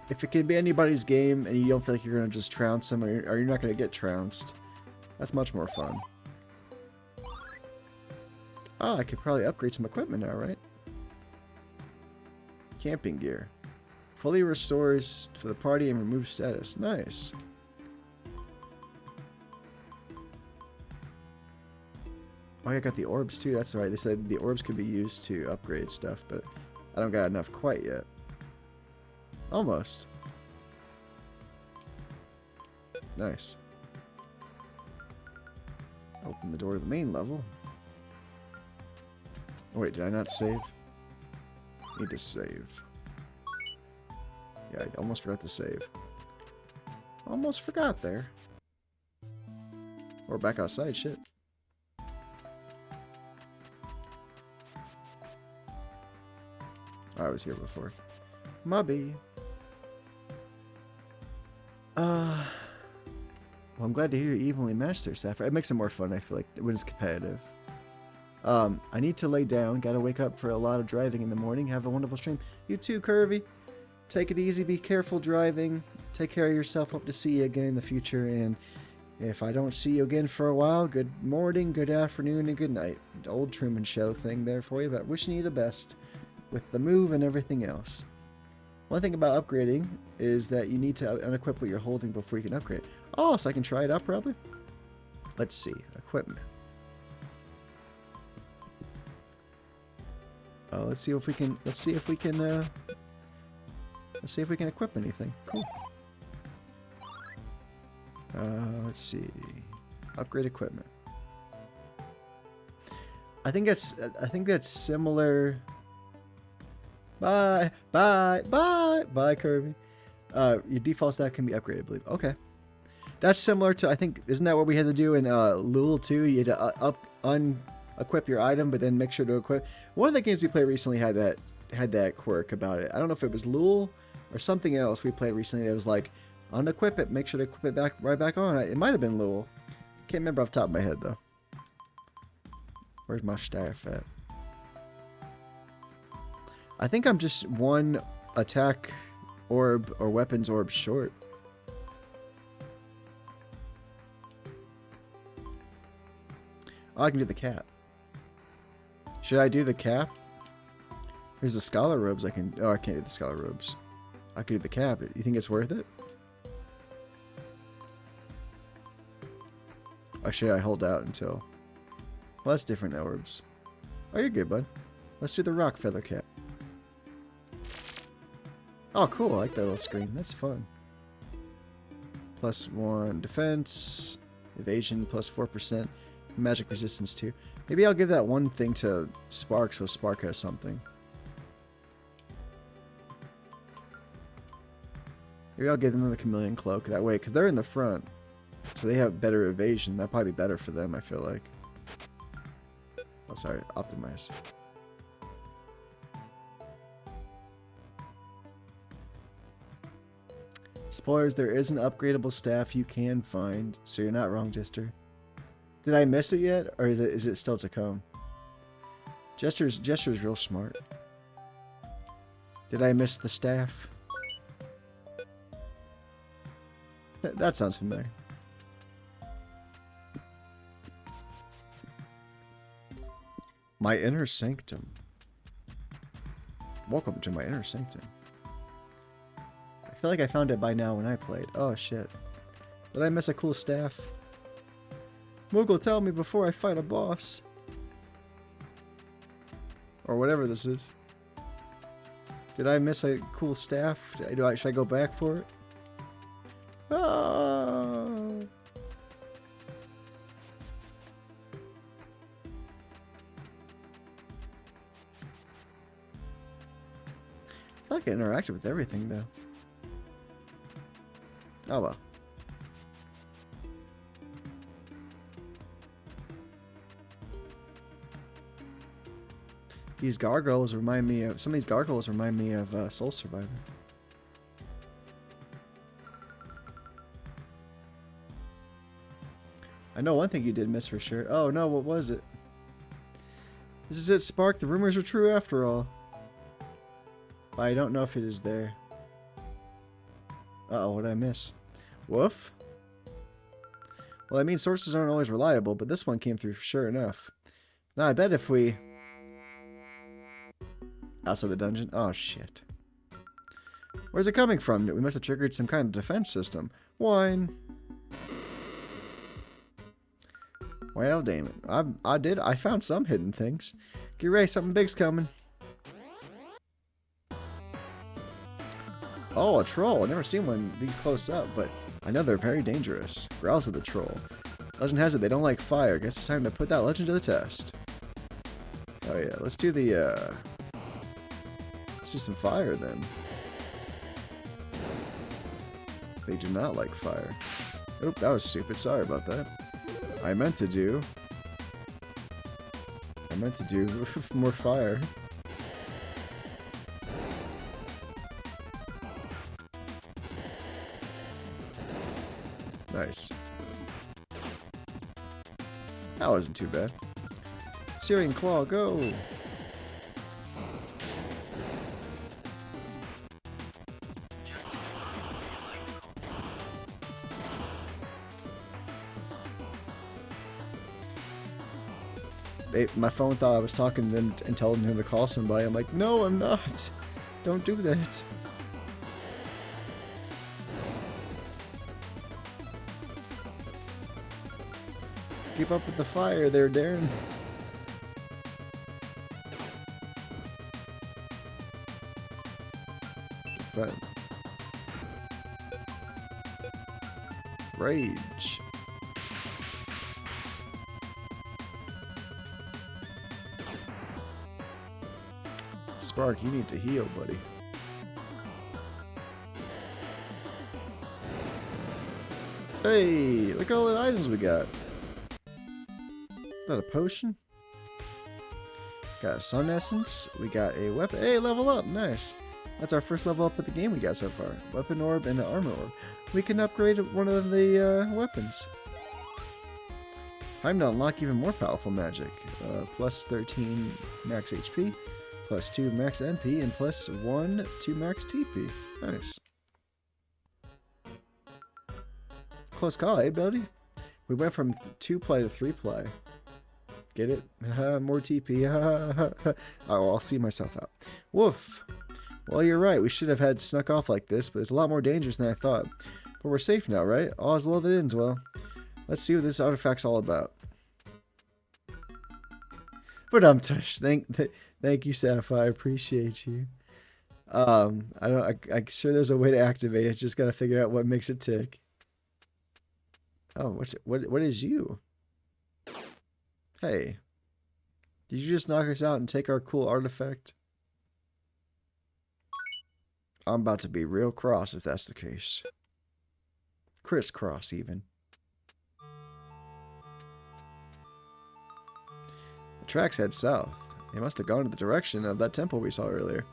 if it can be anybody's game and you don't feel like you're going to just trounce them, or you're not going to get trounced, that's much more fun. Ah, I could probably upgrade some equipment now, right? Camping gear. Fully restores for the party and removes status. Nice. Oh, I got the orbs too. That's right. They said the orbs could be used to upgrade stuff, but I don't got enough quite yet. Almost. Nice. Open the door to the main level. Oh, wait, did I not save? Need to save. Yeah, I almost forgot to save. Almost forgot there. Or back outside, shit. I was here before. Mubby. Well, I'm glad to hear you evenly matched there, Sapphire. It makes it more fun, I feel like, when it's competitive. I need to lay down. Gotta wake up for a lot of driving in the morning. Have a wonderful stream. You too, Curvy. Take it easy. Be careful driving. Take care of yourself. Hope to see you again in the future. And if I don't see you again for a while, good morning, good afternoon, and good night. Old Truman Show thing there for you, but wishing you the best with the move and everything else. One thing about upgrading is that you need to unequip what you're holding before you can upgrade. Oh, so I can try it out probably? Let's see. Equipment. Let's see if we can equip anything. Cool. Let's see. Upgrade equipment. I think that's similar. Bye, Kirby. Your default stat can be upgraded, I believe. Okay. That's similar to, I think, isn't that what we had to do in Lul 2? You had to unequip your item, but then make sure to equip. One of the games we played recently had that quirk about it. I don't know if it was Lul or something else we played recently that was like, unequip it, make sure to equip it right back on. It might have been Lul. Can't remember off the top of my head, though. Where's my staff at? I think I'm just one attack orb or weapons orb short. Oh, I can do the cap. Should I do the cap? Here's the scholar robes I can... Oh, I can't do the scholar robes. I could do the cap. You think it's worth it? Or should I hold out until... Well, that's different orbs. Oh, you're good, bud. Let's do the rock feather cap. Oh, cool. I like that little screen. That's fun. +1 defense. Evasion plus 4%. Magic resistance too. Maybe I'll give that one thing to Spark so Spark has something. Maybe I'll give them the chameleon cloak that way, because they're in the front. So they have better evasion. That'd probably be better for them, I feel like. Oh, sorry. Optimize. Spoilers, there is an upgradable staff you can find, so you're not wrong, Jester. Did I miss it yet, or is it still to come? Jester's real smart. Did I miss the staff? That sounds familiar. My inner sanctum. Welcome to my inner sanctum. I feel like I found it by now when I played. Oh shit. Did I miss a cool staff? Moogle, tell me before I fight a boss. Or whatever this is. Did I miss a cool staff? Should I go back for it? Oh. I feel like I interacted with everything though. Oh well. These gargoyles remind me of... Some of these gargoyles remind me of Soul Survivor. I know one thing you did miss for sure. Oh no, what was it? This is it, Spark. The rumors are true after all. But I don't know if it is there. Uh-oh, what did I miss? Woof? Well, I mean, sources aren't always reliable, but this one came through sure enough. Now, I bet if we... Outside the dungeon? Oh, shit. Where's it coming from? We must have triggered some kind of defense system. Wine. Well, damn it. I found some hidden things. Get ready, something big's coming. Oh, a troll. I've never seen one these close up, but I know they're very dangerous. Growls of the troll. Legend has it they don't like fire. Guess it's time to put that legend to the test. Oh yeah, let's do the, let's do some fire then. They do not like fire. Oop, that was stupid. Sorry about that. I meant to do more fire. Nice. That wasn't too bad. Syrian Claw, go! My phone thought I was talking to them and telling him to call somebody. I'm like, no, I'm not. Don't do that. Keep up with the fire there, Darren. But rage. Spark, you need to heal, buddy. Hey, look at all the items we got. Got a potion. Got a sun essence. We got a weapon. Hey, level up. Nice. That's our first level up of the game we got so far. Weapon orb and an armor orb. We can upgrade one of the weapons. Time to unlock even more powerful magic. Plus 13 max HP. Plus 2 max MP. And plus 1 to max TP. Nice. Close call, eh, buddy? We went from 2-ply to 3-ply. Get it? More TP. Oh, I'll see myself out. Woof. Well, you're right. We should have had snuck off like this, but it's a lot more dangerous than I thought. But we're safe now, right? All is well that ends well. Let's see what this artifact's all about. But thank you, Sapphire. I appreciate you. I'm sure there's a way to activate it. Just gotta figure out what makes it tick. Oh, what is you? Hey, did you just knock us out and take our cool artifact? I'm about to be real cross if that's the case. Crisscross, even. The tracks head south. They must have gone to the direction of that temple we saw earlier.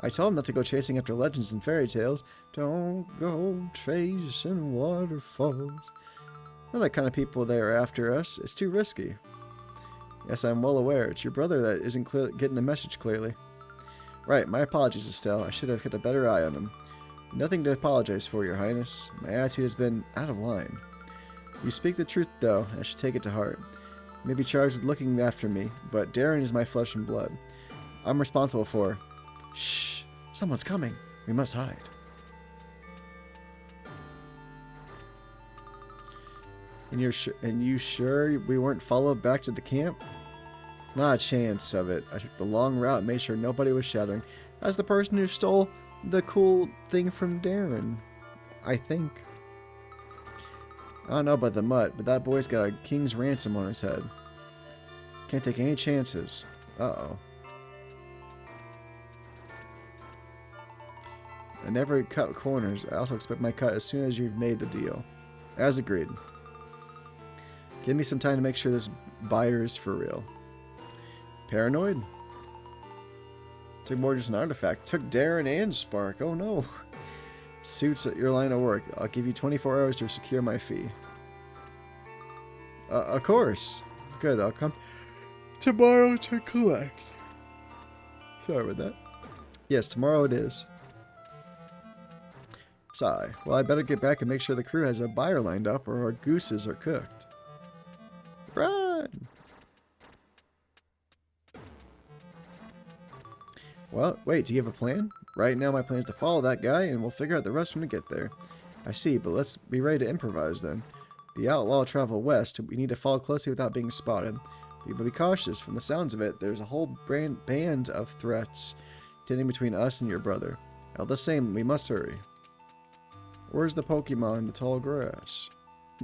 I told them not to go chasing after legends and fairy tales. Don't go chasing waterfalls. They're the kind of people that are after us. It's too risky. Yes, I'm well aware. It's your brother that isn't getting the message clearly. Right, my apologies, Estelle. I should have kept a better eye on him. Nothing to apologize for, Your Highness. My attitude has been out of line. You speak the truth, though, and I should take it to heart. You may be charged with looking after me, but Darren is my flesh and blood. I'm responsible for... Shh! Someone's coming. We must hide. And you sure we weren't followed back to the camp? Not a chance of it. I took the long route and made sure nobody was shouting. That's the person who stole the cool thing from Darren. I think. I don't know about the mutt, but that boy's got a king's ransom on his head. Can't take any chances. Uh-oh. I never cut corners. I also expect my cut as soon as you've made the deal. As agreed. Give me some time to make sure this buyer is for real. Paranoid? Took more just an artifact. Took Darren and Spark. Oh no. Suits at your line of work. I'll give you 24 hours to secure my fee. Of course. Good, I'll come tomorrow to collect. Sorry about that. Yes, tomorrow it is. Sigh. Well, I better get back and make sure the crew has a buyer lined up or our gooses are cooked. Run! Well, wait, do you have a plan? Right now my plan is to follow that guy and we'll figure out the rest when we get there. I see, but let's be ready to improvise then. The outlaw will travel west. We need to follow closely without being spotted. But be cautious. From the sounds of it, there's a whole band of threats standing between us and your brother. All the same, we must hurry. Where's the Pokemon in the tall grass?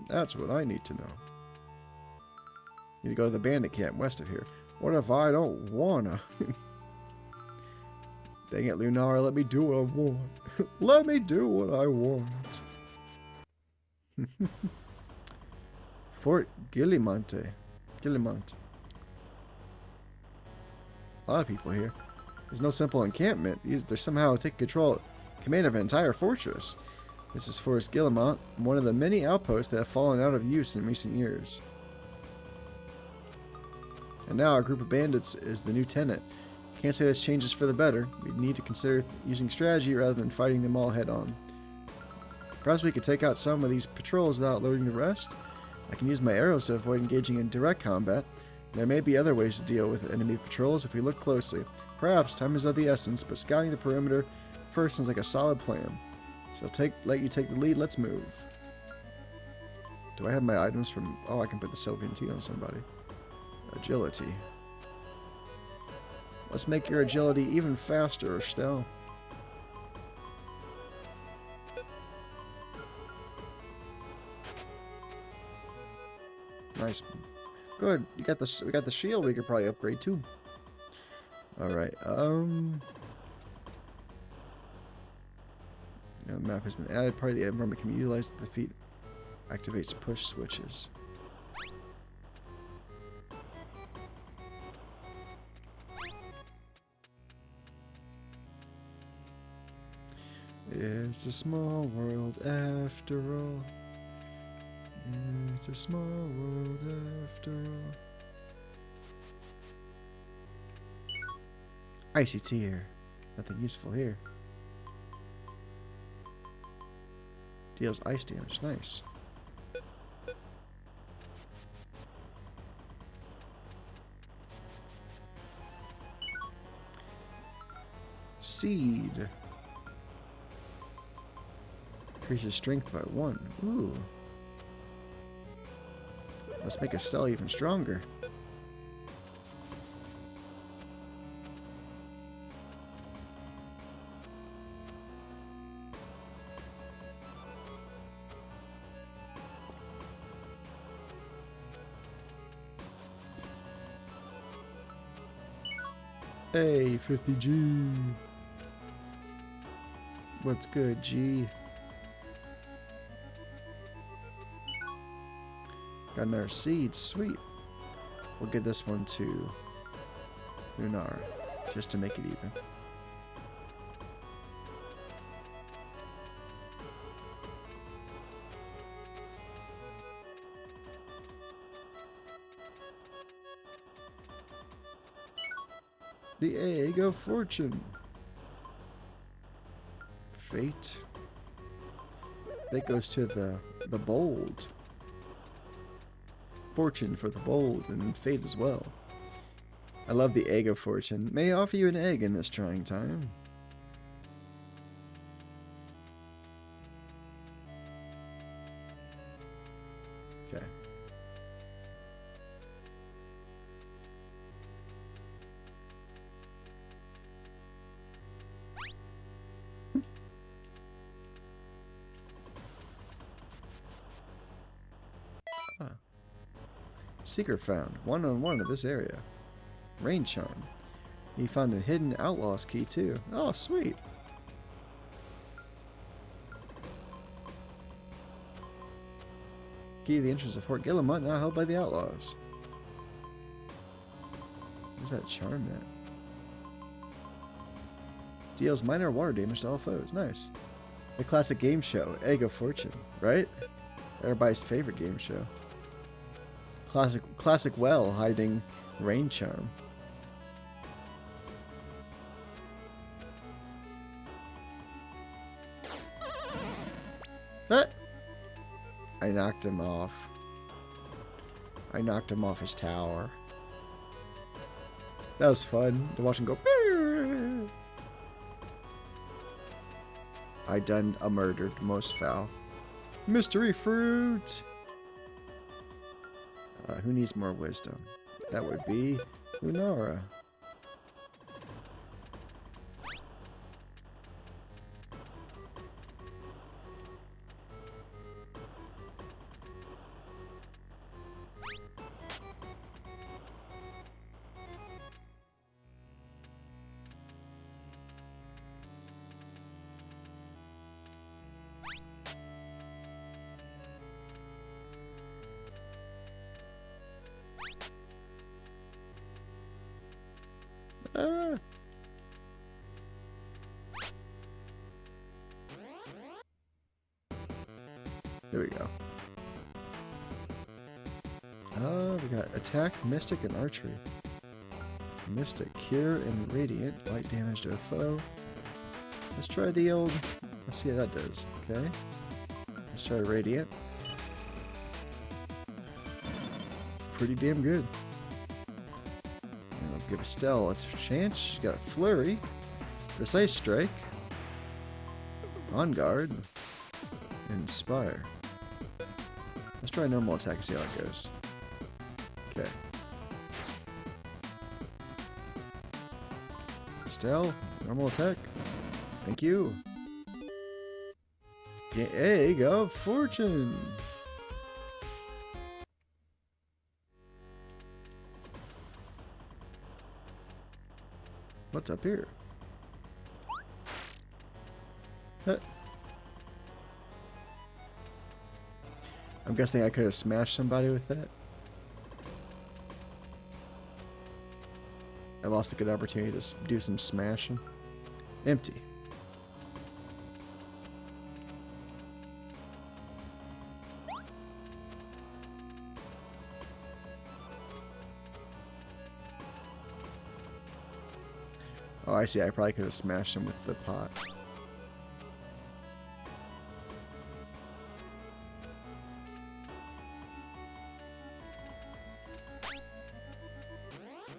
That's what I need to know. Need to go to the bandit camp west of here. What if I don't wanna? Dang it, Lunar, let me do what I want. Let me do what I want. Fort Gillimonte. Gillimont. A lot of people here. There's no simple encampment. They're somehow taking command of an entire fortress. This is Forest Gillimont, one of the many outposts that have fallen out of use in recent years. And now our group of bandits is the new tenant. Can't say this changes for the better. We need to consider using strategy rather than fighting them all head on. Perhaps we could take out some of these patrols without loading the rest. I can use my arrows to avoid engaging in direct combat. There may be other ways to deal with enemy patrols if we look closely. Perhaps time is of the essence, but scouting the perimeter first sounds like a solid plan. So let you take the lead. Let's move. Do I have my items from... Oh, I can put the Sylvan Tea on somebody. Agility. Let's make your agility even faster, Estelle. Nice. Good. We got the shield we could probably upgrade too. Alright, now, map has been added. Part of the environment can be utilized to defeat. Activates push switches. It's a small world after all. It's a small world after all. Icy tear. Nothing useful here. Deals ice damage. Nice. seed. Increases strength by 1. Ooh. Let's make Estelle even stronger. Hey, 50G. What's good, G? Got another seed. Sweet. We'll give this one to Lunar, just to make it even. The Egg of Fortune. Fate. Fate goes to the bold. Fortune for the bold, and fate as well. I love the Egg of Fortune. May I offer you an egg in this trying time? Okay. Secret found. 1-on-1 of this area. Rain charm. You found a hidden outlaw's key too. Oh, sweet. Key to the entrance of Fort Guillemot now held by the outlaws. Where's that charm at? Deals minor water damage to all foes. Nice. The classic game show, Egg of Fortune, right? Everybody's favorite game show. Classic well hiding rain charm. What? I knocked him off. I knocked him off his tower. That was fun to watch him go. I done a murdered most foul. Mystery fruit. Who needs more wisdom? That would be Lunara. There we go. We got attack, mystic, and archery. Mystic, cure, and radiant. Light damage to a foe. Let's try the old... Let's see how that does. Okay. Let's try radiant. Pretty damn good. And I'll give Estelle a chance. She's got flurry. Precise strike. On guard. Inspire. Let's try a normal attack and see how it goes. Okay. Estelle, normal attack. Thank you. Egg of Fortune. What's up here? I'm guessing I could have smashed somebody with that. I lost a good opportunity to do some smashing. Empty. Oh, I see. I probably could have smashed him with the pot.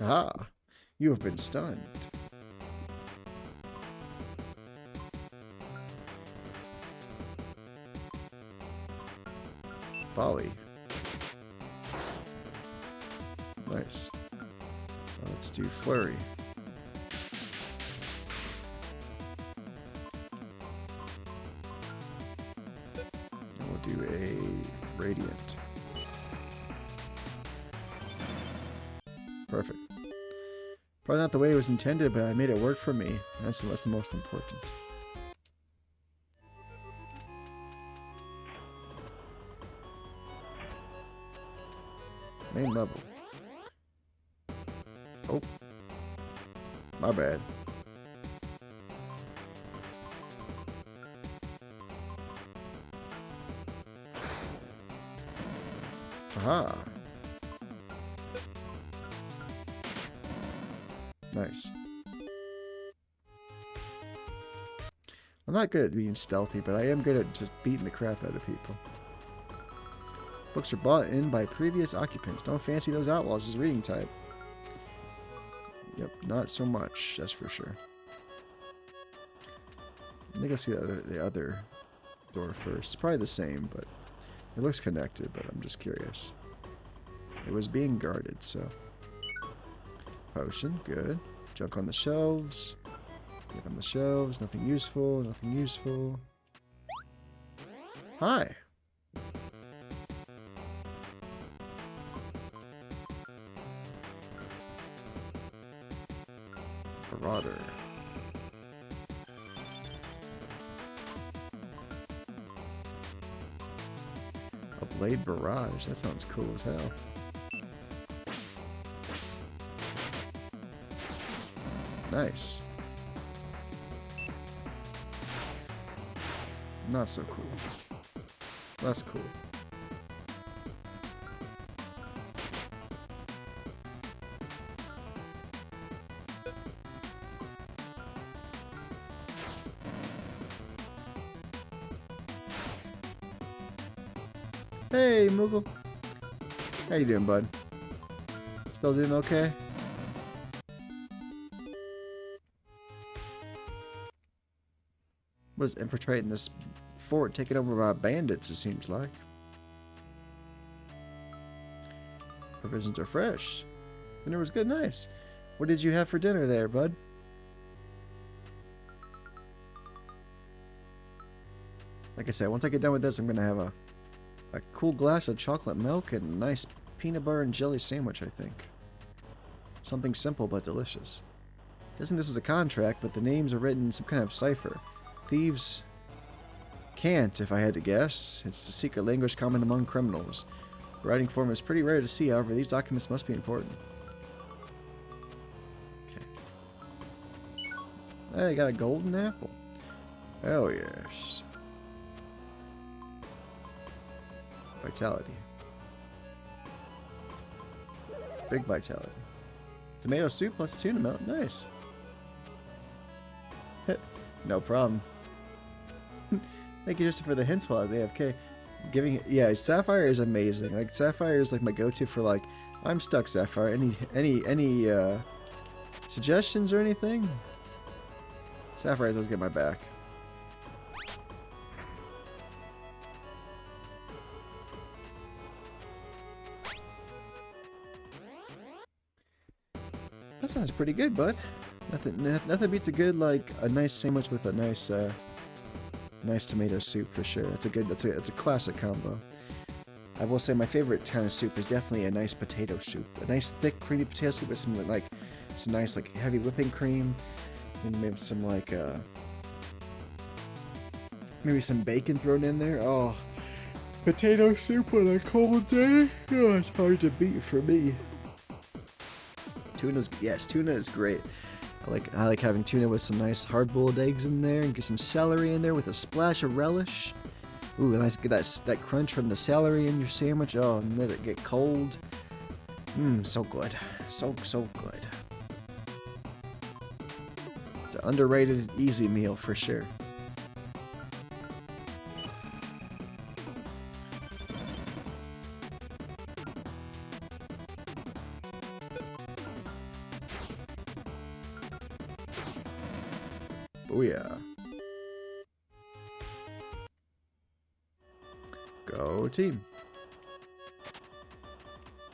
Ah, you have been stunned. volley. Nice. Let's do flurry. And we'll do a radiant. Perfect. Probably not the way it was intended, but I made it work for me. That's the most important. Main level. Oh. My bad. Aha. Nice. I'm not good at being stealthy, but I am good at just beating the crap out of people. Books are bought in by previous occupants. Don't fancy those outlaws as reading type. Yep, not so much, that's for sure. Let me go see the other door first. It's probably the same, but it looks connected, but I'm just curious. It was being guarded, so. Potion, good. Junk on the shelves. Get on the shelves. Nothing useful, nothing useful. Hi. Marauder. A blade barrage. That sounds cool as hell. Nice. Not so cool. That's cool. Hey, Moogle. How you doing, bud? Still doing okay? Was infiltrating this fort taken over by bandits, it seems like. Provisions are fresh. Dinner was good, nice. What did you have for dinner there, bud? Like I said, once I get done with this, I'm gonna have a cool glass of chocolate milk and a nice peanut butter and jelly sandwich, I think. Something simple but delicious. Guessing this is a contract, but the names are written in some kind of cipher. Thieves can't, if I had to guess. It's a secret language common among criminals. The writing form is pretty rare to see, however, these documents must be important. Okay. Hey, I got a golden apple. Oh, yes. Vitality. Big vitality. Tomato soup plus tuna melt. Nice. No problem. Thank you just for the hints while at AFK. Yeah, Sapphire is amazing. Like Sapphire is like my go-to for like I'm stuck Sapphire. Any suggestions or anything? Sapphire's always get my back. That sounds pretty good, bud. Nothing beats a good like a nice sandwich with a nice nice tomato soup for sure. It's a classic combo. I will say my favorite kind of soup is definitely a nice potato soup. A nice thick creamy potato soup with some like some nice like heavy whipping cream and maybe some like maybe some bacon thrown in there. Oh, potato soup on a cold day. Oh, it's hard to beat for me. Tuna is great. I like having tuna with some nice hard-boiled eggs in there and get some celery in there with a splash of relish. Ooh, nice get that crunch from the celery in your sandwich. Oh, and let it get cold. Mmm, so good. So good. It's an underrated, easy meal for sure. Booyah. Go team.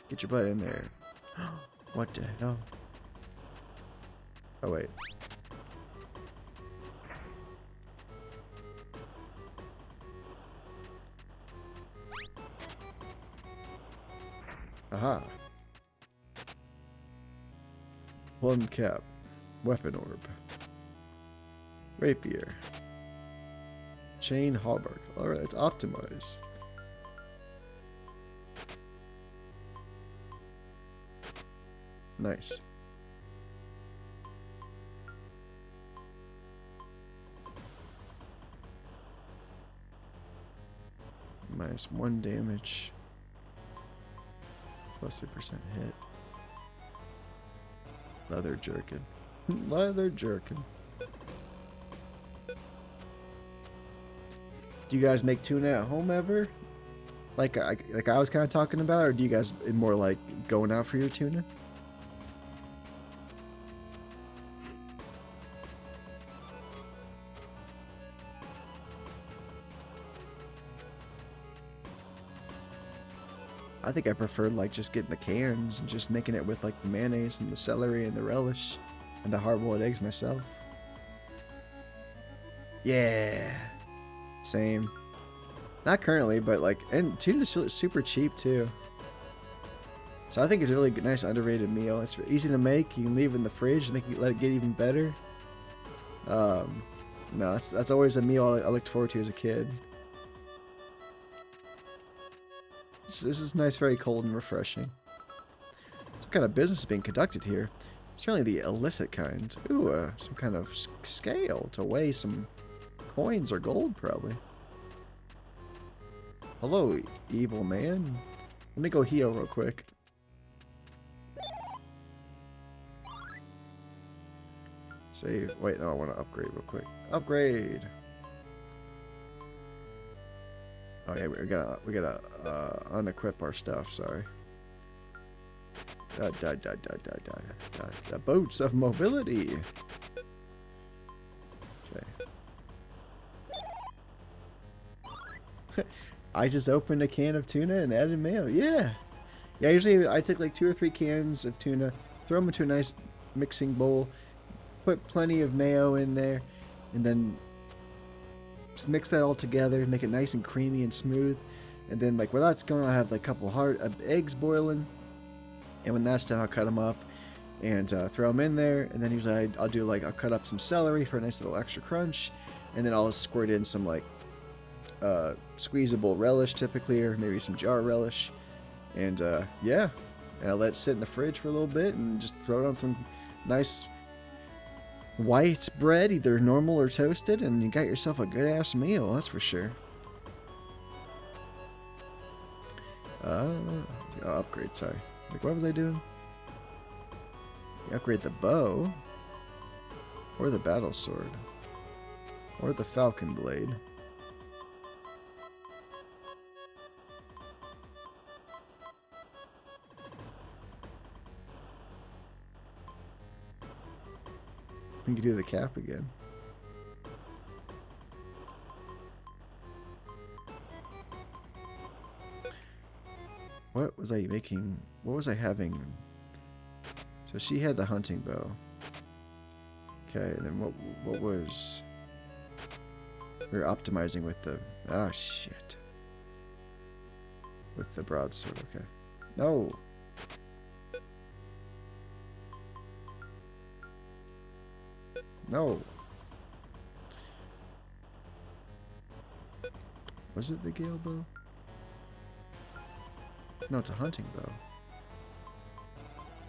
Get your butt in there. What the hell? Oh, wait. Aha. Plum cap. Weapon orb. Rapier. Chain hauberk. Alright, it's optimized. Nice. Minus 1 damage. Plus 3% hit. Leather jerkin. Leather jerkin. Do you guys make tuna at home ever? Like I was kind of talking about, or do you guys more like going out for your tuna? I think I preferred like just getting the cans and just making it with like the mayonnaise and the celery and the relish and the hard-boiled eggs myself. Yeah, same. Not currently, but like, and tuna's super cheap too. So I think it's a really nice underrated meal. It's easy to make. You can leave it in the fridge, let it get even better. No, that's always a meal I looked forward to as a kid. This is nice, very cold and refreshing. Some kind of business is being conducted here. Certainly the illicit kind. Ooh, some kind of scale to weigh some coins or gold, probably. Hello, evil man. Let me go heal real quick. Save. Wait, no, I want to upgrade real quick. Upgrade. Oh yeah, we gotta unequip our stuff. Sorry. The boats of mobility. Okay. I just opened a can of tuna and added mayo. Yeah. Yeah. Usually I take like 2 or 3 cans of tuna, throw them into a nice mixing bowl, put plenty of mayo in there, and then just mix that all together, make it nice and creamy and smooth. And then like while that's going, I have like a couple of eggs boiling. And when that's done, I'll cut them up and throw them in there. And then usually I'll cut up some celery for a nice little extra crunch. And then I'll squirt in some like squeezable relish typically, or maybe some jar relish. And yeah, and I'll let it sit in the fridge for a little bit and just throw it on some nice white bread, either normal or toasted, and you got yourself a good ass meal, that's for sure. Upgrade, sorry. Like, what was I doing? You upgrade the bow, or the battle sword, or the falcon blade. We can do the cap again. What was I making? What was I having? So she had the hunting bow. Okay, and then what was... We were optimizing with the... Ah, shit. With the broadsword, okay. No! No! Was it the gale bow? No, it's a hunting bow.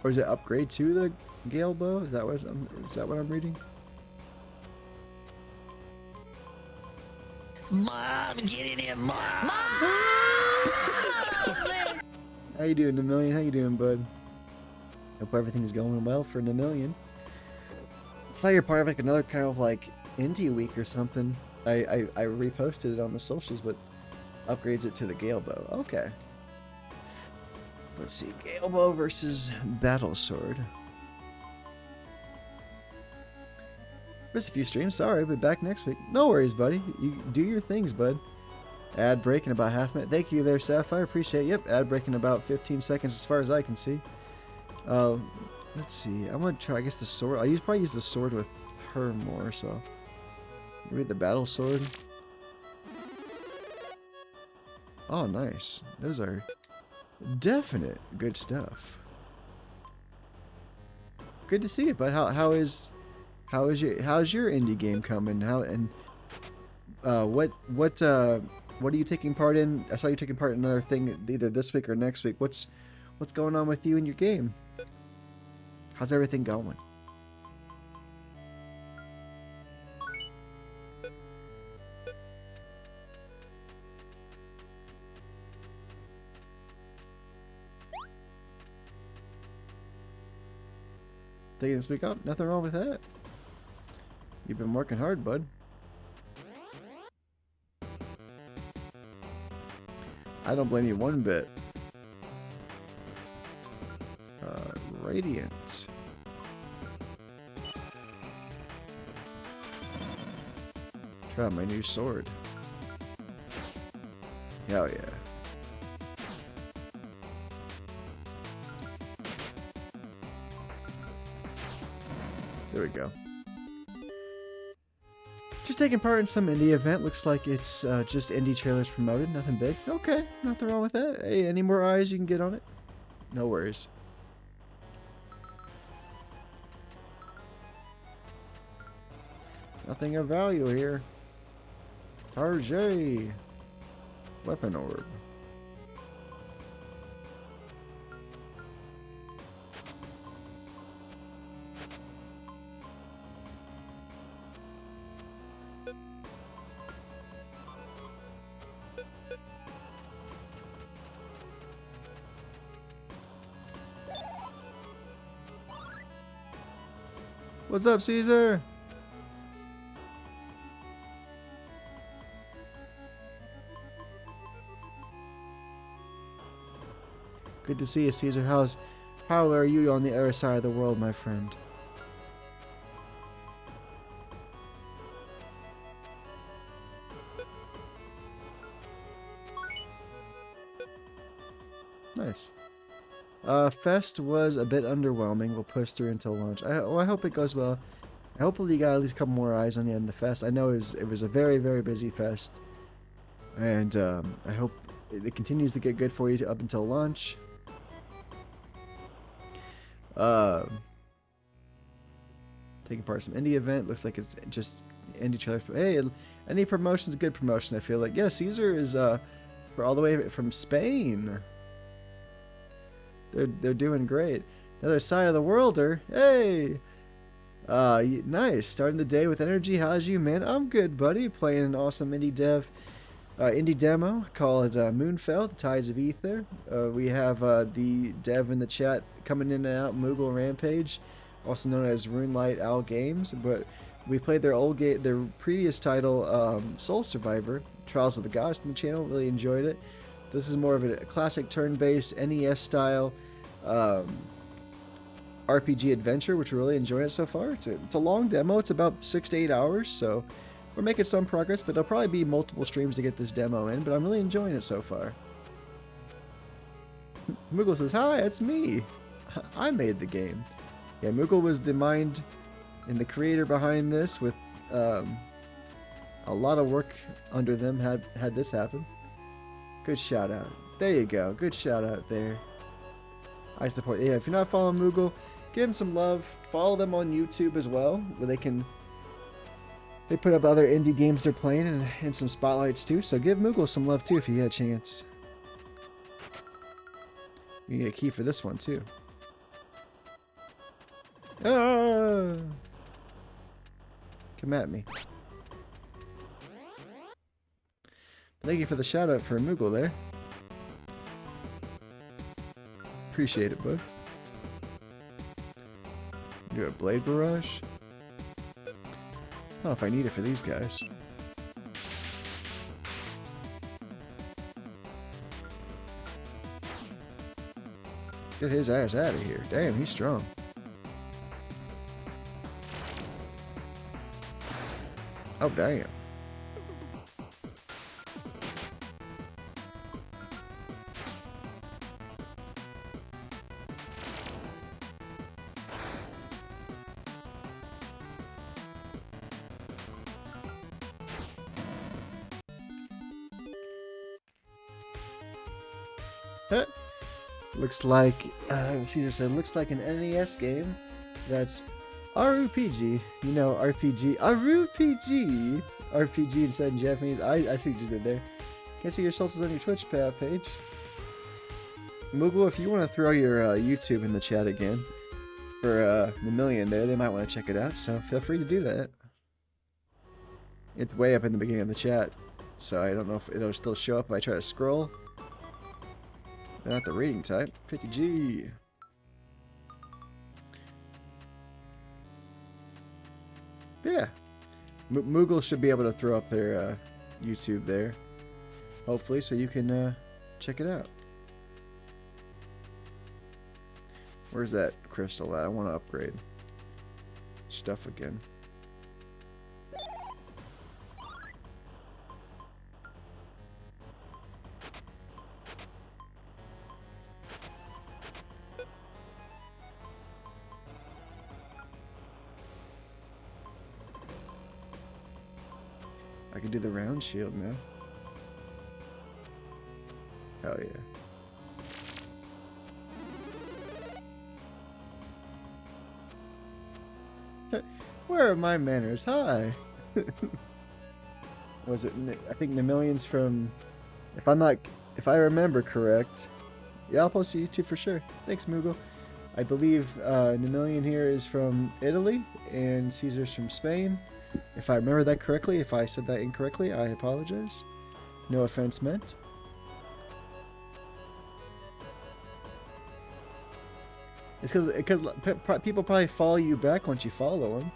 Or is it upgrade to the gale bow? Is that what I'm reading? Mom, get in here, Mom! How you doing, Namillion? How you doing, bud? Hope everything's going well for Namillion. I saw you're part of like another kind of like indie week or something. I reposted it on the socials, but upgrades it to the gale bow. Okay. Let's see, gale bow versus battle sword. Missed a few streams, sorry, but back next week. No worries, buddy. You do your things, bud. Ad break in about half a minute. Thank you there, Sapphire. Appreciate it. Yep, ad break in about 15 seconds as far as I can see. Let's see. I'm gonna try, I guess, the sword. I'll probably use the sword with her more, so. Maybe the battle sword. Oh, nice. Those are definite good stuff. Good to see you, but how's your indie game coming? What are you taking part in? I saw you taking part in another thing either this week or next week. What's going on with you and your game? How's everything going? Taking this week off? Nothing wrong with that. You've been working hard, bud. I don't blame you one bit. Radiant. Try out my new sword. Hell yeah. There we go. Just taking part in some indie event. Looks like it's just indie trailers promoted. Nothing big. Okay, nothing wrong with that. Hey, any more eyes you can get on it? No worries. Nothing of value here. Tarjay. Weapon orb. What's up, Caesar? Good to see you, Caesar. How are you on the other side of the world, my friend? Nice. Fest was a bit underwhelming. We'll push through until lunch. I hope it goes well. Hopefully you got at least a couple more eyes on you in the fest. I know it was a very, very busy fest. And I hope it continues to get good for you up until lunch. Taking part in some indie event. Looks like it's just indie trailers. Hey, any promotion's a good promotion, I feel like. Yeah, Caesar is for all the way from Spain. They're doing great. The other side of the worlder. Hey! Nice. Starting the day with energy. How's you, man? I'm good, buddy. Playing an awesome indie demo called Moonfell, The Tides of Aether. We have the dev in the chat coming in and out, Moogle Rampage, also known as Runelight Owl Games. But we played their previous title, Soul Survivor, Trials of the Gods, on the channel. Really enjoyed it. This is more of a classic turn-based NES style RPG adventure, which we're really enjoying it so far. It's a long demo. It's about 6 to 8 hours, so we're making some progress, but there'll probably be multiple streams to get this demo in, but I'm really enjoying it so far. Moogle says, hi, it's me. I made the game. Yeah, Moogle was the mind and the creator behind this, with a lot of work under them had this happen. Good shout out. There you go. Good shout out there. I support. Yeah, if you're not following Moogle, give them some love. Follow them on YouTube as well, where they put up other indie games they're playing and some spotlights too. So give Moogle some love too if you get a chance. You need a key for this one too. Ah! Come at me. Thank you for the shout out for Moogle there. Appreciate it, bud. Do a blade barrage. I don't know if I need it for these guys. Get his ass out of here. Damn, he's strong. Oh, damn. Looks like, Caesar said, looks like an NES game that's RPG. You know, RPG. RPG instead in Japanese. I see what you did there. Can't see your socials on your Twitch page. Moogle, if you want to throw your YouTube in the chat again for the million there, they might want to check it out, so feel free to do that. It's way up in the beginning of the chat, so I don't know if it'll still show up if I try to scroll. Not the rating type. 50G. Yeah. Moogle should be able to throw up their YouTube there. Hopefully, so you can check it out. Where's that crystal at? I want to upgrade stuff again. I can do the round shield now. Hell yeah. Where are my manners? Hi. Was it? I think Nemillion's from. If I remember correct. Yeah, I'll post to YouTube for sure. Thanks, Moogle. I believe Nemillion here is from Italy and Caesar's from Spain. If I remember that correctly, if I said that incorrectly, I apologize. No offense meant. It's because people probably follow you back once you follow them.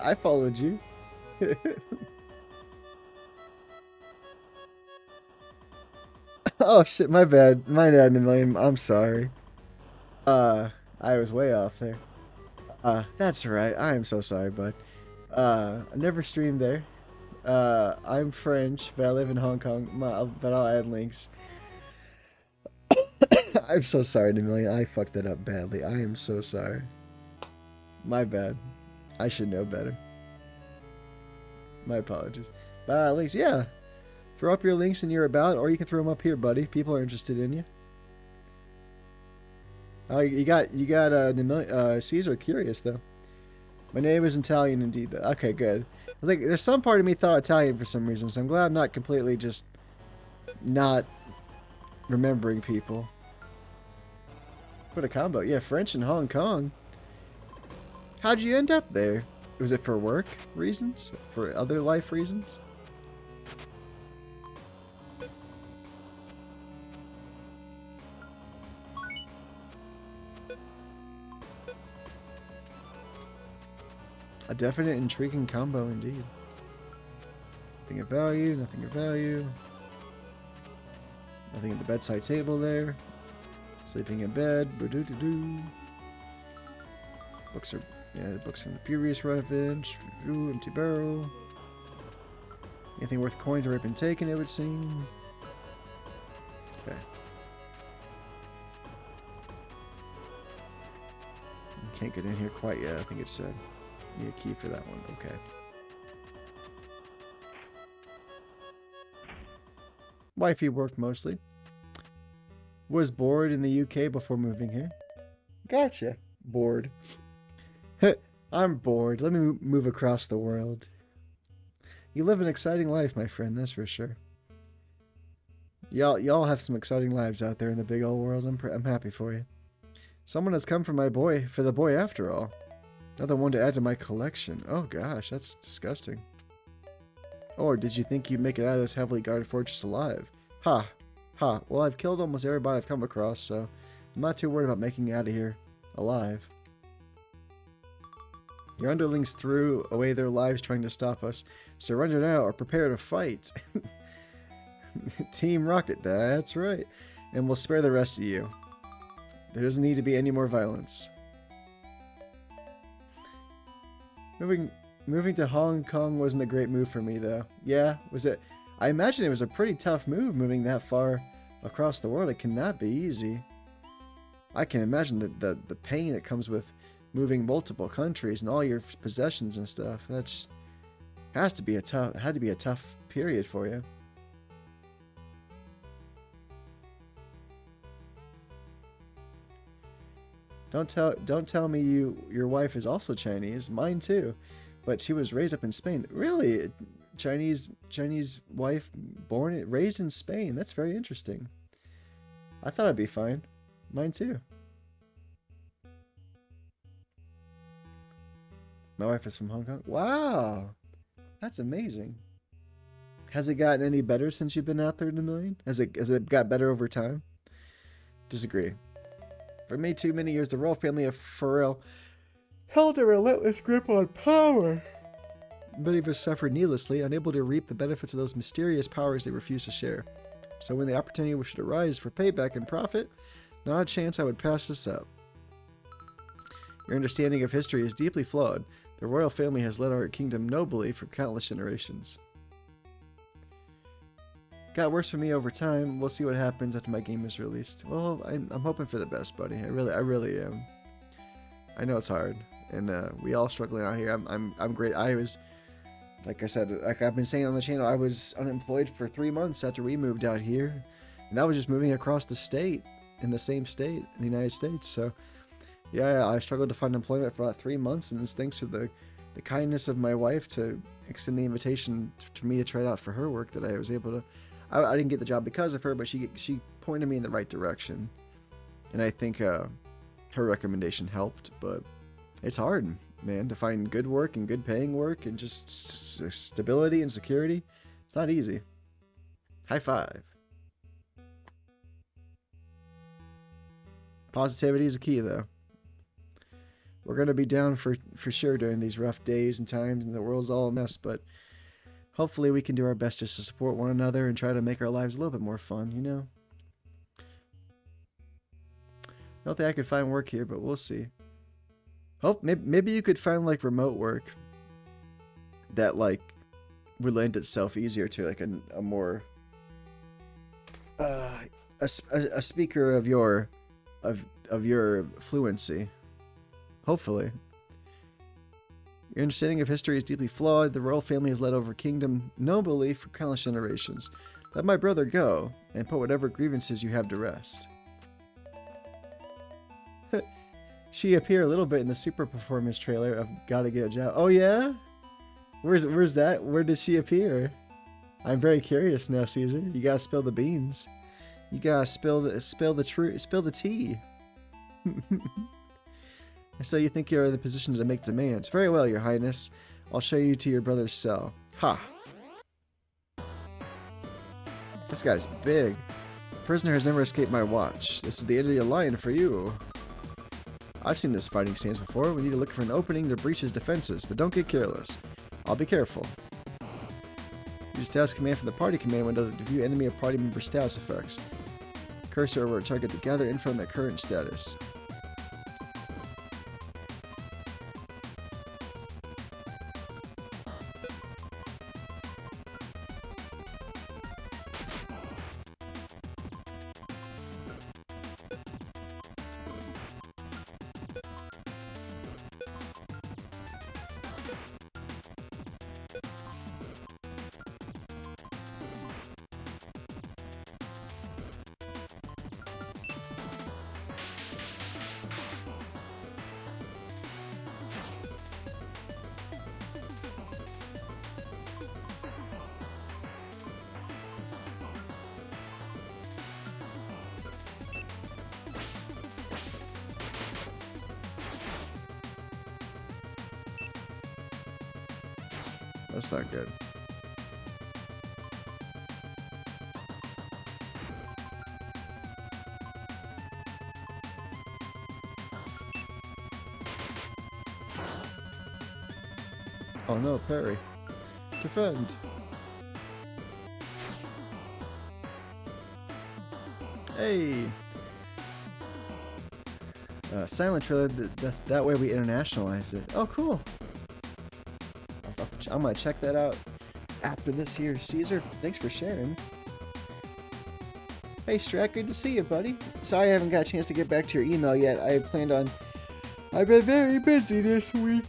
I followed you. Oh shit, my bad. My bad, Nemillion. I'm sorry. I was way off there. That's right. I am so sorry, bud. I never streamed there. I'm French, but I live in Hong Kong. But I'll add links. I'm so sorry, Nemillion. I fucked that up badly. I am so sorry. My bad. I should know better. My apologies. But links, yeah. Throw up your links in your about, or you can throw them up here, buddy. People are interested in you. You got Caesar curious though. My name is Italian indeed though. Okay, good. I think there's some part of me thought Italian for some reason, so I'm glad I'm not completely just not remembering people. What a combo. Yeah, French and Hong Kong. How'd you end up there? Was it for work reasons? For other life reasons? A definite intriguing combo indeed. Nothing of value, nothing of value. Nothing at the bedside table there. Sleeping in bed. Boo-doo-doo-doo. Books are, yeah, books from the previous revenge. Empty barrel. Anything worth coins already been taken, it would seem. Okay. Can't get in here quite yet. I think it said. Need a key for that one. Okay. Wifey worked mostly. Was bored in the UK before moving here. Gotcha. Bored. I'm bored. Let me move across the world. You live an exciting life, my friend. That's for sure. Y'all have some exciting lives out there in the big old world. I'm happy for you. Someone has come for the boy after all. Another one to add to my collection. Oh gosh, that's disgusting. Or did you think you'd make it out of this heavily guarded fortress alive? Ha. Ha. Well, I've killed almost everybody I've come across, so I'm not too worried about making it out of here alive. Your underlings threw away their lives trying to stop us. Surrender now or prepare to fight. Team Rocket, that's right. And we'll spare the rest of you. There doesn't need to be any more violence. Moving to Hong Kong wasn't a great move for me, though. Yeah, was it? I imagine it was a pretty tough move moving that far across the world. It cannot be easy. I can imagine the pain that comes with moving multiple countries and all your possessions and stuff. That's had to be a tough period for you. Don't tell me your wife is also Chinese. Mine too, but she was raised up in Spain. Really, Chinese wife raised in Spain. That's very interesting. I thought I'd be fine. Mine too. My wife is from Hong Kong. Wow, that's amazing. Has it gotten any better since you've been out there in a million? Has it got better over time? Disagree. For me, too many years, the royal family of Pharrell held a relentless grip on power. Many of us suffered needlessly, unable to reap the benefits of those mysterious powers they refused to share. So when the opportunity should arise for payback and profit, not a chance I would pass this up. Your understanding of history is deeply flawed. The royal family has led our kingdom nobly for countless generations. Got worse for me over time. We'll see what happens after my game is released. Well, I'm hoping for the best, buddy. I really am. I know it's hard, and we all struggling out here. I'm great. I was, like I said, like I've been saying on the channel, I was unemployed for 3 months after we moved out here, and that was just moving across the state, in the same state, in the United States. So, yeah, I struggled to find employment for about 3 months, and it's thanks to the kindness of my wife to extend the invitation to me to try it out for her work that I was able to. I didn't get the job because of her, but she pointed me in the right direction, and I think her recommendation helped. But it's hard, man, to find good work and good paying work and just stability and security. It's not easy. High five. Positivity is the key, though. We're gonna be down for sure during these rough days and times, and the world's all a mess, but hopefully we can do our best just to support one another and try to make our lives a little bit more fun, you know? I don't think I could find work here, but we'll see. Hope maybe you could find like remote work that like would lend itself easier to like a more a speaker of your fluency. Hopefully. Your understanding of history is deeply flawed. The royal family has led over kingdom nobly for countless generations. Let my brother go, and put whatever grievances you have to rest. She appeared a little bit in the super performance trailer of Gotta Get a Job. Oh yeah? Where's that? Where did she appear? I'm very curious now, Caesar. You gotta spill the beans. You gotta spill the tea. So you think you're in the position to make demands. Very well, your highness. I'll show you to your brother's cell. Ha! This guy's big. The prisoner has never escaped my watch. This is the end of your line for you. I've seen this fighting stance before. We need to look for an opening to breach his defenses, but don't get careless. I'll be careful. Use status command from the party command window to view enemy or party member status effects. Cursor over a target to gather info on their current status. That's not good. Oh no, parry. Defend. Hey! Silent trailer, that way we internationalized it. Oh, cool. I'm gonna check that out after this here. Caesar, thanks for sharing. Hey Strat, good to see you, buddy. Sorry I haven't got a chance to get back to your email yet. I've been very busy this week.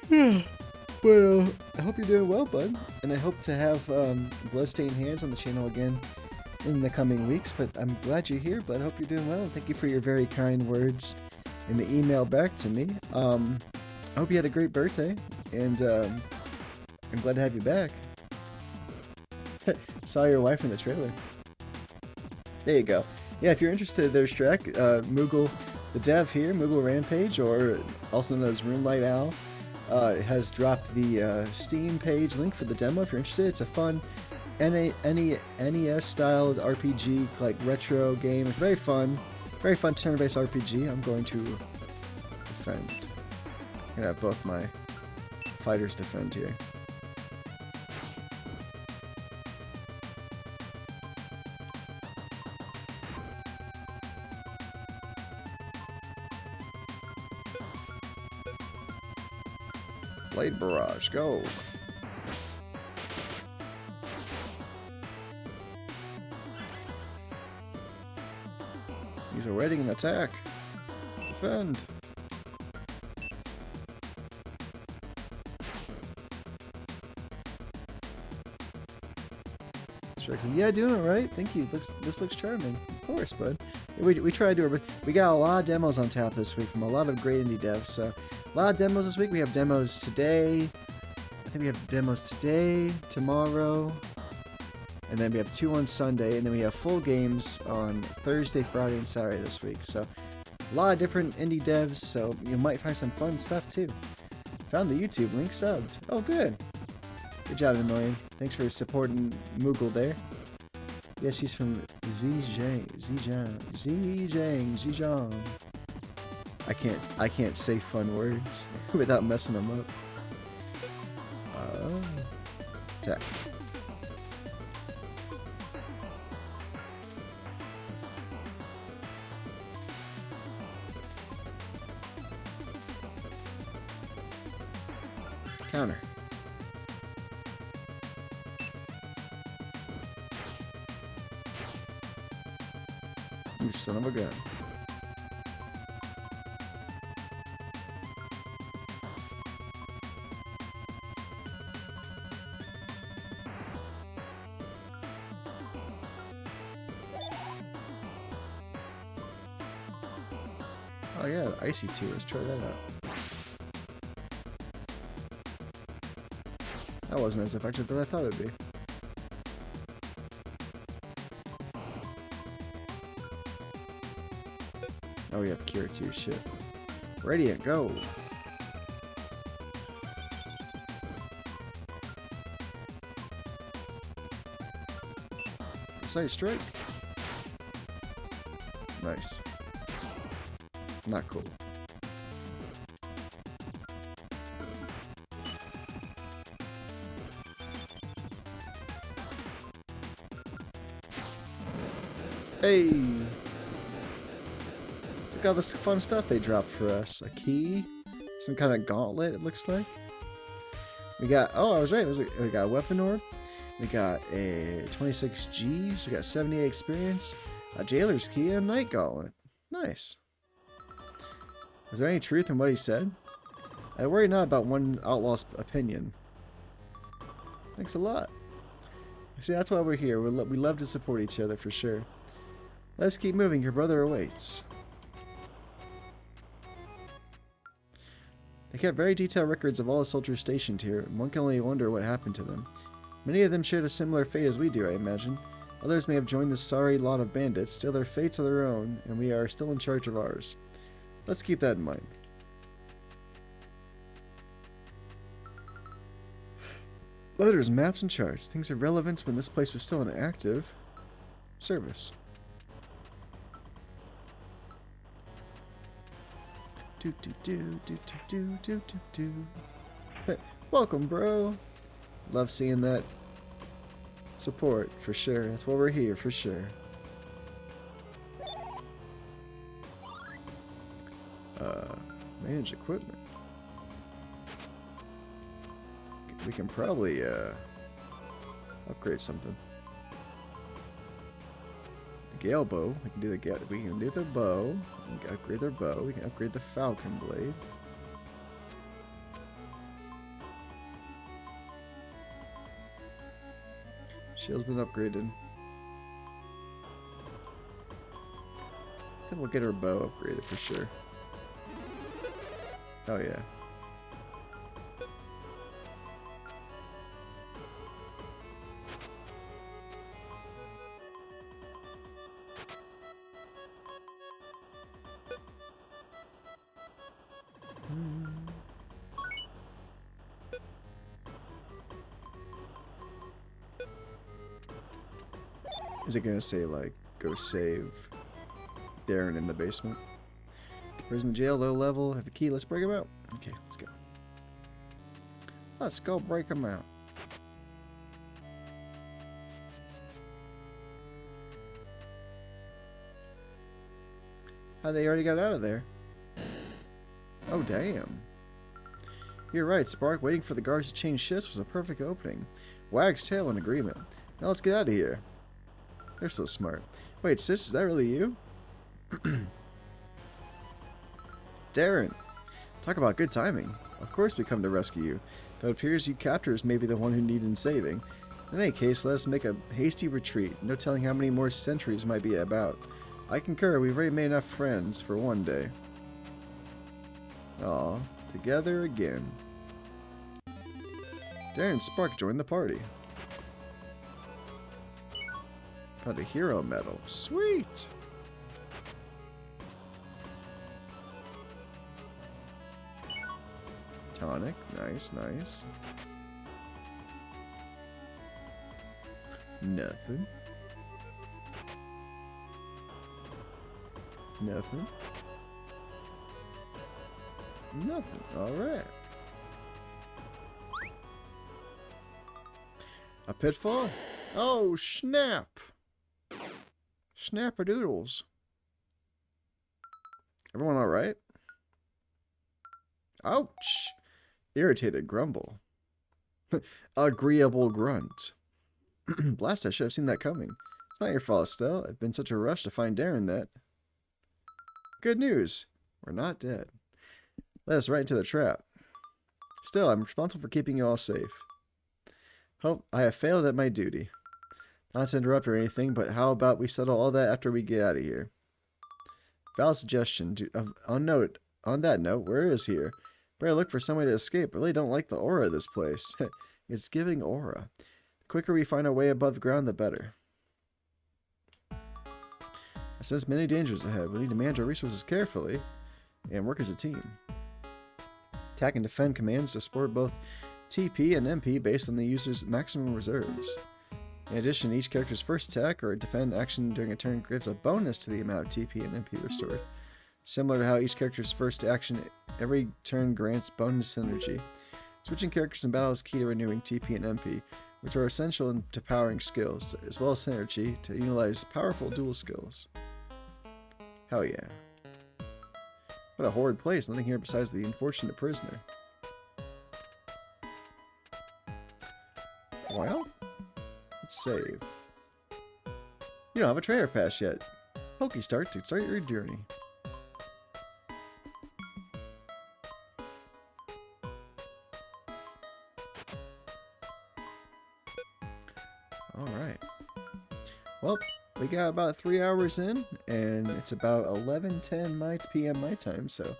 But I hope you're doing well, bud. And I hope to have Bloodstained Hands on the channel again in the coming weeks. But I'm glad you're here, bud. I hope you're doing well. And thank you for your very kind words in the email back to me. I hope you had a great birthday, and I'm glad to have you back. Saw your wife in the trailer. There you go. Yeah, if you're interested, there's Strack, Moogle, the dev here, Moogle Rampage, or also known as Runelight Owl, has dropped the Steam page link for the demo if you're interested. It's a fun NES styled RPG, like retro game. It's very fun turn-based RPG. I'm going to defend. I'm gonna have both my fighters defend here. Blade Barrage, go! He's awaiting an attack. Defend. Shrek said, yeah, doing it right. Thank you. This looks charming. Of course, bud. We try to do it, but we got a lot of demos on tap this week from a lot of great indie devs. So a lot of demos this week. We have demos today. I think we have demos today, tomorrow, and then we have 2 on Sunday, and then we have full games on Thursday, Friday, and Saturday this week. So a lot of different indie devs, so you might find some fun stuff too. Found the YouTube link, subbed. Oh, good. Good job, Emilian. Thanks for supporting Moogle there. Yeah, she's from Zhejiang. I can't say fun words without messing them up. Attack. Counter. You son of a gun. Oh yeah, Icy 2, let's try that out. That wasn't as effective as I thought it'd be. Oh, we have Cure 2, shit. Radiant, go! Precise strike. Nice. Not cool. Hey! Look at all this fun stuff they dropped for us. A key, some kind of gauntlet, it looks like. We got, oh, I was right. We got a weapon orb. We got a 26 Gs. We got 78 experience. A jailer's key and a night gauntlet. Nice. Was there any truth in what he said? I worry not about one outlaw's opinion. Thanks a lot. See, that's why we're here. We love to support each other for sure. Let's keep moving. Your brother awaits. They kept very detailed records of all the soldiers stationed here, and one can only wonder what happened to them. Many of them shared a similar fate as we do, I imagine. Others may have joined the sorry lot of bandits, still their fates are their own, and we are still in charge of ours. Let's keep that in mind. Letters, maps, and charts. Things of relevance when this place was still in active service. Do do do do do do do do. Welcome, bro. Love seeing that support for sure. That's why we're here for sure. Manage equipment. We can probably upgrade something. Gale bow. We can do the we can do the bow. We can upgrade their bow. We can upgrade the falcon blade. Shield's been upgraded. I think we'll get our bow upgraded for sure. Oh yeah. Is it gonna say like go save Darren in the basement? Prison jail, low level, have a key, let's break him out. Okay, let's go. Let's go break him out. Oh, they already got out of there. Oh, damn. You're right, Spark. Waiting for the guards to change shifts was a perfect opening. Wag's tail in agreement. Now let's get out of here. They're so smart. Wait, sis, is that really you? Darren. Talk about good timing. Of course we come to rescue you. Though it appears you captors may be the one who needed saving. In any case, let us make a hasty retreat. No telling how many more centuries might be about. I concur, we've already made enough friends for one day. Aw, together again. Darren and Spark joined the party. Got a hero medal. Sweet! Tonic. Nice, nice. Nothing. Nothing. Nothing. Alright. A pitfall? Oh, snap! Snap-a-doodles. Everyone alright? Ouch! Irritated grumble. Agreeable grunt. Blast, I should have seen that coming. It's not your fault, Estelle. I've been such a rush to find Darren that... Good news. We're not dead. Let us right into the trap. Still, I'm responsible for keeping you all safe. Hope I have failed at my duty. Not to interrupt or anything, but how about we settle all that after we get out of here? Valid suggestion. On that note, where is here? Better look for some way to escape. I really don't like the aura of this place. It's giving aura. The quicker we find our way above ground, the better. I sense many dangers ahead. We need to manage our resources carefully and work as a team. Attack and defend commands to support both TP and MP based on the user's maximum reserves. In addition, each character's first attack or defend action during a turn gives a bonus to the amount of TP and MP restored. Similar to how each character's first action every turn grants bonus synergy. Switching characters in battle is key to renewing TP and MP, which are essential to powering skills, as well as synergy to utilize powerful dual skills. Hell yeah. What a horrid place, nothing here besides the unfortunate prisoner. Well, let's save. You don't have a trainer pass yet. Pokestart to start your journey. Alright. Well, we got about 3 hours in, and it's about 11:10 p.m. my time, so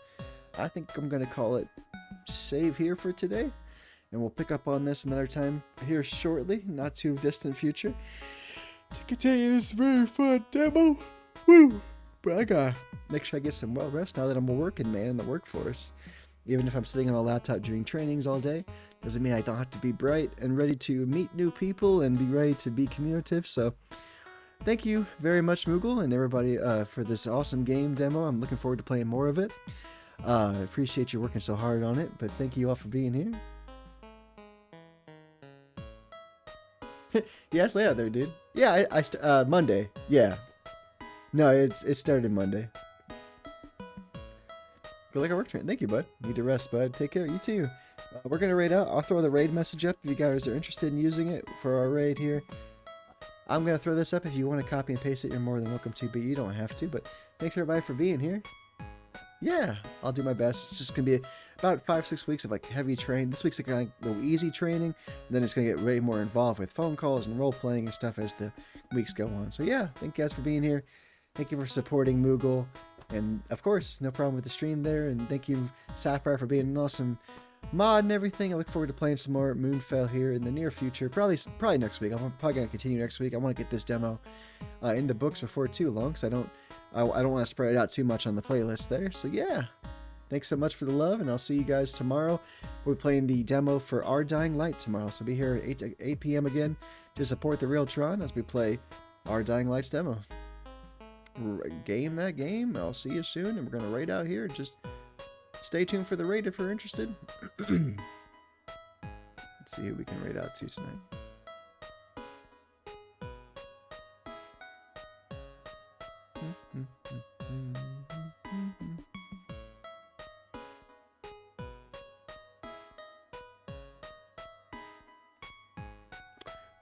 I think I'm going to call it save here for today. And we'll pick up on this another time here shortly, not too distant future, to continue this very fun demo. Woo! But I gotta make sure I get some well rest now that I'm a working man in the workforce. Even if I'm sitting on a laptop doing trainings all day, doesn't mean I don't have to be bright and ready to meet new people and be ready to be communicative. So thank you very much, Moogle, and everybody for this awesome game demo. I'm looking forward to playing more of it. I appreciate you working so hard on it, but thank you all for being here. Yes, lay out there, dude. Yeah, Monday. Yeah. No, it started Monday. Go like a work train. Thank you, bud. Need to rest, bud. Take care. You too. We're gonna raid out. I'll throw the raid message up if you guys are interested in using it for our raid here. I'm gonna throw this up. If you want to copy and paste it, you're more than welcome to, but you don't have to. But thanks everybody for being here. Yeah, I'll do my best. It's just gonna be about 5-6 weeks of like heavy training. This week's like a little easy training, and then it's gonna get way more involved with phone calls and role playing and stuff as the weeks go on. So yeah, thank you guys for being here. Thank you for supporting Moogle, And of course, no problem with the stream there. And thank you, Sapphire, for being an awesome mod and everything. I look forward to playing some more Moonfell here in the near future. Probably next week. I'm probably gonna continue next week. I want to get this demo in the books before too long, because I don't want to spread it out too much on the playlist there. So yeah, thanks so much for the love, and I'll see you guys tomorrow. We're playing the demo for Our Dying Light tomorrow, so be here at 8 p.m. again to support the real Tron as we play Our Dying Light's demo. Game that game. I'll see you soon, and we're gonna raid out here. Just stay tuned for the raid if you're interested. Let's see who we can raid out to tonight.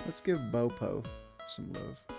Let's give Bopo some love.